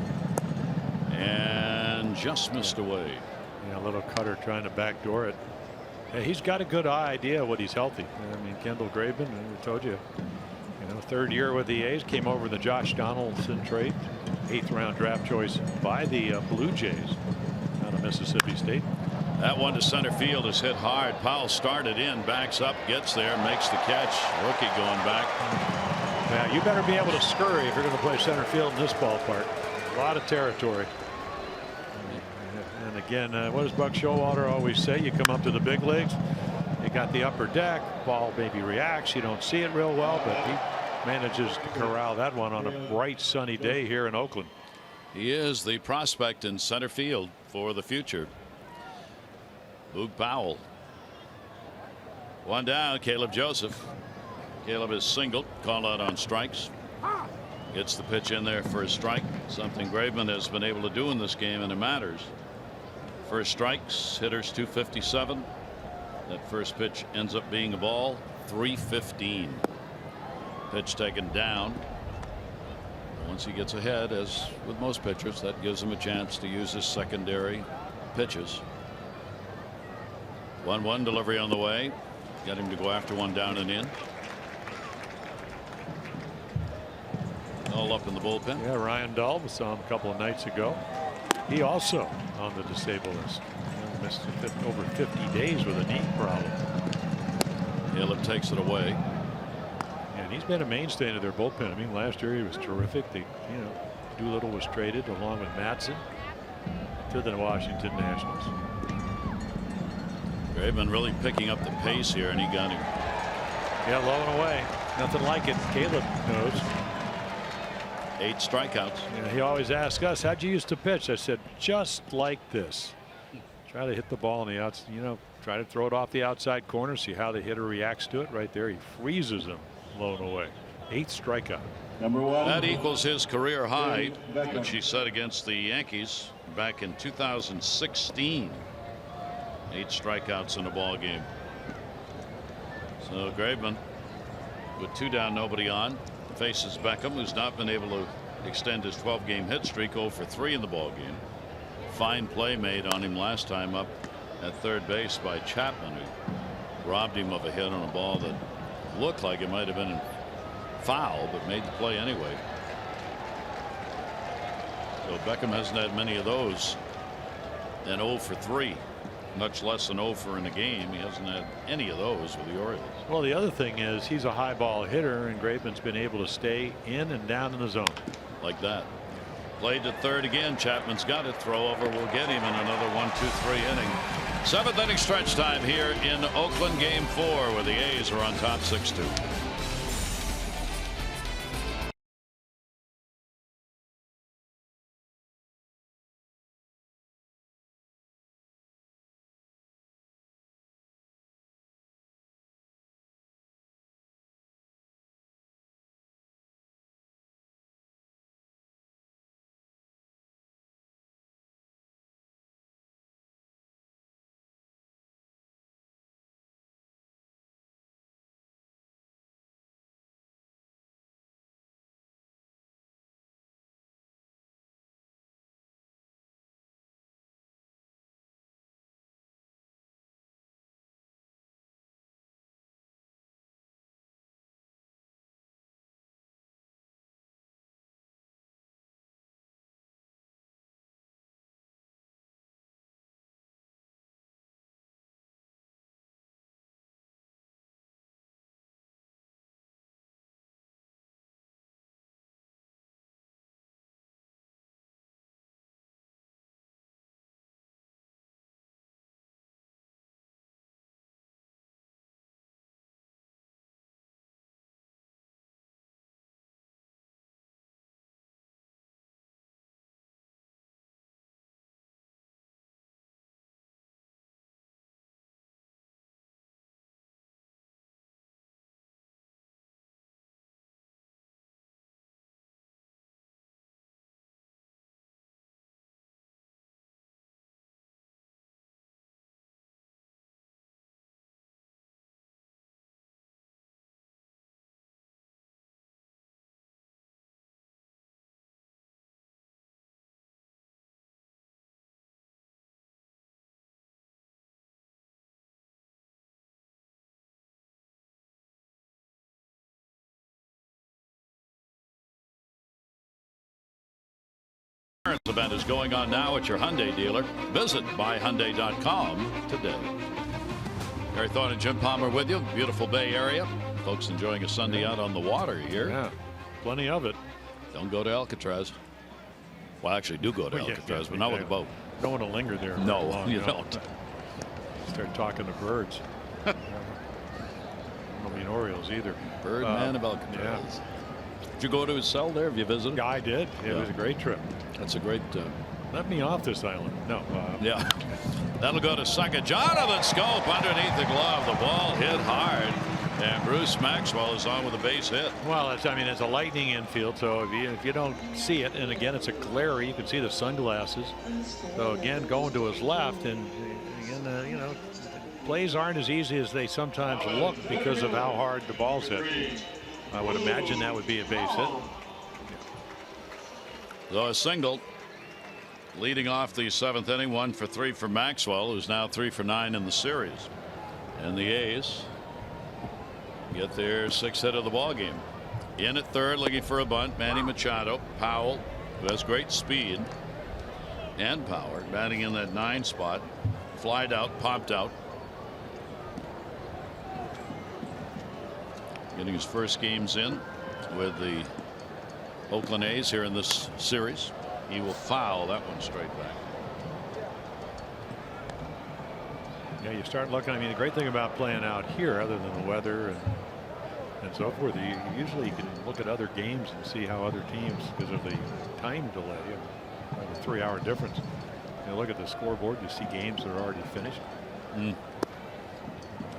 and just missed away. Yeah, a little cutter trying to backdoor it. Yeah, he's got a good idea when he's healthy. I mean, Kendall Graveman, I told you, 3rd year with the A's, came over the Josh Donaldson trade, 8th round draft choice by the Blue Jays out of Mississippi State. That one to center field is hit hard. Powell started in, backs up, gets there, makes the catch. Rookie going back. Yeah, you better be able to scurry if you're going to play center field in this ballpark. A lot of territory. And again, what does Buck Showalter always say? You come up to the big leagues, you got the upper deck, ball maybe reacts, you don't see it real well, but he manages to corral that one on a bright sunny day here in Oakland. He is the prospect in center field for the future. Boog Powell. One down. Caleb Joseph. Caleb is singled, called out on strikes. Gets the pitch in there for a strike, something Graveman has been able to do in this game, and it matters. First strikes, hitters 257. That first pitch ends up being a ball. 315. Pitch taken down. Once he gets ahead, as with most pitchers, that gives him a chance to use his secondary pitches. 1-1 delivery on the way. Get him to go after one down and in. All up in the bullpen. Yeah, Ryan Dahl, we saw him a couple of nights ago. He also on the disabled list. Missed over 50 days with a knee problem. Caleb takes it away. And he's been a mainstay into their bullpen. I mean, last year he was terrific. Doolittle was traded along with Matson to the Washington Nationals. Graveman really picking up the pace here, and he got him. Yeah, low and away. Nothing like it. Caleb knows. 8 strikeouts. Yeah, he always asks us, how'd you used to pitch? I said, just like this. Try to hit the ball on the outside, try to throw it off the outside corner, see how the hitter reacts to it. Right there, he freezes him low and away. 8th strikeout. Number 1. That equals his career high, which he set against the Yankees back in 2016. 8 strikeouts in a ball game. So Graveman with 2 down, nobody on, faces Beckham, who's not been able to extend his 12-game hit streak. 0 for 3 in the ball game. Fine play made on him last time up at third base by Chapman, who robbed him of a hit on a ball that looked like it might have been foul, but made the play anyway. So Beckham hasn't had many of those. And 0 for 3. Much less than 0 for in a game. He hasn't had any of those with the Orioles. Well, the other thing is he's a high ball hitter, and Graveman's been able to stay in and down in the zone. Like that. Played to third again. Chapman's got it. Throw over will get him in another 1-2-3 inning. 7th inning stretch time here in Oakland, game 4, where the A's are on top 6-2. event is going on now at your Hyundai dealer. Visit buyhyundai.com today. Gary Thorne and Jim Palmer with you. Beautiful Bay Area. Folks enjoying a Sunday out on the water here. Yeah, plenty of it. Don't go to Alcatraz. Well, actually, do go to Alcatraz, but not with a boat. Don't want to linger there. No, long, you don't. Start talking to birds. I mean Orioles either. Birdman of Alcatraz. Yeah. Did you go to his cell there? Have you visited? Yeah, I did. It was a great trip. That's a great. Let me off this island. No. Yeah. That'll go to second. Jonathan Scope underneath the glove. The ball hit hard. And Bruce Maxwell is on with a base hit. Well, it's a lightning infield, so if you don't see it, and again it's a glare, you can see the sunglasses. So again, going to his left, and again, plays aren't as easy as they sometimes look because of how hard the ball's hit. I would imagine that would be a base hit. So a single leading off the 7th inning. 1 for 3 for Maxwell, who's now 3 for 9 in the series. And the A's get their 6th hit of the ball game. In at third, looking for a bunt, Manny Machado. Powell, who has great speed and power, batting in that 9 spot. Flied out, popped out. Getting his first games in with the Oakland A's here in this series. He will foul that one straight back. Yeah, you start looking. I mean, the great thing about playing out here, other than the weather and so forth, you usually can look at other games and see how other teams, because of the time delay, the 3-hour difference. You look at the scoreboard, you see games that are already finished.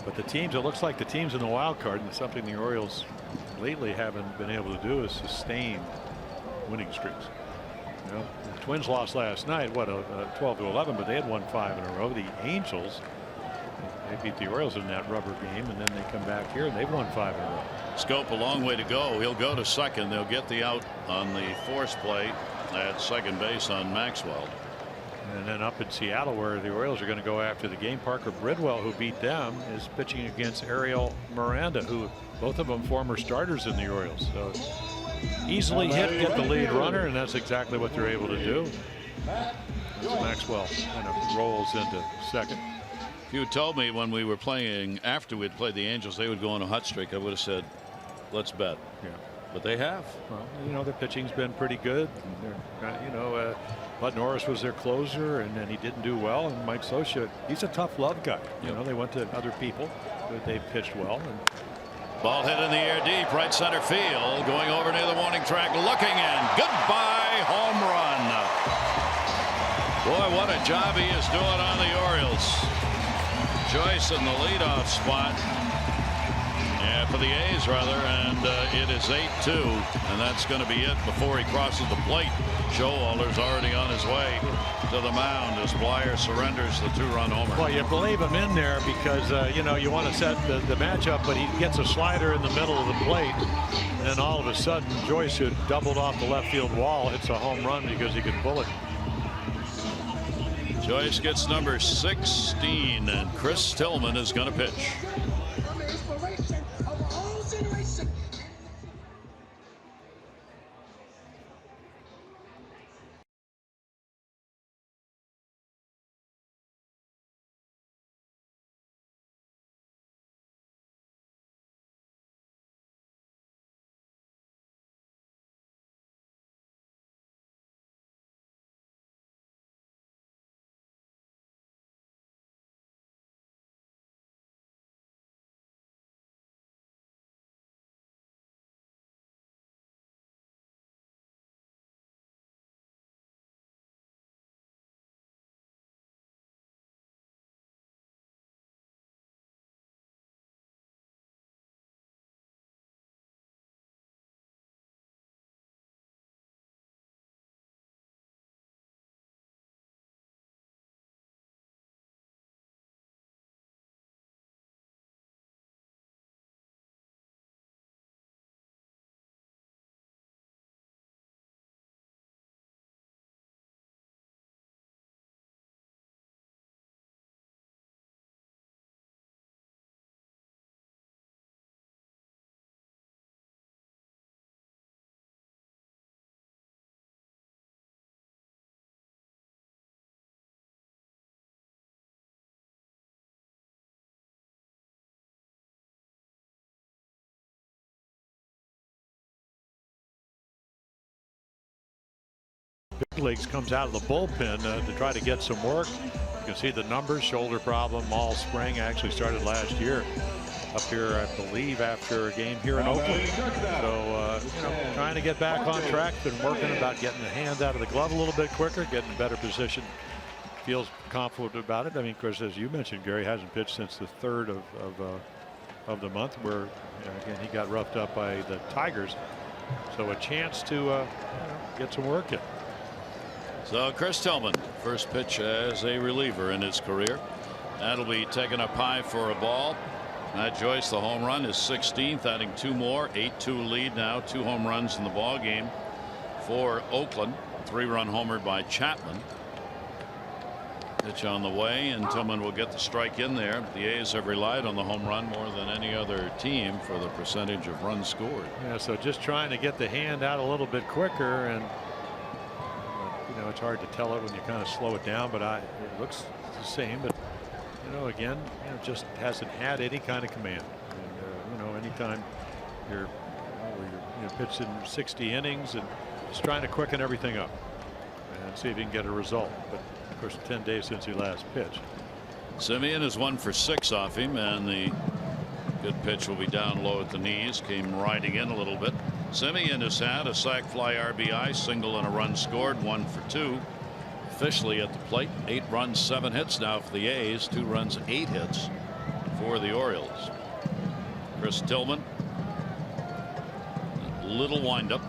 But the teams, it looks like the teams in the wild card, and something the Orioles lately haven't been able to do, is sustain winning streaks. The Twins lost last night, what, 12-11, but they had won 5 in a row. The Angels, they beat the Orioles in that rubber game, and then they come back here and they've won 5 in a row. Scope a long way to go. He'll go to second. They'll get the out on the force play at second base on Maxwell. And then up in Seattle, where the Orioles are going to go after the game, Parker Bridwell, who beat them, is pitching against Ariel Miranda, who both of them former starters in the Orioles. So easily hit, get the lead runner, and that's exactly what they're able to do. As Maxwell kind of rolls into second. If you had told me when we were playing, after we'd played the Angels, they would go on a hot streak, I would have said, let's bet. Yeah. But they have. Well, their pitching's been pretty good. Bud Norris was their closer, and then he didn't do well. And Mike Scioscia, he's a tough love guy. They went to other people, but they pitched well. And ball hit in the air deep, right center field, going over near the warning track, looking in. Goodbye, home run. Boy, what a job he is doing on the Orioles. Joyce in the leadoff spot. Yeah, for the A's rather, and it is 8-2, and that's going to be it before he crosses the plate. Showalter's already on his way to the mound as Blyer surrenders the 2-run homer. Well, you believe him in there because you want to set the matchup, but he gets a slider in the middle of the plate, and then all of a sudden Joyce, who doubled off the left field wall, hits a home run because he could pull it. Joyce gets number 16, and Chris Tillman is going to pitch. leagues comes out of the bullpen to try to get some work. You can see the numbers, shoulder problem all spring, actually started last year up here, I believe, after a game here in Oakland. So, trying to get back on track, been working about getting the hands out of the glove a little bit quicker, getting in better position. Feels confident about it. I mean, of course, as you mentioned, Gary hasn't pitched since the 3rd of the month, where again he got roughed up by the Tigers. So a chance to get some work in. So Chris Tillman, first pitch as a reliever in his career. That'll be taken up high for a ball. Matt Joyce, the home run, is 16th, adding 2 more. 8-2 lead now. 2 home runs in the ball game for Oakland. 3-run homer by Chapman. Pitch on the way, and Tillman will get the strike in there. The A's have relied on the home run more than any other team for the percentage of runs scored. Yeah, so just trying to get the hand out a little bit quicker, and it's hard to tell it when you kind of slow it down, but it looks the same. But again, just hasn't had any kind of command. And anytime you're pitching 60 innings and just trying to quicken everything up and see if you can get a result. But of course, 10 days since he last pitched. Simeon is 1 for 6 off him, and the good pitch will be down low at the knees. Came riding in a little bit. Simeon has had a sac fly RBI, single and a run scored, 1 for 2. Officially at the plate, 8 runs, 7 hits now for the A's, 2 runs, 8 hits for the Orioles. Chris Tillman, a little windup,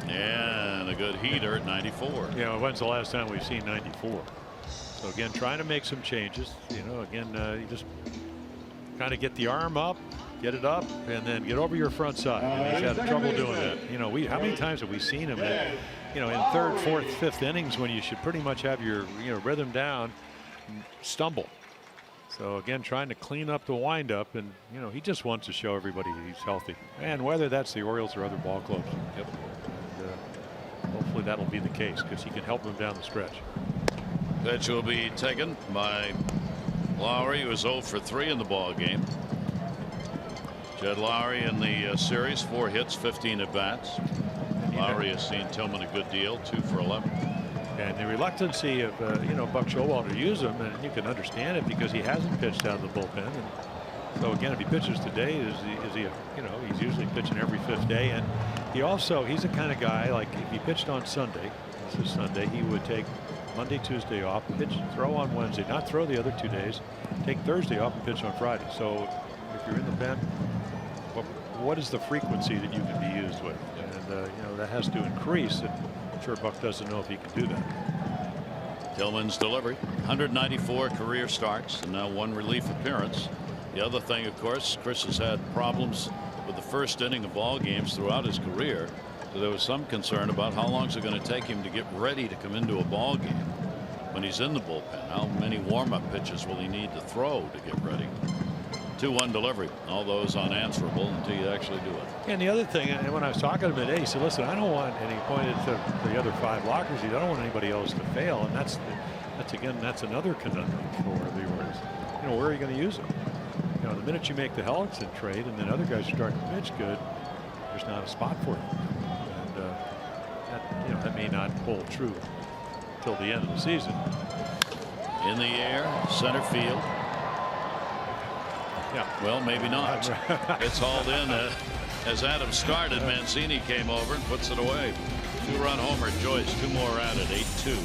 and a good heater at 94. Yeah, when's the last time we've seen 94? So again, trying to make some changes. Again, you just kind of get the arm up, get it up, and then get over your front side. And he's had trouble doing that. How many times have we seen him in 3rd, 4th, 5th innings when you should pretty much have your rhythm down, stumble. So again, trying to clean up the windup, and he just wants to show everybody he's healthy, and whether that's the Orioles or other ball clubs. Yep. And, hopefully that'll be the case, because he can help them down the stretch. Pitch will be taken by Lowry, who was 0 for 3 in the ball game. Jed Lowry in the series, 4 hits, 15 at bats. Lowry has seen Tillman a good deal, 2 for 11. And the reluctancy of Buck Showalter to use him, and you can understand it because he hasn't pitched out of the bullpen. And so again, if he pitches today, is he he's usually pitching every 5th day, and he's the kind of guy, like if he pitched on Sunday, this is Sunday, he would take Monday, Tuesday off, throw on Wednesday, not throw the other 2 days, take Thursday off and pitch on Friday. So if you're in the pen, what is the frequency that you can be used with? And that has to increase, and I'm sure Buck doesn't know if he can do that. Tillman's delivery, 194 career starts, and now 1 relief appearance. The other thing, of course, Chris has had problems with the first inning of ball games throughout his career. So there was some concern about how long is it going to take him to get ready to come into a ball game when he's in the bullpen. How many warm-up pitches will he need to throw to get ready? 2-1 delivery, all those unanswerable until you actually do it. And the other thing, and when I was talking to him today, he said, listen, I don't want, and he pointed to the other 5 lockers, I don't want anybody else to fail. And that's another conundrum for the Orioles. Where are you going to use them? The minute you make the Hellickson trade and then other guys start to pitch good, there's not a spot for them. And that may not hold true till the end of the season. In the air, center field. Yeah. Well, maybe not. It's hauled in as Adam started. Mancini came over and puts it away. 2-run homer. Joyce, 2 more added. 8-2.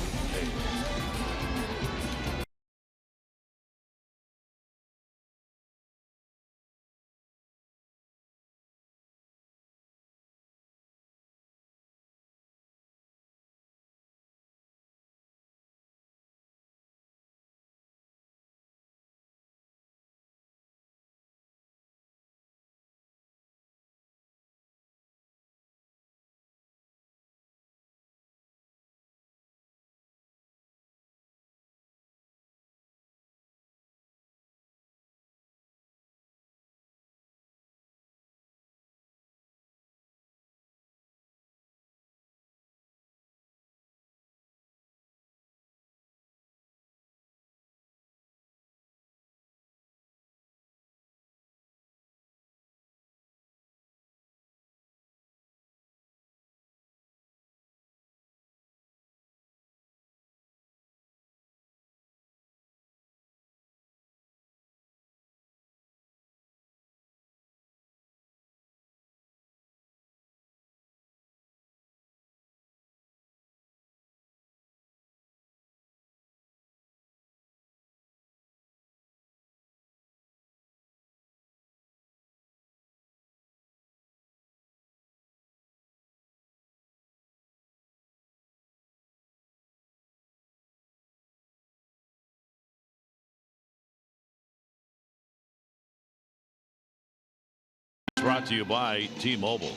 brought to you by T-Mobile.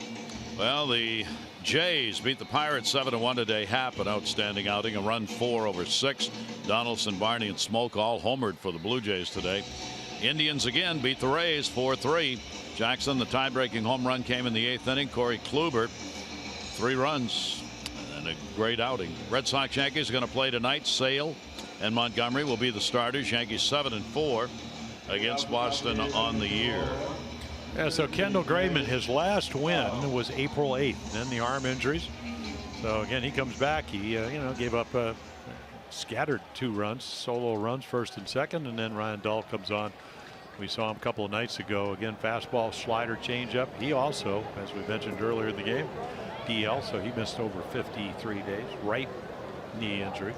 Well, the Jays beat the Pirates 7-1 today. Happ, an outstanding outing, a run 4 over 6. Donaldson, Barney, and Smoke all homered for the Blue Jays today. Indians again beat the Rays 4-3. Jackson, the tie-breaking home run came in the 8th inning. Corey Kluber, 3 runs and a great outing. Red Sox Yankees are going to play tonight. Sale and Montgomery will be the starters. Yankees 7-4 against Boston on the year. Yeah, so Kendall Graveman, his last win was April 8th. Then the arm injuries. So again, he comes back. He gave up scattered 2 runs, solo runs, first and second, and then Ryan Dahl comes on. We saw him a couple of nights ago. Again, fastball, slider, changeup. He also, as we mentioned earlier in the game, DL, so he missed over 53 days. Right knee injury.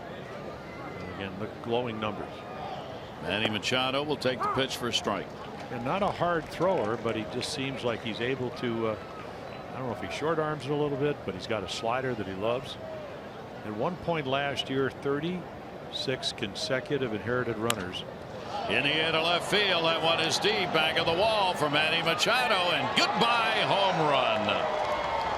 And again, the glowing numbers. Manny Machado will take the pitch for a strike. And not a hard thrower, but he just seems like he's able to, I don't know if he short arms it a little bit, but he's got a slider that he loves. At one point last year, 36 consecutive inherited runners. In the air to left field, that one is deep, back of the wall for Manny Machado, and goodbye home run.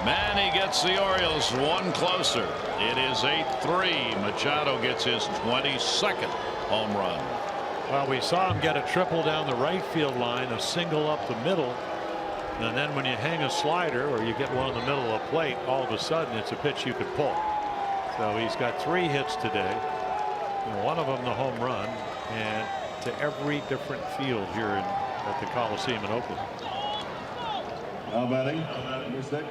Manny gets the Orioles 1 closer. It is 8-3. Machado gets his 22nd home run. Well, we saw him get a triple down the right field line, a single up the middle, and then when you hang a slider or you get one in the middle of the plate, all of a sudden it's a pitch you could pull. So he's got 3 hits today, and one of them the home run, and to every different field here at the Coliseum in Oakland. Now batting, number 6.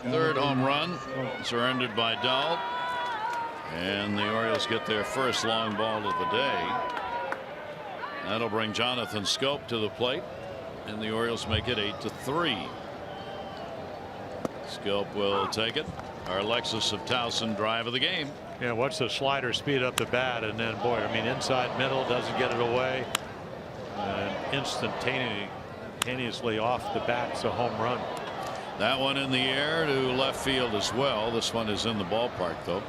3rd home run surrendered by Dahl, and the Orioles get their first long ball of the day. That'll bring Jonathan Scope to the plate, and the Orioles make it 8-3. Scope will take it. Our Alexis of Towson drive of the game. Yeah, watch the slider speed up the bat, and then boy, I mean, inside middle, doesn't get it away, and instantaneously off the bat, it's a home run. That one in the air to left field as well. This one is in the ballpark though.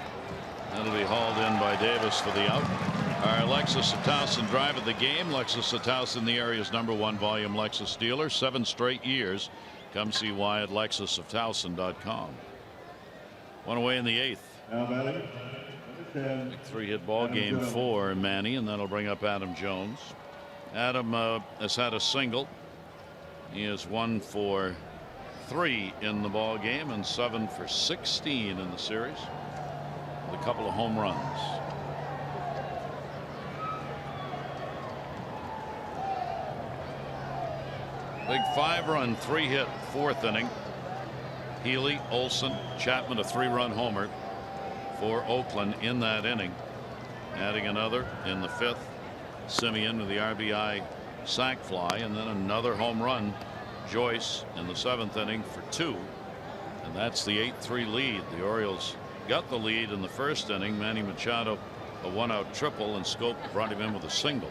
That'll be hauled in by Davis for the out. Our Lexus of Towson drive of the game. Lexus of Towson, the area's #1 volume Lexus dealer, 7 straight years. Come see why at LexusofTowson.com. One away in the 8th. Now batting, number 10. Big 3-hit ball game for Manny, and that'll bring up Adam Jones. Adam has had a single. He is 1 for 3 in the ball game and 7 for 16 in the series, with a couple of home runs. Big 5-run 3-hit 4th inning. Healy, Olson, Chapman, a 3-run homer for Oakland in that inning. Adding another in the 5th. Simeon with the RBI sac fly, and then another home run. Joyce in the 7th inning for 2, and that's the 8-3 lead. The Orioles got the lead in the 1st inning. Manny Machado a 1-out triple, and Scope brought him in with a single.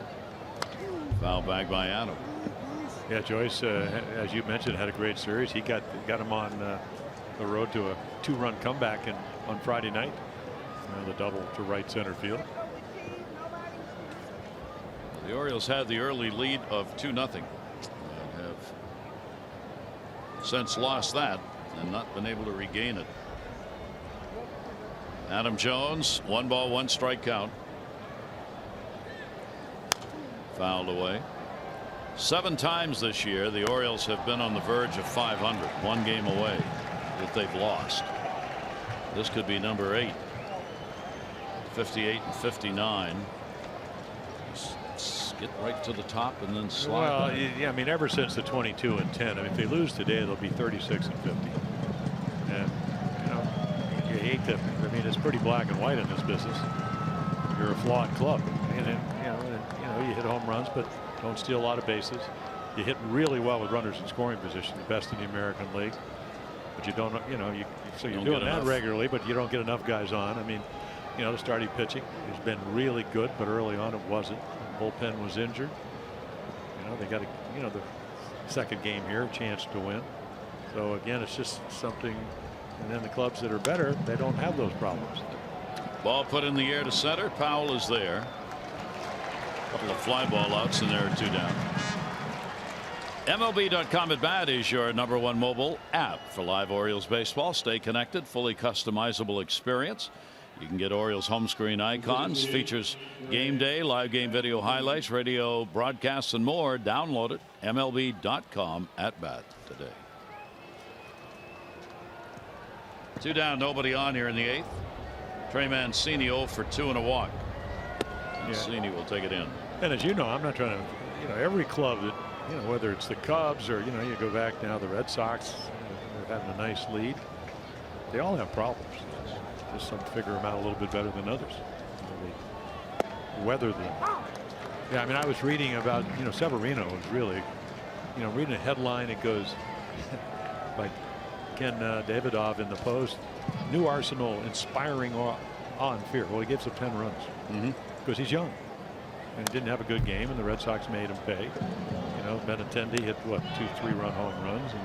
Foul back by Adam. Yeah, Joyce, as you mentioned, had a great series. He got him on the road to a 2-run comeback on Friday night. The double to right center field. The Orioles had the early lead of 2-0. Have since lost that and not been able to regain it. Adam Jones, 1 ball, 1 strike count. Fouled away. 7 times this year the Orioles have been on the verge of 500, 1 game away that they've lost. This could be number 8. 58 and 59. Just get right to the top and then slide. Well, yeah, I mean, ever since the 22 and 10, I mean, if they lose today, they'll be 36 and 50. And you hate to. I mean, it's pretty black and white in this business. You're a flawed club, and you hit home runs, but don't steal a lot of bases. You hit really well with runners in scoring position, the best in the American League. But you don't, so you're doing that regularly, but you don't get enough guys on. I mean, the starting pitching has been really good, but early on it wasn't. The bullpen was injured. They got the second game here, a chance to win. So again, it's just something. And then the clubs that are better, they don't have those problems. Ball put in the air to center. Powell is there. A couple of fly ball outs, and there are 2 down. MLB.com at Bat is your #1 mobile app for live Orioles baseball. Stay connected, fully customizable experience. You can get Orioles home screen icons, features game day, live game video highlights, radio broadcasts, and more. Download it. MLB.com at Bat today. 2 down, nobody on here in the 8th. Trey Mancini 0 for 2 and a walk. Mancini will take it in. And as you know, I'm not trying to, every club that, whether it's the Cubs or, you go back now, the Red Sox, they're having a nice lead. They all have problems. Just some figure them out a little bit better than others. They weather them. Yeah, I mean, I was reading about, Severino was really, reading a headline. It goes like Ken Davidoff in the Post. New Arsenal inspiring awe and fear. Well, he gives up 10 runs because he's young and didn't have a good game, and the Red Sox made him pay. Benintendi hit what 2 3-run home runs, and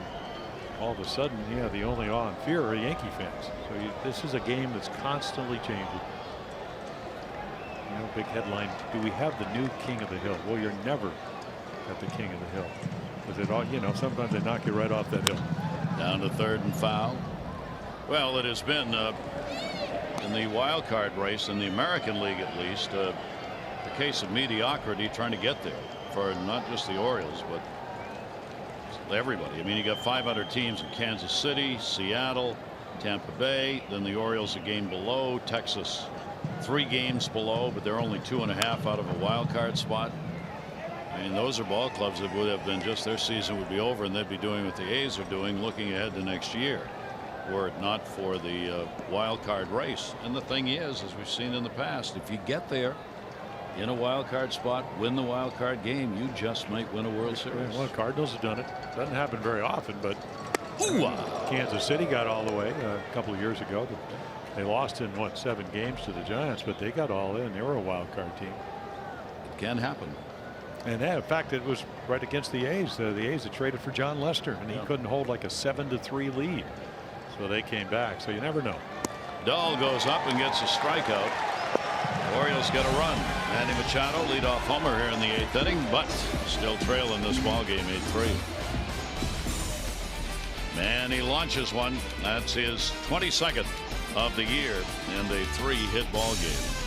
all of a sudden, the only awe and fear are Yankee fans. So this is a game that's constantly changing. Big headline: do we have the new king of the hill? Well, you're never at the king of the hill because it all, sometimes they knock you right off that hill. Down to 3rd and foul. Well, it has been in the wild card race in the American League, at least, the case of mediocrity trying to get there for not just the Orioles, but everybody. I mean, you got 500 teams in Kansas City, Seattle, Tampa Bay, then the Orioles a game below, Texas 3 games below, but they're only 2.5 out of a wild card spot. I mean, those are ball clubs that would have been just their season would be over, and they'd be doing what the A's are doing, looking ahead to next year, were it not for the wild card race. And the thing is, as we've seen in the past, if you get there in a wild card spot, win the wild card game, you just might win a World Series. Well, Cardinals have done it. Doesn't happen very often, but Kansas City got all the way a couple of years ago. They lost in 7 games to the Giants, but they got all in. They were a wild card team. It can happen. And in fact, it was right against the A's. The A's had traded for John Lester, and he couldn't hold like a 7-3 lead. So they came back. So you never know. Dahl goes up and gets a strikeout. The Orioles get a run. Manny Machado leadoff homer here in the 8th inning, but still trailing this ball game 8-3. Manny launches one. That's his 22nd of the year and a 3-hit ball game.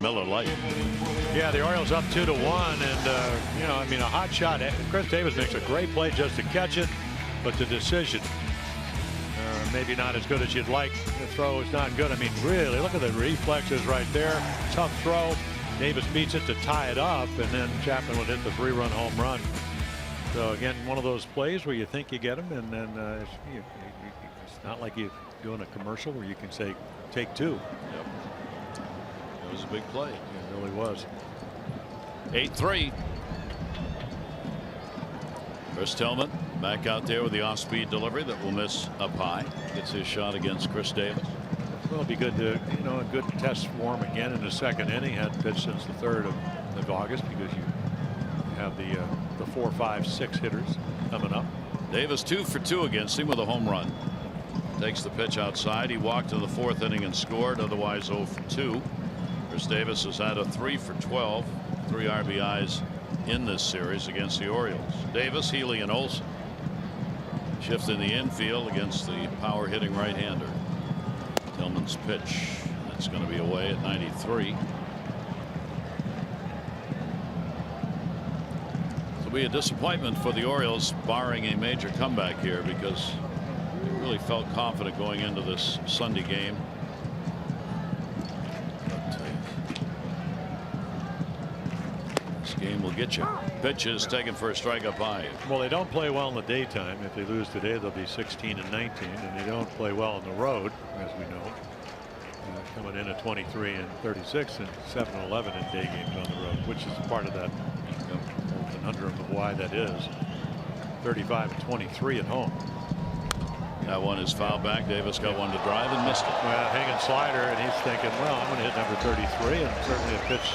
Miller Lite. Yeah, the Orioles up 2-1, and I mean, a hot shot. Chris Davis makes a great play just to catch it, but the decision maybe not as good as you'd like. The throw is not good. I mean, really, look at the reflexes right there. Tough throw. Davis beats it to tie it up, and then Chapman would hit the 3-run home run. So again, one of those plays where you think you get him, and then it's not like you're doing a commercial where you can say take 2. Yep. It was a big play. It really was. 8-3. Chris Tillman back out there with the off-speed delivery that will miss up high. Gets his shot against Chris Davis. Well, it'll be good to, a good test for him again in the second inning. Hadn't pitched since the 3rd of August because you have the 4, 5, 6 hitters coming up. Davis 2 for 2 against him with a home run. Takes the pitch outside. He walked in the 4th inning and scored. Otherwise 0 for 2. Chris Davis has had a 3 for 12, 3 RBIs in this series against the Orioles. Davis, Healy, and Olsen shift in the infield against the power hitting right-hander. Tillman's pitch, that's going to be away at 93. It'll be a disappointment for the Orioles, barring a major comeback here, because they really felt confident going into this Sunday game. But this game will get you. Pitch is taken for a strike up high. Well, they don't play well in the daytime. If they lose today, they'll be 16 and 19, and they don't play well on the road, as we know. Coming in at 23 and 36 and 7 and 11 in day games on the road, which is part of that conundrum of why that is. 35 and 23 at home. That one is fouled back. Davis got one to drive and missed it. Well, hanging slider, and he's thinking, well, I'm going to hit number 33, and certainly a pitch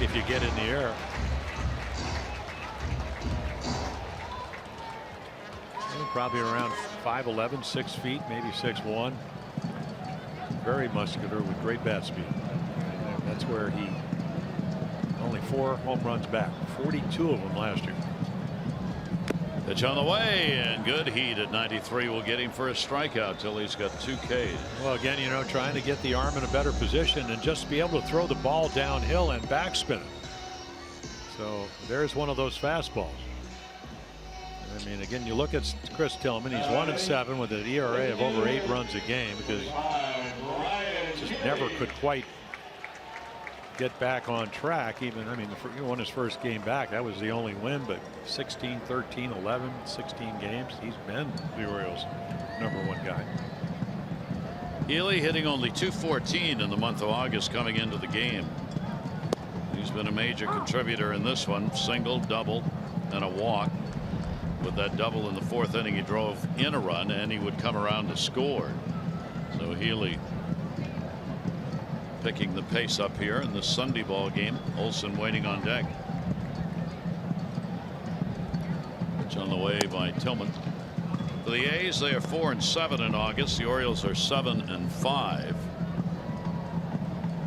if you get in the air. Probably around 5'11", 6 feet, maybe 6'1". Very muscular with great bat speed. And that's where he only 4 home runs back, 42 of them last year. Pitch on the way, and good heat at 93 will get him for a strikeout till he's got 2 Ks. Well, again, trying to get the arm in a better position and just be able to throw the ball downhill and backspin it. So there's one of those fastballs. I mean, again, you look at Chris Tillman, he's 1 and 7 with an ERA of over 8 runs a game, because just never could quite get back on track. Even, I mean, he won his first game back. That was the only win, but 16, 13, 11, 16 games. He's been the Orioles' #1 guy. Healy hitting only .214 in the month of August coming into the game. He's been a major contributor in this one. Single, double, and a walk. With that double in the 4th inning, he drove in a run, and he would come around to score. So Healy picking the pace up here in the Sunday ball game. Olsen waiting on deck. Pitch on the way by Tillman. For the A's, they are 4 and 7 in August. The Orioles are 7 and 5.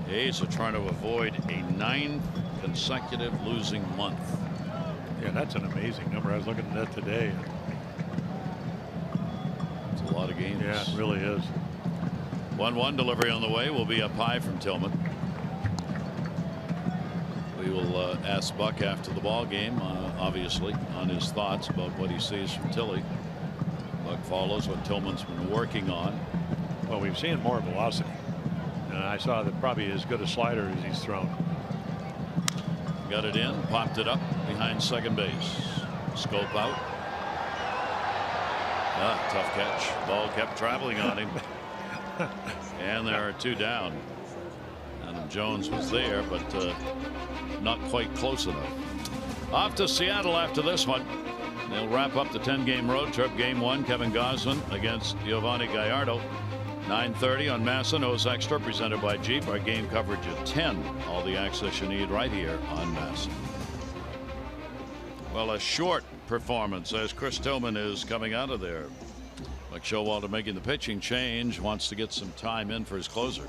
The A's are trying to avoid a 9th consecutive losing month. Yeah, that's an amazing number. I was looking at that today. It's a lot of games. Yeah, it really is. 1-1 delivery on the way will be up high from Tillman. We will ask Buck after the ball game, obviously, on his thoughts about what he sees from Tilly. Buck follows what Tillman's been working on. Well, we've seen more velocity, and I saw that probably as good a slider as he's thrown. Got it in, popped it up behind second base. Scope out. Tough catch. Ball kept traveling on him. And there are 2 down. Adam Jones was there, but not quite close enough. Off to Seattle after this one. They'll wrap up the 10-game road trip. Game 1, Kevin Gosman against Giovanni Gallardo. 9:30 on MASN. O's Extra, presented by Jeep. Our game coverage at 10. All the access you need right here on MASN. Well, a short performance as Chris Tillman is coming out of there. Like Showalter making the pitching change, wants to get some time in for his closer.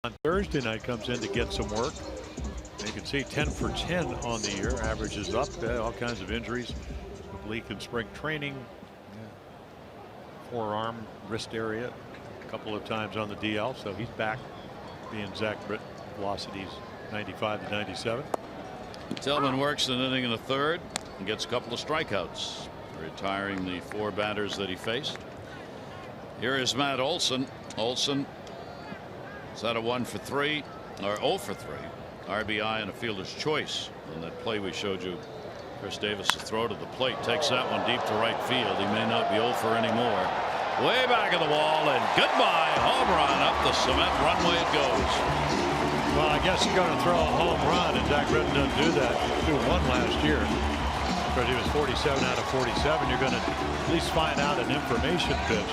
On Thursday night comes in to get some work. You can see 10 for 10 on the year. Average is up. All kinds of injuries. Leak in spring training. Forearm, wrist area. A couple of times on the DL. So he's back being Zach Britton. Velocities 95 to 97. Tillman works an inning in the third and gets a couple of strikeouts, retiring the 4 batters that he faced. Here is Matt Olson. Olson is at a 1 for 3 or 0 for 3 RBI and a fielder's choice on that play we showed you. Chris Davis's throw to the plate takes that one deep to right field. He may not be 0 for anymore. Way back of the wall and goodbye. Home run up the cement runway it goes. Well, I guess you're going to throw a home run, and Zach Britton doesn't do that. He threw one last year because he was 47 out of 47. You're going to at least find out an information pitch.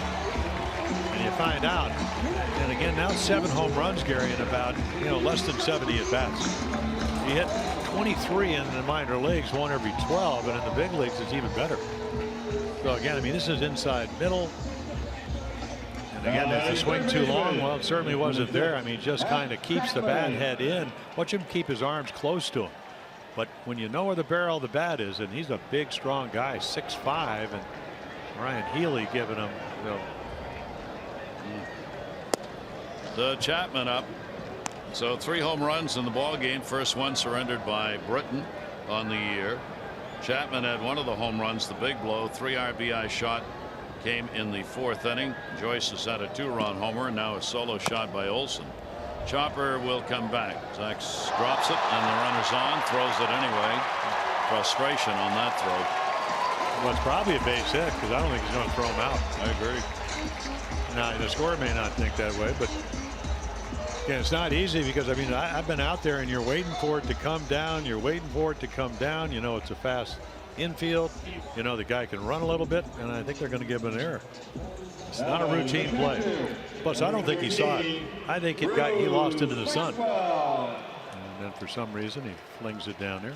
And you find out, and again, now 7 home runs, Gary, in about less than 70 at bats. He hit 23 in the minor leagues, 1 every 12, and in the big leagues it's even better. So again, I mean, this is inside middle. And again, if the swing too long, well, it certainly wasn't there. I mean, just kind of keeps the bat head in. Watch him keep his arms close to him. But when you know where the barrel of the bat is, and he's a big, strong guy, 6'5", and Ryan Healy giving him, The Chapman up. So 3 home runs in the ball game. First one surrendered by Britton on the year. Chapman had one of the home runs, the big blow, 3 RBI shot came in the 4th inning. Joyce has had a 2-run homer and now a solo shot by Olson. Chopper will come back. Zach drops it and the runner's on, throws it anyway. Frustration on that throw. well, it's probably a base hit because I don't think he's going to throw him out. I agree. Now the scorer may not think that way, but yeah, it's not easy because I mean I've been out there and you're waiting for it to come down. You're waiting for it to come down. You know it's a fast infield. You know the guy can run a little bit, and I think they're going to give him an error. It's not a routine play. Plus, I don't think he saw it. I think he lost into the sun, and then for some reason he flings it down there.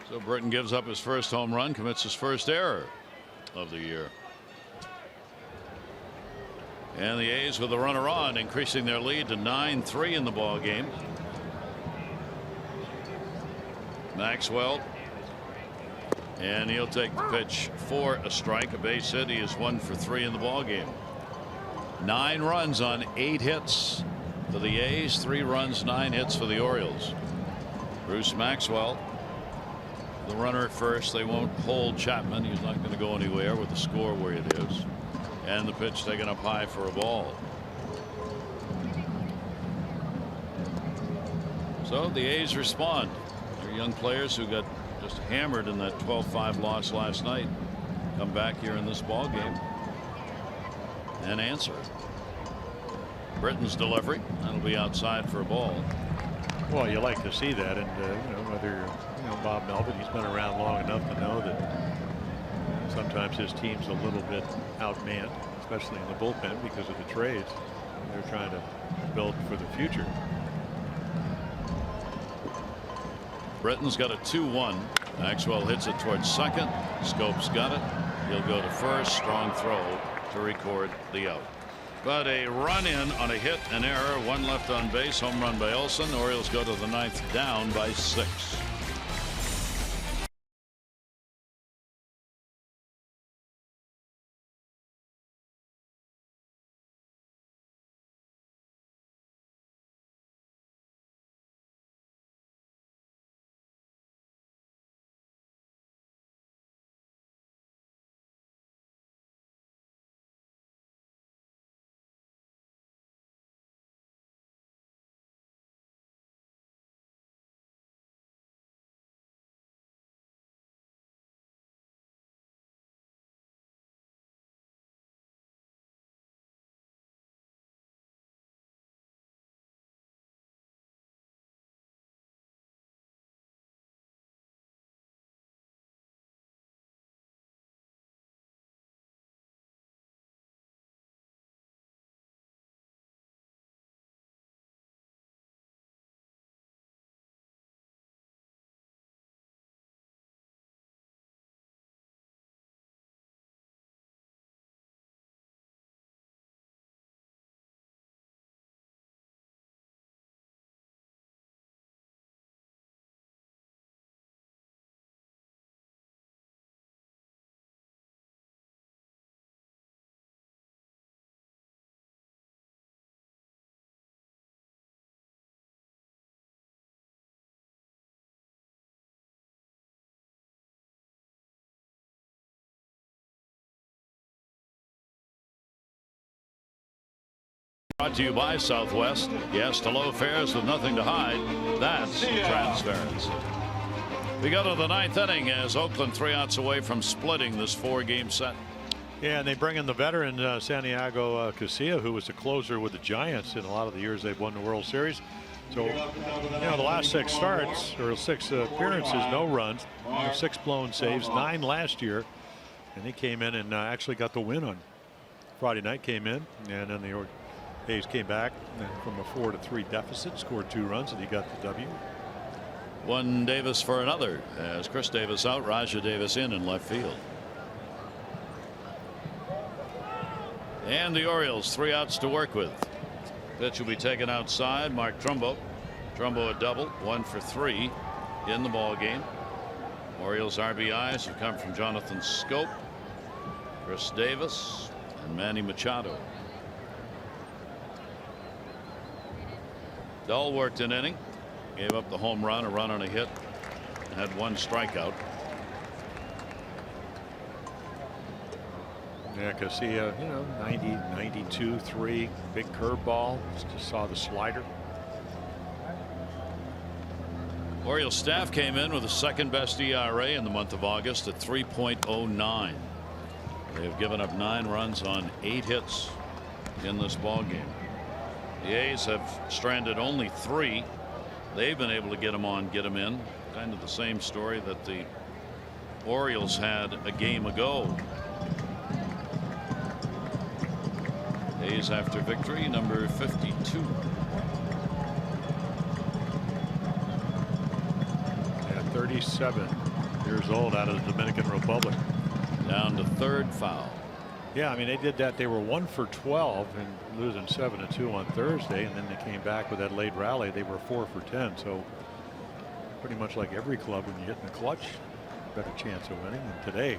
So Britton gives up his first home run, commits his first error of the year. And the A's with a runner on, increasing their lead to 9-3 in the ball game. Maxwell, and he'll take the pitch for a strike, a base hit. He is 1 for 3 in the ball game. 9 runs on 8 hits for the A's, 3 runs, 9 hits for the Orioles. Bruce Maxwell, the runner at first. They won't hold Chapman. He's not going to go anywhere with the score where it is. And the pitch taken up high for a ball. So the A's respond. Their young players who got just hammered in that 12-5 loss last night come back here in this ball game and answer. Britton's delivery, that'll be outside for a ball. Well, you like to see that, and you know whether Bob Melvin, he's been around long enough to know that sometimes his team's a little bit outmanned, especially in the bullpen because of the trades. They're trying to build for the future. Britton's got a 2-1. Maxwell hits it towards second. Scopes got it. He'll go to first. Strong throw to record the out. But a run in on a hit, an error, 1 left on base. Home run by Olson. Orioles go to the 9th down by 6. Brought to you by Southwest. Yes to low fares with nothing to hide. That's transference. We go to the 9th inning as Oakland 3 outs away from splitting this 4-game set. Yeah, and they bring in the veteran Santiago Casilla, who was the closer with the Giants in a lot of the years they've won the World Series. So, the last 6 starts or 6 appearances, no runs, 6 blown saves, 9 last year, and he came in and actually got the win on Friday night. Came in, and then the A's came back from a 4-3 deficit, scored 2 runs, and he got the W. One Davis for another as Chris Davis out, Rajah Davis in left field. And the Orioles 3 outs to work with. Pitch will be taken outside. Mark Trumbo. Trumbo a double, 1 for 3 in the ball game. Orioles RBIs have come from Jonathan Scope, Chris Davis, and Manny Machado. Dull worked an inning. Gave up the home run, a run on a hit, and had 1 strikeout. Yeah, Casilla, 90, 92, 3, big curveball. Just saw the slider. Orioles staff came in with the 2nd best ERA in the month of August at 3.09. They have given up 9 runs on 8 hits in this ball game. The A's have stranded only 3. They've been able to get them on, get them in. Kind of the same story that the Orioles had a game ago. A's after victory number 52. Yeah, 37 years old out of the Dominican Republic. Down to 3rd foul. Yeah, I mean, they did that. They were 1 for 12 and losing 7-2 on Thursday, and then they came back with that late rally. They were 4 for 10. So pretty much like every club, when you hit in the clutch, better chance of winning. And today,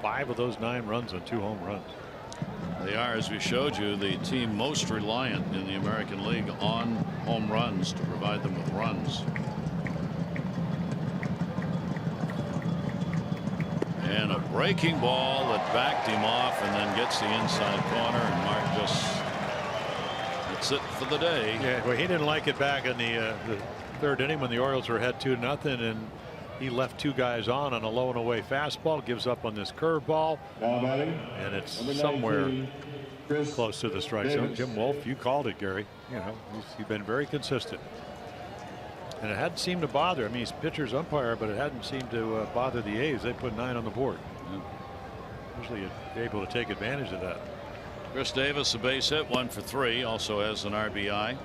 5 of those 9 runs on 2 home runs. They are, as we showed you, the team most reliant in the American League on home runs to provide them with runs. And a breaking ball that backed him off and then gets the inside corner, and Mark just hits it for the day. Yeah, well, he didn't like it back in the 3rd inning when the Orioles were ahead 2-0, and he left 2 guys on a low and away fastball, gives up on this curveball, and it's somewhere close to the strike zone. Jim Wolf, you called it, Gary. He's been very consistent. And it hadn't seemed to bother. I mean, he's pitcher's umpire, but it hadn't seemed to bother the A's. They put 9 on the board. Usually you're able to take advantage of that. Chris Davis, a base hit, 1 for 3, also has an RBI.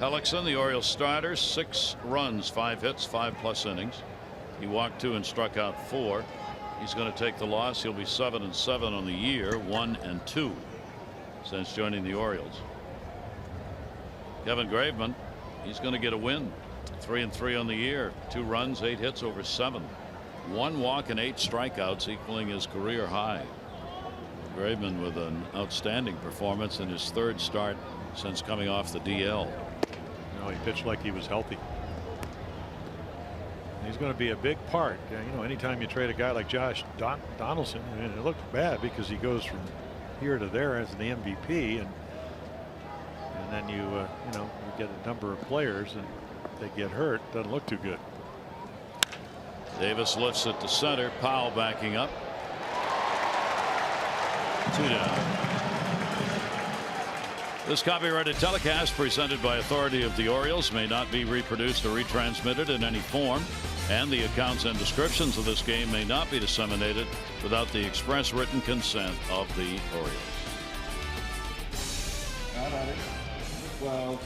Hellickson, the Orioles starter, 6 runs, 5 hits, 5+ innings. He walked 2 and struck out 4. He's going to take the loss. He'll be 7-7 on the year, 1-2 since joining the Orioles. Kevin Graveman, he's going to get a win. 3-3 on the year, 2 runs, 8 hits over 7. 1 walk and 8 strikeouts, equaling his career high. Graveman with an outstanding performance in his 3rd start since coming off the DL. He pitched like he was healthy. He's going to be a big part. Anytime you trade a guy like Josh Donaldson, and it looked bad because he goes from here to there as the MVP, and then you get a number of players and they get hurt. Doesn't look too good. Davis lifts it to center. Powell backing up. 2 down. This copyrighted telecast presented by authority of the Orioles may not be reproduced or retransmitted in any form, and the accounts and descriptions of this game may not be disseminated without the express written consent of the Orioles.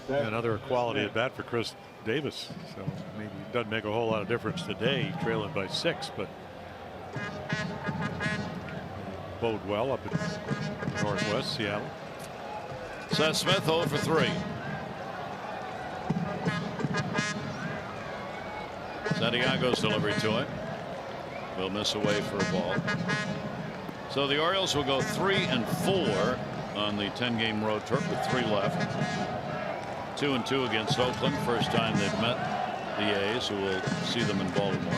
Another quality at bat for Chris Davis. So maybe it doesn't make a whole lot of difference today, trailing by 6, but bode well up in Northwest Seattle. Seth Smith 0 for 3. Santiago's delivery to him will miss away for a ball. So the Orioles will go 3-4 on the 10-game road trip with 3 left. 2-2 against Oakland. First time they've met the A's, who will see them in Baltimore.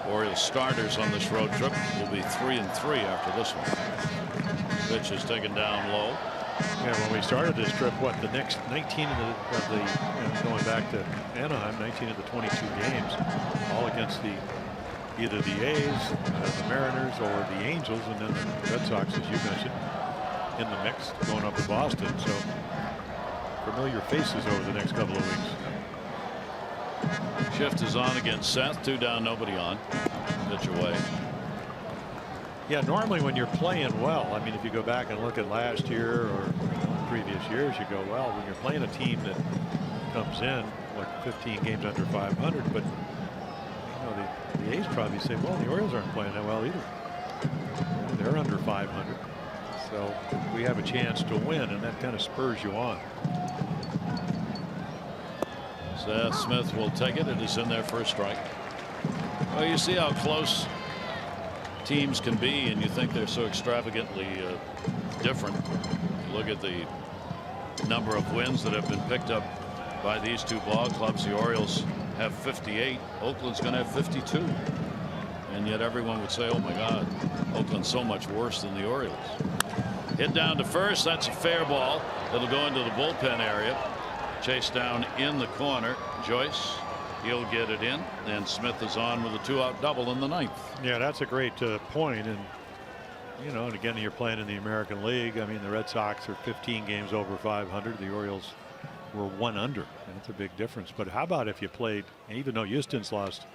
Orioles starters on this road trip will be 3-3 after this one. Pitch is taken down low. Yeah, when we started this trip, the next 19 going back to Anaheim, 19 of the 22 games, all against either the A's, the Mariners, or the Angels, and then the Red Sox, as you mentioned, in the mix, going up to Boston. So familiar faces over the next couple of weeks. Shift is on against Seth. 2 down, nobody on. Pitch away. Yeah, normally when you're playing well, I mean, if you go back and look at last year or previous years, you go, well, when you're playing a team that comes in like 15 games under 500, but the A's probably say, well, the Orioles aren't playing that well either. They're under 500, so we have a chance to win, and that kind of spurs you on. Seth Smith will take it. It is in there for a strike. Well, you see how close teams can be, and you think they're so extravagantly different. Look at the number of wins that have been picked up by these two ball clubs. The Orioles have 58. Oakland's going to have 52. And yet everyone would say, oh my God, Oakland's so much worse than the Orioles. Hit down to first. That's a fair ball. It'll go into the bullpen area. Chased down in the corner. Joyce, he'll get it in. And Smith is on with a 2-out double in the 9th. Yeah, that's a great point. And and again, you're playing in the American League. I mean, the Red Sox are 15 games over 500. The Orioles were 1 under. And that's a big difference. But how about if you played, even though Houston's lost,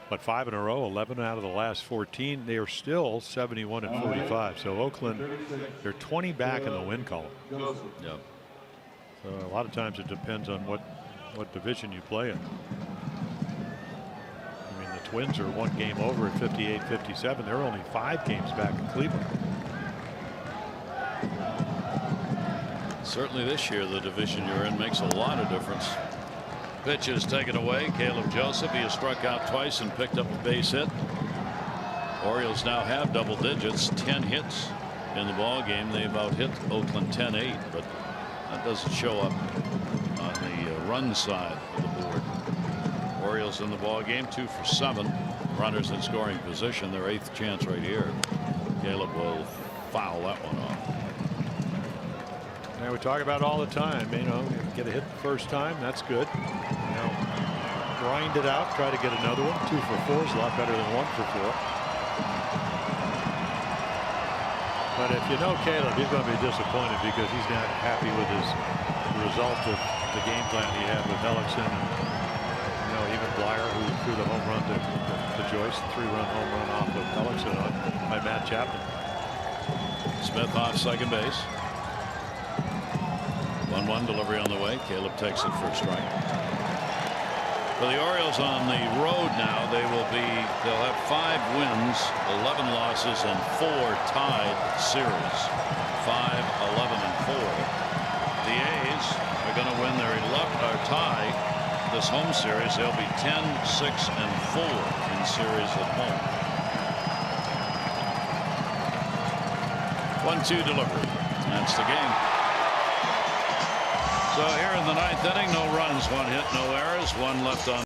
5 in a row, 11 out of the last 14, they are still 71 and 45. So Oakland, they're 20 back in the win column. Yeah. So a lot of times it depends on what division you play in. I mean, the Twins are 1 game over at 58-57. They're only 5 games back in Cleveland. Certainly this year, the division you're in makes a lot of difference. Pitch is taken away. Caleb Joseph, he has struck out twice and picked up a base hit. Orioles now have double digits, 10 hits in the ball game. They've out hit Oakland 10-8, but that doesn't show up on the run side of the board. Orioles in the ball game, 2 for 7. Runners in scoring position. Their 8th chance right here. Caleb will foul that one off. Yeah, we talk about it all the time. Get a hit the first time, that's good. Grind it out, try to get another one. 2 for 4 is a lot better than 1 for 4. But if you know Caleb, he's going to be disappointed because he's not happy with the result of the game plan he had with Hellickson and even Blyer, who threw the home run to Joyce, 3-run home run off of Hellickson by Matt Chapman. Smith off second base. 1-1 delivery on the way. Caleb takes it for a strike. For the Orioles on the road now, they'll have 5 wins, 11 losses, and 4 tied series. 5, 11, and 4. The A's are going to win their tie this home series. They'll be 10, 6, and 4 in series at home. 1-2 delivery. That's the game. So here in the 9th inning, no runs, 1 hit, no errors, 1 left on.